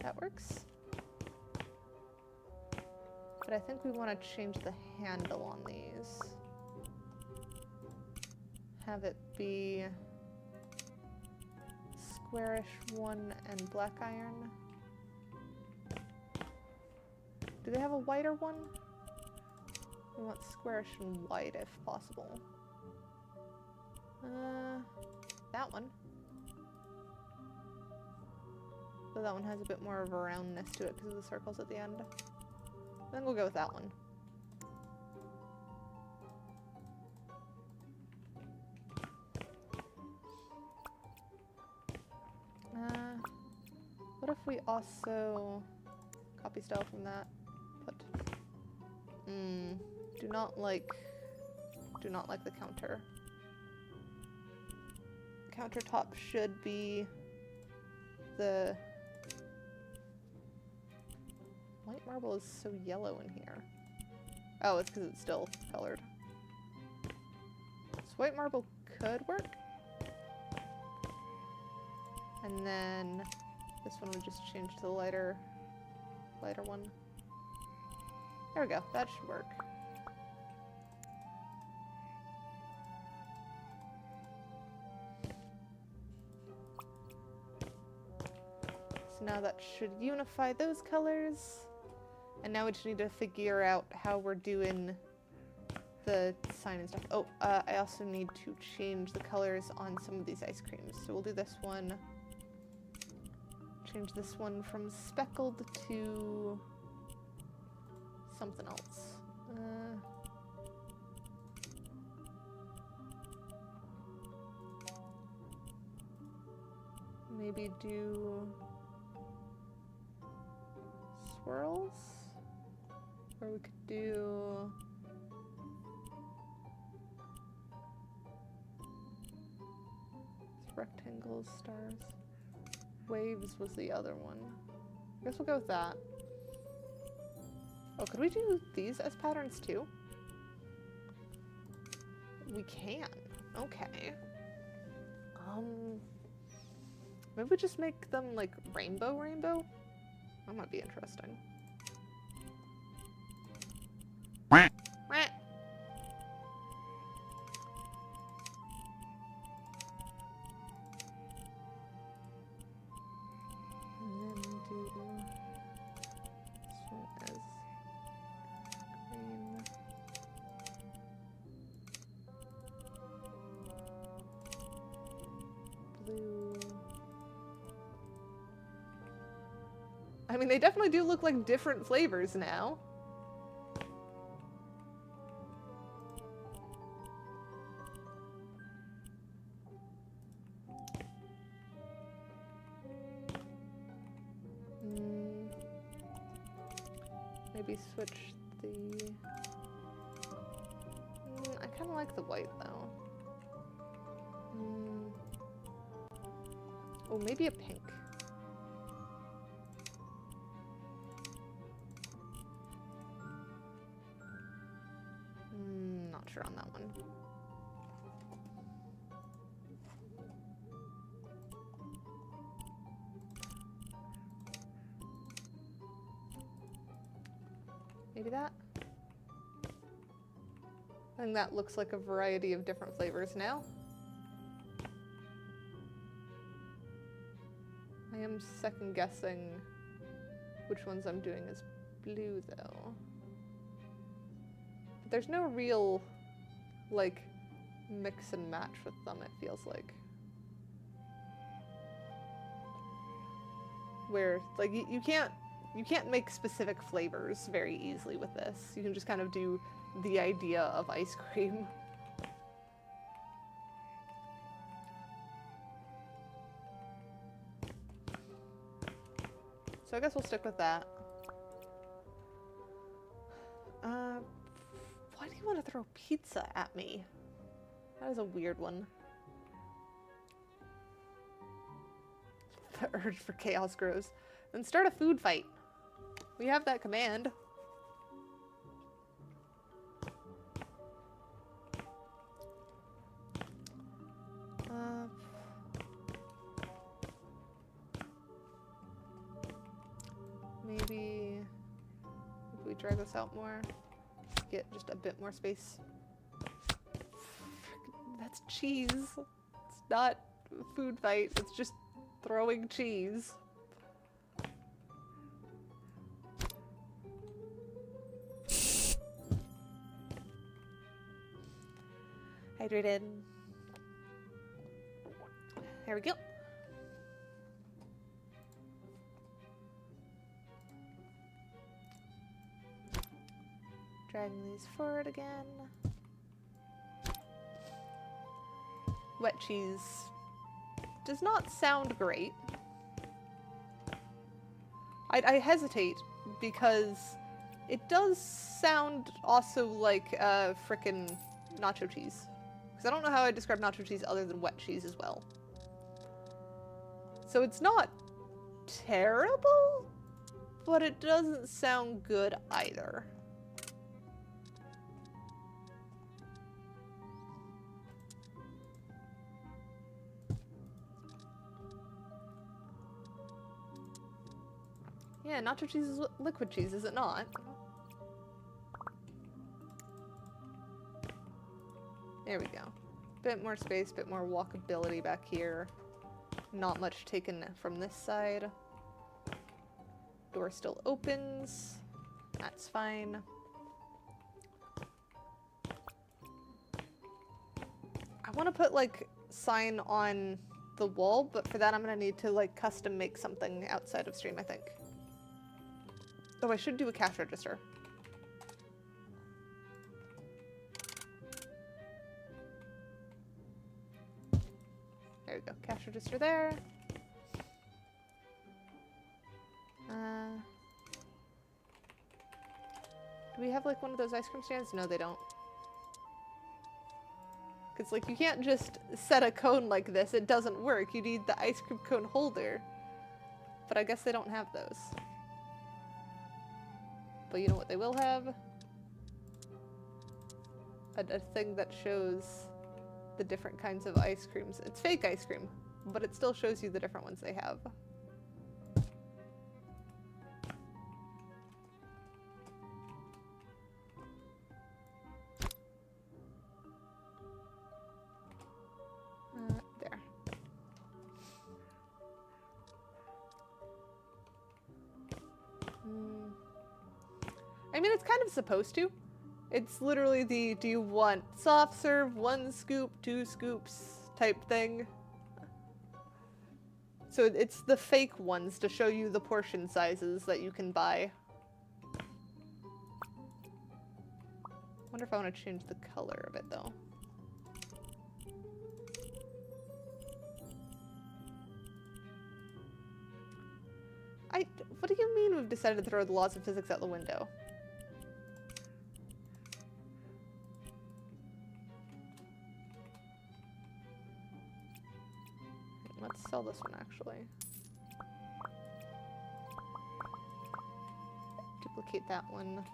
That works. But I think we want to change the handle on these. Have it be squarish one and black iron. Do they have a whiter one? We want squarish and white if possible. That one. So that one has a bit more of a roundness to it because of the circles at the end. Then we'll go with that one. What if we also copy style from that? Put do not like the counter. Countertop should be the white marble is so yellow in here. Oh, it's because it's still colored. So white marble could work. And then this one would just change to the lighter one. There we go. That should work. So now that should unify those colors. And now we just need to figure out how we're doing the sign and stuff. Oh, I also need to change the colors on some of these ice creams. So we'll do this one. Change this one from speckled to something else. Maybe do swirls? Or we could do rectangles, stars. Waves was the other one. I guess we'll go with that. Oh, could we do these as patterns too? We can. Okay. Maybe we just make them like rainbow? That might be interesting. I mean, they definitely do look like different flavors now. Maybe switch the... I kind of like the white, though. Oh, maybe a pink. Not sure on that one. Maybe that? I think that looks like a variety of different flavors now. I am second guessing which ones I'm doing as blue though. there's no real, like, mix and match with them, it feels like. Where, like, you can't make specific flavors very easily with this. You can just kind of do the idea of ice cream. So I guess we'll stick with that. Why do you want to throw pizza at me? That is a weird one. The urge for chaos grows. Then start a food fight. We have that command. Maybe if we drag this out more, get just a bit more space. That's cheese. It's not a food fight. It's just throwing cheese. Hydrated. There we go. Dragging these forward again. Wet cheese does not sound great. I hesitate because it does sound also like frickin' nacho cheese. Because I don't know how I describe nacho cheese other than wet cheese as well. So it's not terrible, but it doesn't sound good either. Yeah, nacho cheese is liquid cheese, is it not? There we go. Bit more space, bit more walkability back here. Not much taken from this side. Door still opens. That's fine. I want to put, like, sign on the wall, but for that I'm going to need to, like, custom make something outside of stream, I think. Oh, I should do a cash register. There we go. Cash register there. Do we have, like, one of those ice cream stands? No, they don't. Because, like, you can't just set a cone like this. It doesn't work. You need the ice cream cone holder. But I guess they don't have those. But you know what they will have? A thing that shows the different kinds of ice creams. It's fake ice cream, but it still shows you the different ones they have. There. I mean, it's kind of supposed to. It's literally the, do you want soft serve, 1 scoop, 2 scoops type thing. So it's the fake ones to show you the portion sizes that you can buy. Wonder if I want to change the color of it though. What do you mean we've decided to throw the laws of physics out the window? Let's sell this one, actually. Duplicate that one.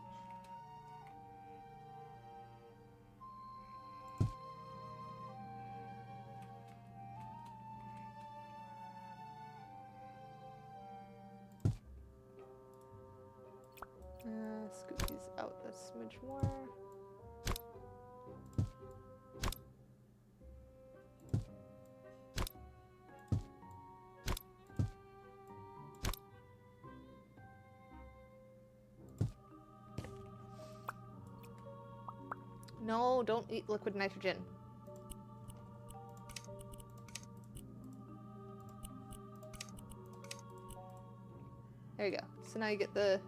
Scoop these out a smidge more. No, don't eat liquid nitrogen. There you go. So now you get the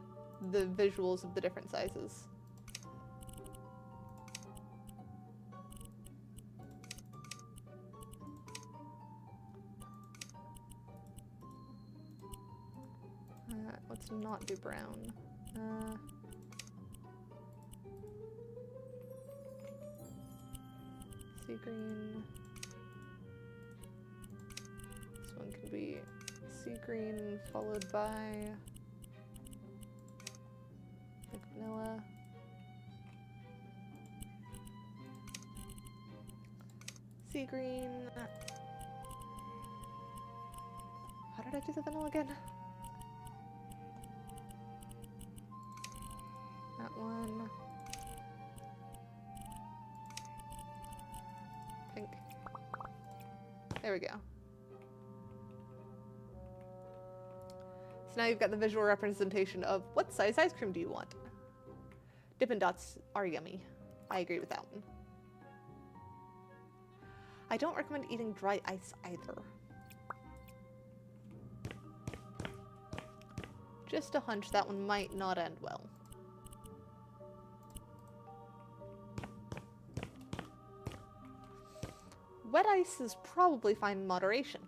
visuals of the different sizes. Let's not do brown. Sea green. This one can be sea green followed by like vanilla. Sea green. How did I do the vanilla again? That one. Pink. There we go. So now you've got the visual representation of what size ice cream do you want? Dippin' Dots are yummy. I agree with that one. I don't recommend eating dry ice either. Just a hunch that one might not end well. Wet ice is probably fine in moderation.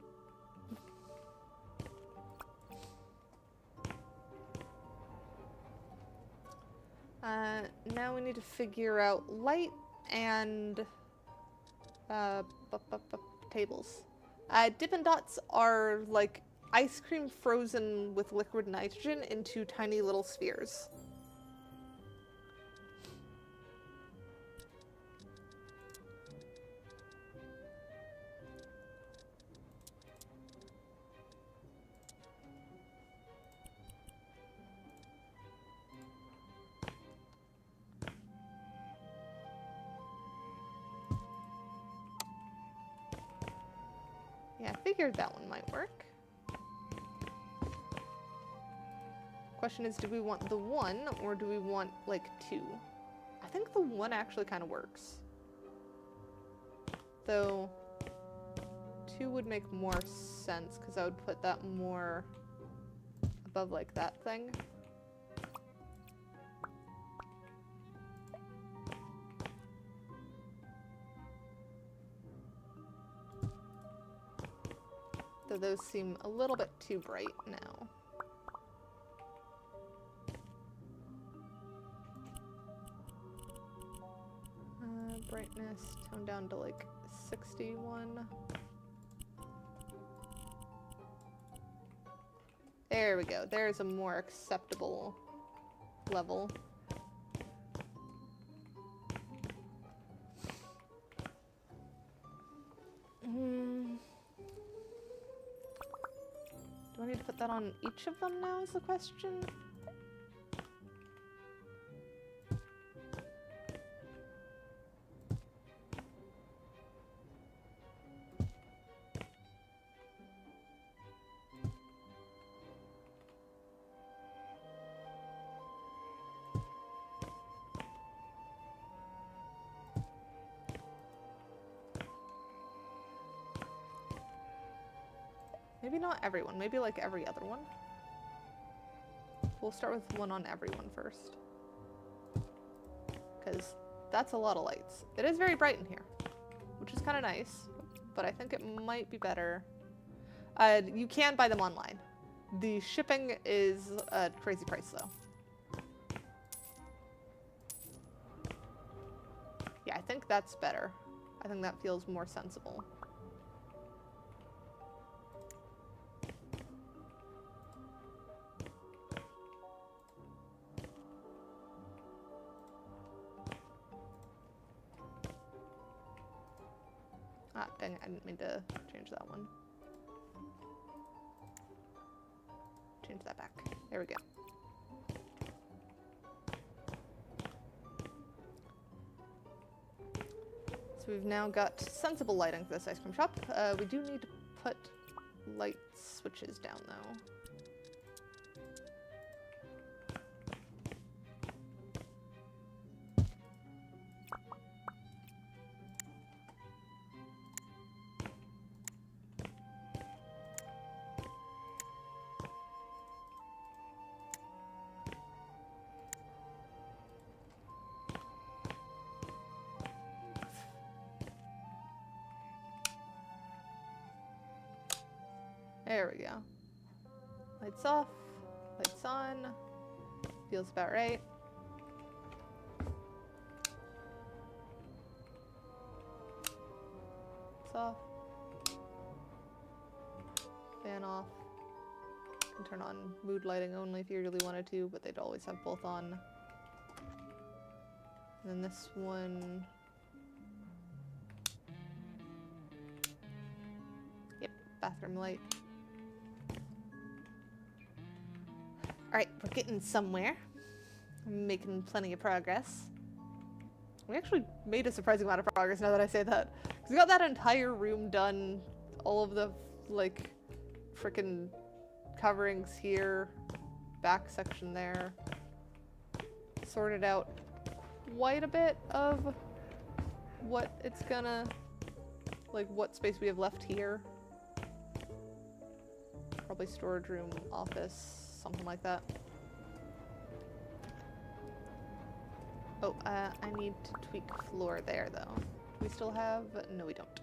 Now we need to figure out light and tables. Dippin' Dots are like ice cream frozen with liquid nitrogen into tiny little spheres. Yeah, I figured that one might work. Question is, do we want the 1 or do we want like 2? I think the 1 actually kind of works. Though 2 would make more sense because I would put that more above like that thing. Though those seem a little bit too bright now. Brightness, tone down to like 61. There we go. There's a more acceptable level. Do I need to put that on each of them now is the question? Maybe not everyone, maybe like every other one. We'll start with one on everyone first. Because that's a lot of lights. It is very bright in here, which is kind of nice, but I think it might be better. You can buy them online. The shipping is a crazy price though. Yeah, I think that's better. I think that feels more sensible. Ah, dang it, I didn't mean to change that one. Change that back. There we go. So we've now got sensible lighting for this ice cream shop. We do need to put light switches down though. There we go. Lights off, lights on. Feels about right. Lights off. Fan off. You can turn on mood lighting only if you really wanted to, but they'd always have both on. And then this one... Yep, bathroom light. Alright, we're getting somewhere. I'm making plenty of progress. We actually made a surprising amount of progress now that I say that. Because we got that entire room done. All of the, like, frickin' coverings here. Back section there. Sorted out quite a bit of what it's gonna... like, what space we have left here. Probably storage room, office... something like that. Oh, I need to tweak floor there, though. Do we still have... No, we don't.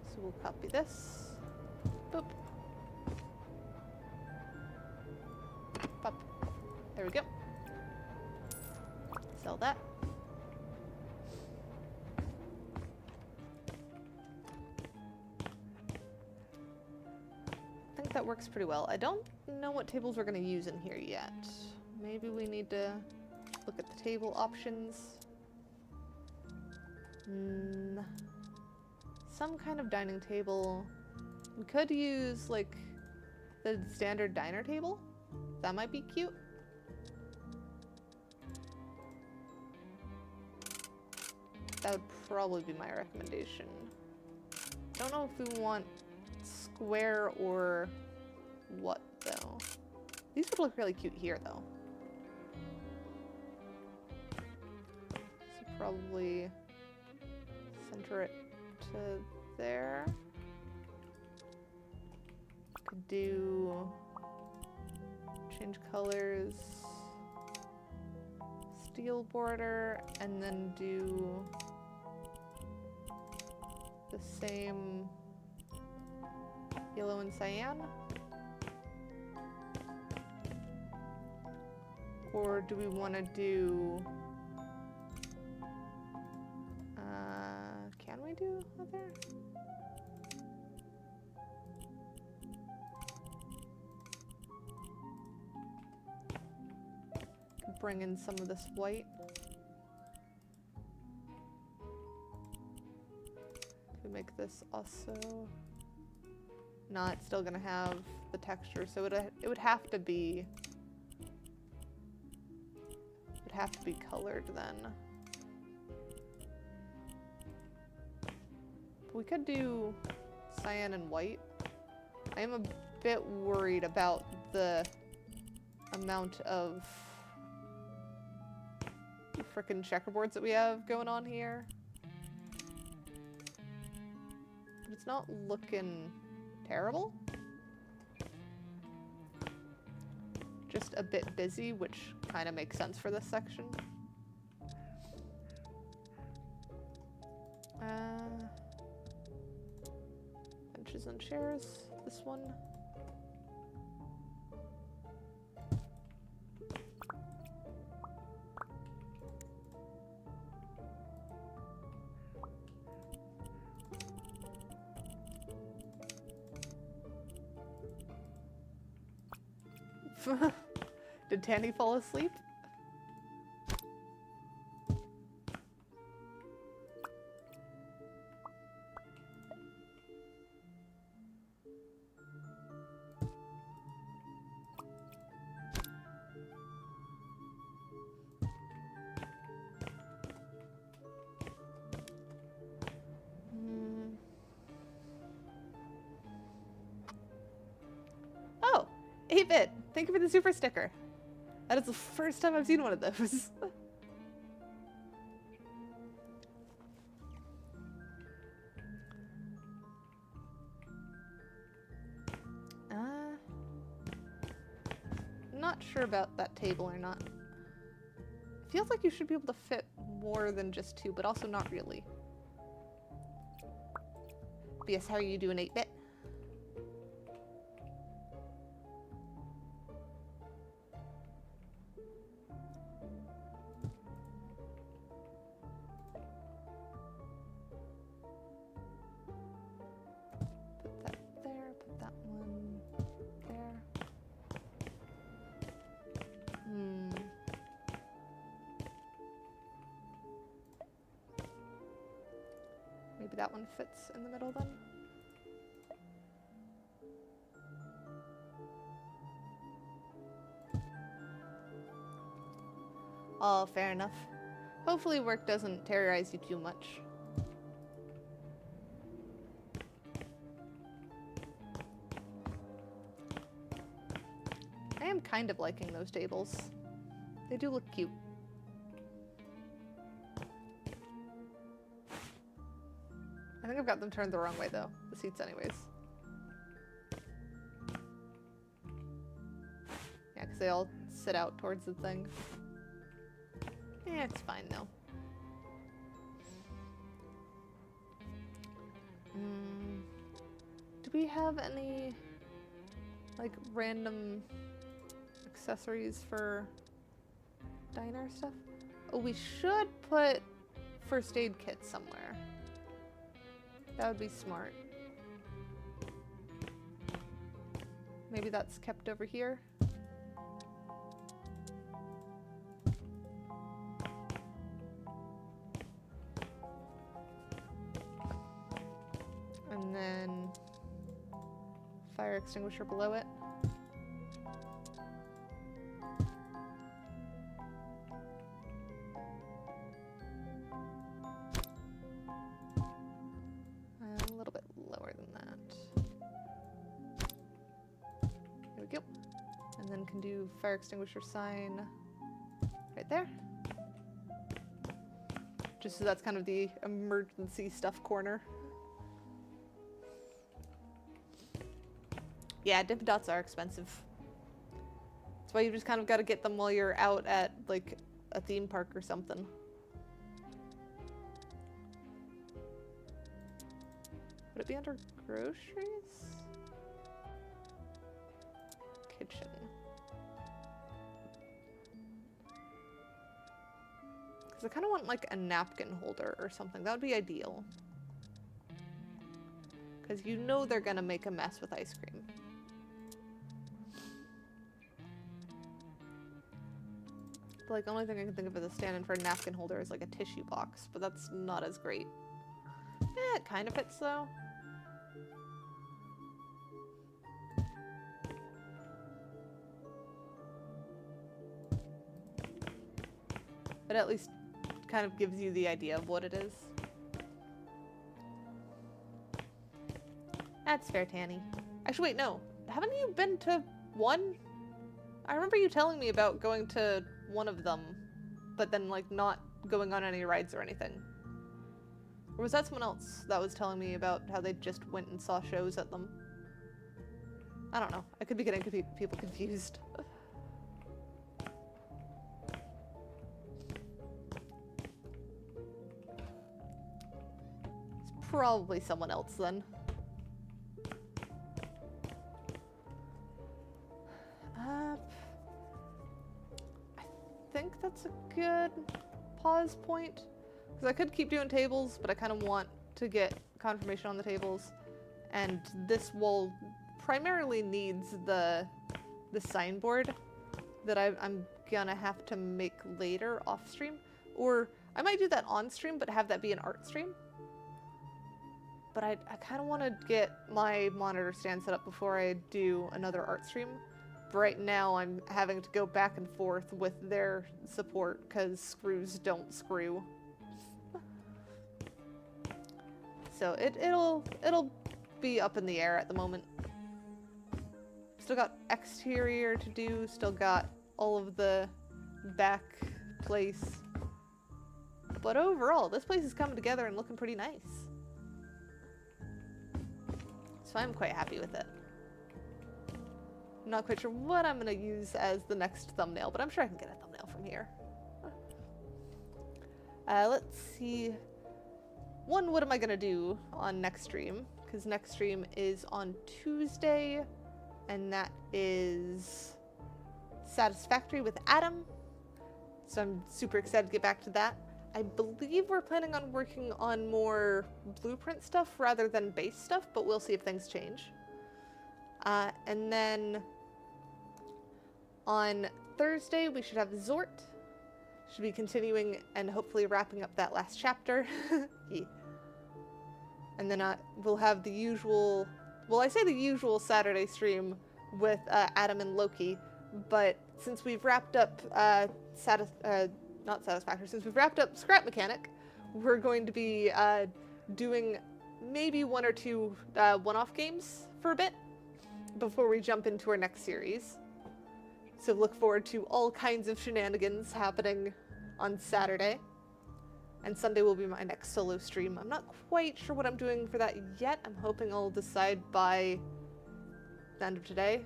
So we'll copy this. Boop. Pop. There we go. Sell that. I think that works pretty well. I don't know what tables we're going to use in here yet. Maybe we need to look at the table options. Some kind of dining table. We could use, like, the standard diner table. That might be cute. That would probably be my recommendation. Don't know if we want square or what, though. These would look really cute here, though. So probably center it to there. Could do change colors, steel border, and then do the same yellow and cyan? Or do we want to do... can we do other? Could bring in some of this white. Could make this also... No, it's still gonna have the texture, so it would have to be... It would have to be colored then. We could do cyan and white. I am a bit worried about the amount of frickin' checkerboards that we have going on here. But it's not looking terrible. Just a bit busy, which kind of makes sense for this section. Benches and chairs, this one. Did Tanny fall asleep? Oh, 8-bit. Thank you for the super sticker. That is the first time I've seen one of those. Not sure about that table or not. It feels like you should be able to fit more than just two, but also not really. courteous. How are you doing, 8-bit? Put that there, put that one there. Maybe that one fits in the middle then? Oh, fair enough. Hopefully work doesn't terrorize you too much. I am kind of liking those tables. They do look cute. I think I've got them turned the wrong way though, the seats anyways. Yeah, because they all sit out towards the thing. Yeah, it's fine though. Do we have any, like, random accessories for diner stuff? Oh, we should put first aid kits somewhere. That would be smart. Maybe that's kept over here. And then fire extinguisher below it. A little bit lower than that. There we go. And then can do fire extinguisher sign right there. Just so that's kind of the emergency stuff corner. Yeah, Dippin' Dots are expensive. That's why you just kind of got to get them while you're out at, like, a theme park or something. Would it be under groceries? Kitchen. Because I kind of want, like, a napkin holder or something. That would be ideal. Because you know they're going to make a mess with ice cream. Like, the only thing I can think of as a stand-in for a napkin holder is like a tissue box, but that's not as great. It kind of fits though. But at least kind of gives you the idea of what it is. That's fair, Tanny. Actually, wait, no. Haven't you been to one? I remember you telling me about going to one of them, but then, like, not going on any rides or anything. Or was that someone else that was telling me about how they just went and saw shows at them? I don't know. I could be getting people confused. It's probably someone else then. I think that's a good pause point. Because I could keep doing tables, but I kind of want to get confirmation on the tables. And this wall primarily needs the signboard that I'm gonna have to make later off stream. Or I might do that on stream, but have that be an art stream. But I kind of want to get my monitor stand set up before I do another art stream. But right now I'm having to go back and forth with their support because screws don't screw. So it'll be up in the air at the moment. Still got exterior to do, still got all of the back place. But overall, this place is coming together and looking pretty nice. So I'm quite happy with it. I'm not quite sure what I'm going to use as the next thumbnail, but I'm sure I can get a thumbnail from here. Let's see. One, what am I going to do on next stream? because next stream is on Tuesday, and that is Satisfactory with Adam. So I'm super excited to get back to that. I believe we're planning on working on more blueprint stuff rather than base stuff, but we'll see if things change. And then on Thursday, we should have Zort. Should be continuing and hopefully wrapping up that last chapter. Yeah. And then we'll have the usual, well, I say the usual Saturday stream with Adam and Loki, but since we've wrapped up not Satisfactory, since we've wrapped up Scrap Mechanic, we're going to be doing maybe 1 or 2 one-off games for a bit before we jump into our next series. So look forward to all kinds of shenanigans happening on Saturday. And Sunday will be my next solo stream. I'm not quite sure what I'm doing for that yet. I'm hoping I'll decide by the end of today.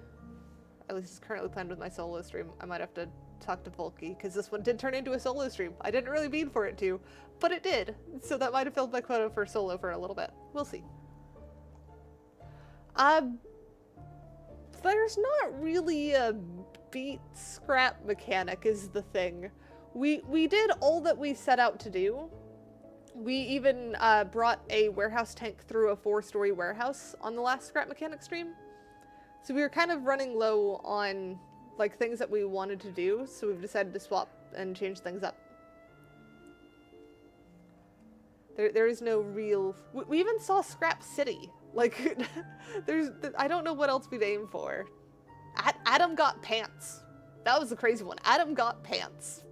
At least it's currently planned with my solo stream. I might have to talk to Vulki, because this one did turn into a solo stream. I didn't really mean for it to, but it did. So that might have filled my quota for solo for a little bit. We'll see. There's not really a beat scrap mechanic is the thing. We did all that we set out to do. We even brought a warehouse tank through a 4-story warehouse on the last scrap mechanic stream. So we were kind of running low on like things that we wanted to do, so we've decided to swap and change things up. There is no real... We even saw Scrap City. Like, I don't know what else we'd aim for. Adam got pants. That was the crazy one. Adam got pants.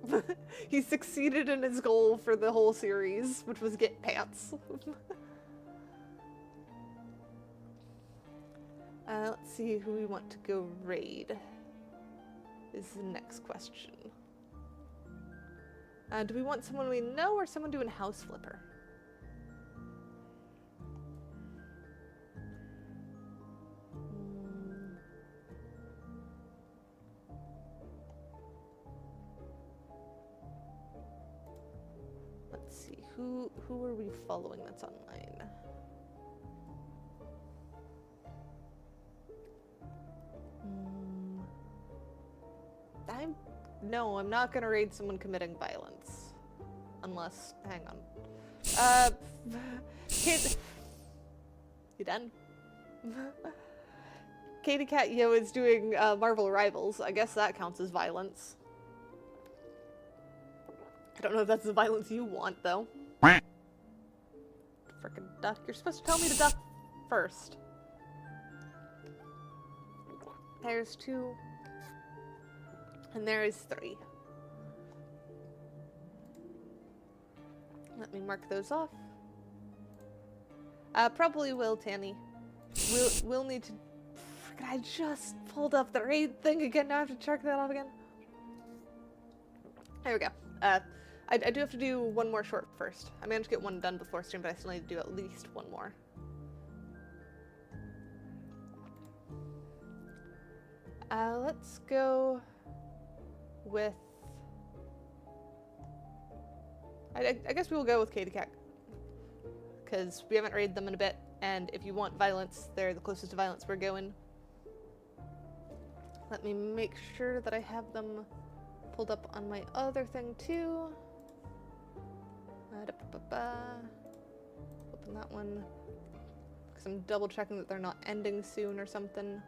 He succeeded in his goal for the whole series, which was get pants. Let's see who we want to go raid. Is the next question. Do we want someone we know or someone doing House Flipper? Let's see, who are we following that's online? I'm not gonna raid someone committing violence. Unless, hang on. Kid... You done? Keidakat is doing Marvel Rivals. I guess that counts as violence. I don't know if that's the violence you want, though. Frickin' duck. You're supposed to tell me to duck first. There's 2. And there is 3. Let me mark those off. Probably will, Tanny. We'll need to... I just pulled up the raid thing again. Now I have to check that off again. There we go. I do have to do one more short first. I managed to get one done before stream, but I still need to do at least one more. Let's go with... I guess we will go with Keidakat, because we haven't raided them in a bit, and if you want violence, they're the closest to violence we're going. Let me make sure that I have them pulled up on my other thing too. Open that one, because I'm double checking that they're not ending soon or something.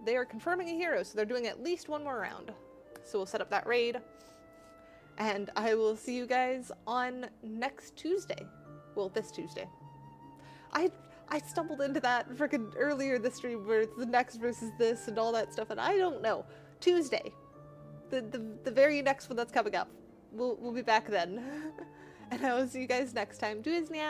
They are confirming a hero, so they're doing at least one more round. So we'll set up that raid. And I will see you guys on next Tuesday. Well, this Tuesday. I stumbled into that freaking earlier this stream where it's the next versus this and all that stuff, and I don't know. Tuesday. The very next one that's coming up. We'll be back then. And I will see you guys next time. Tuesday.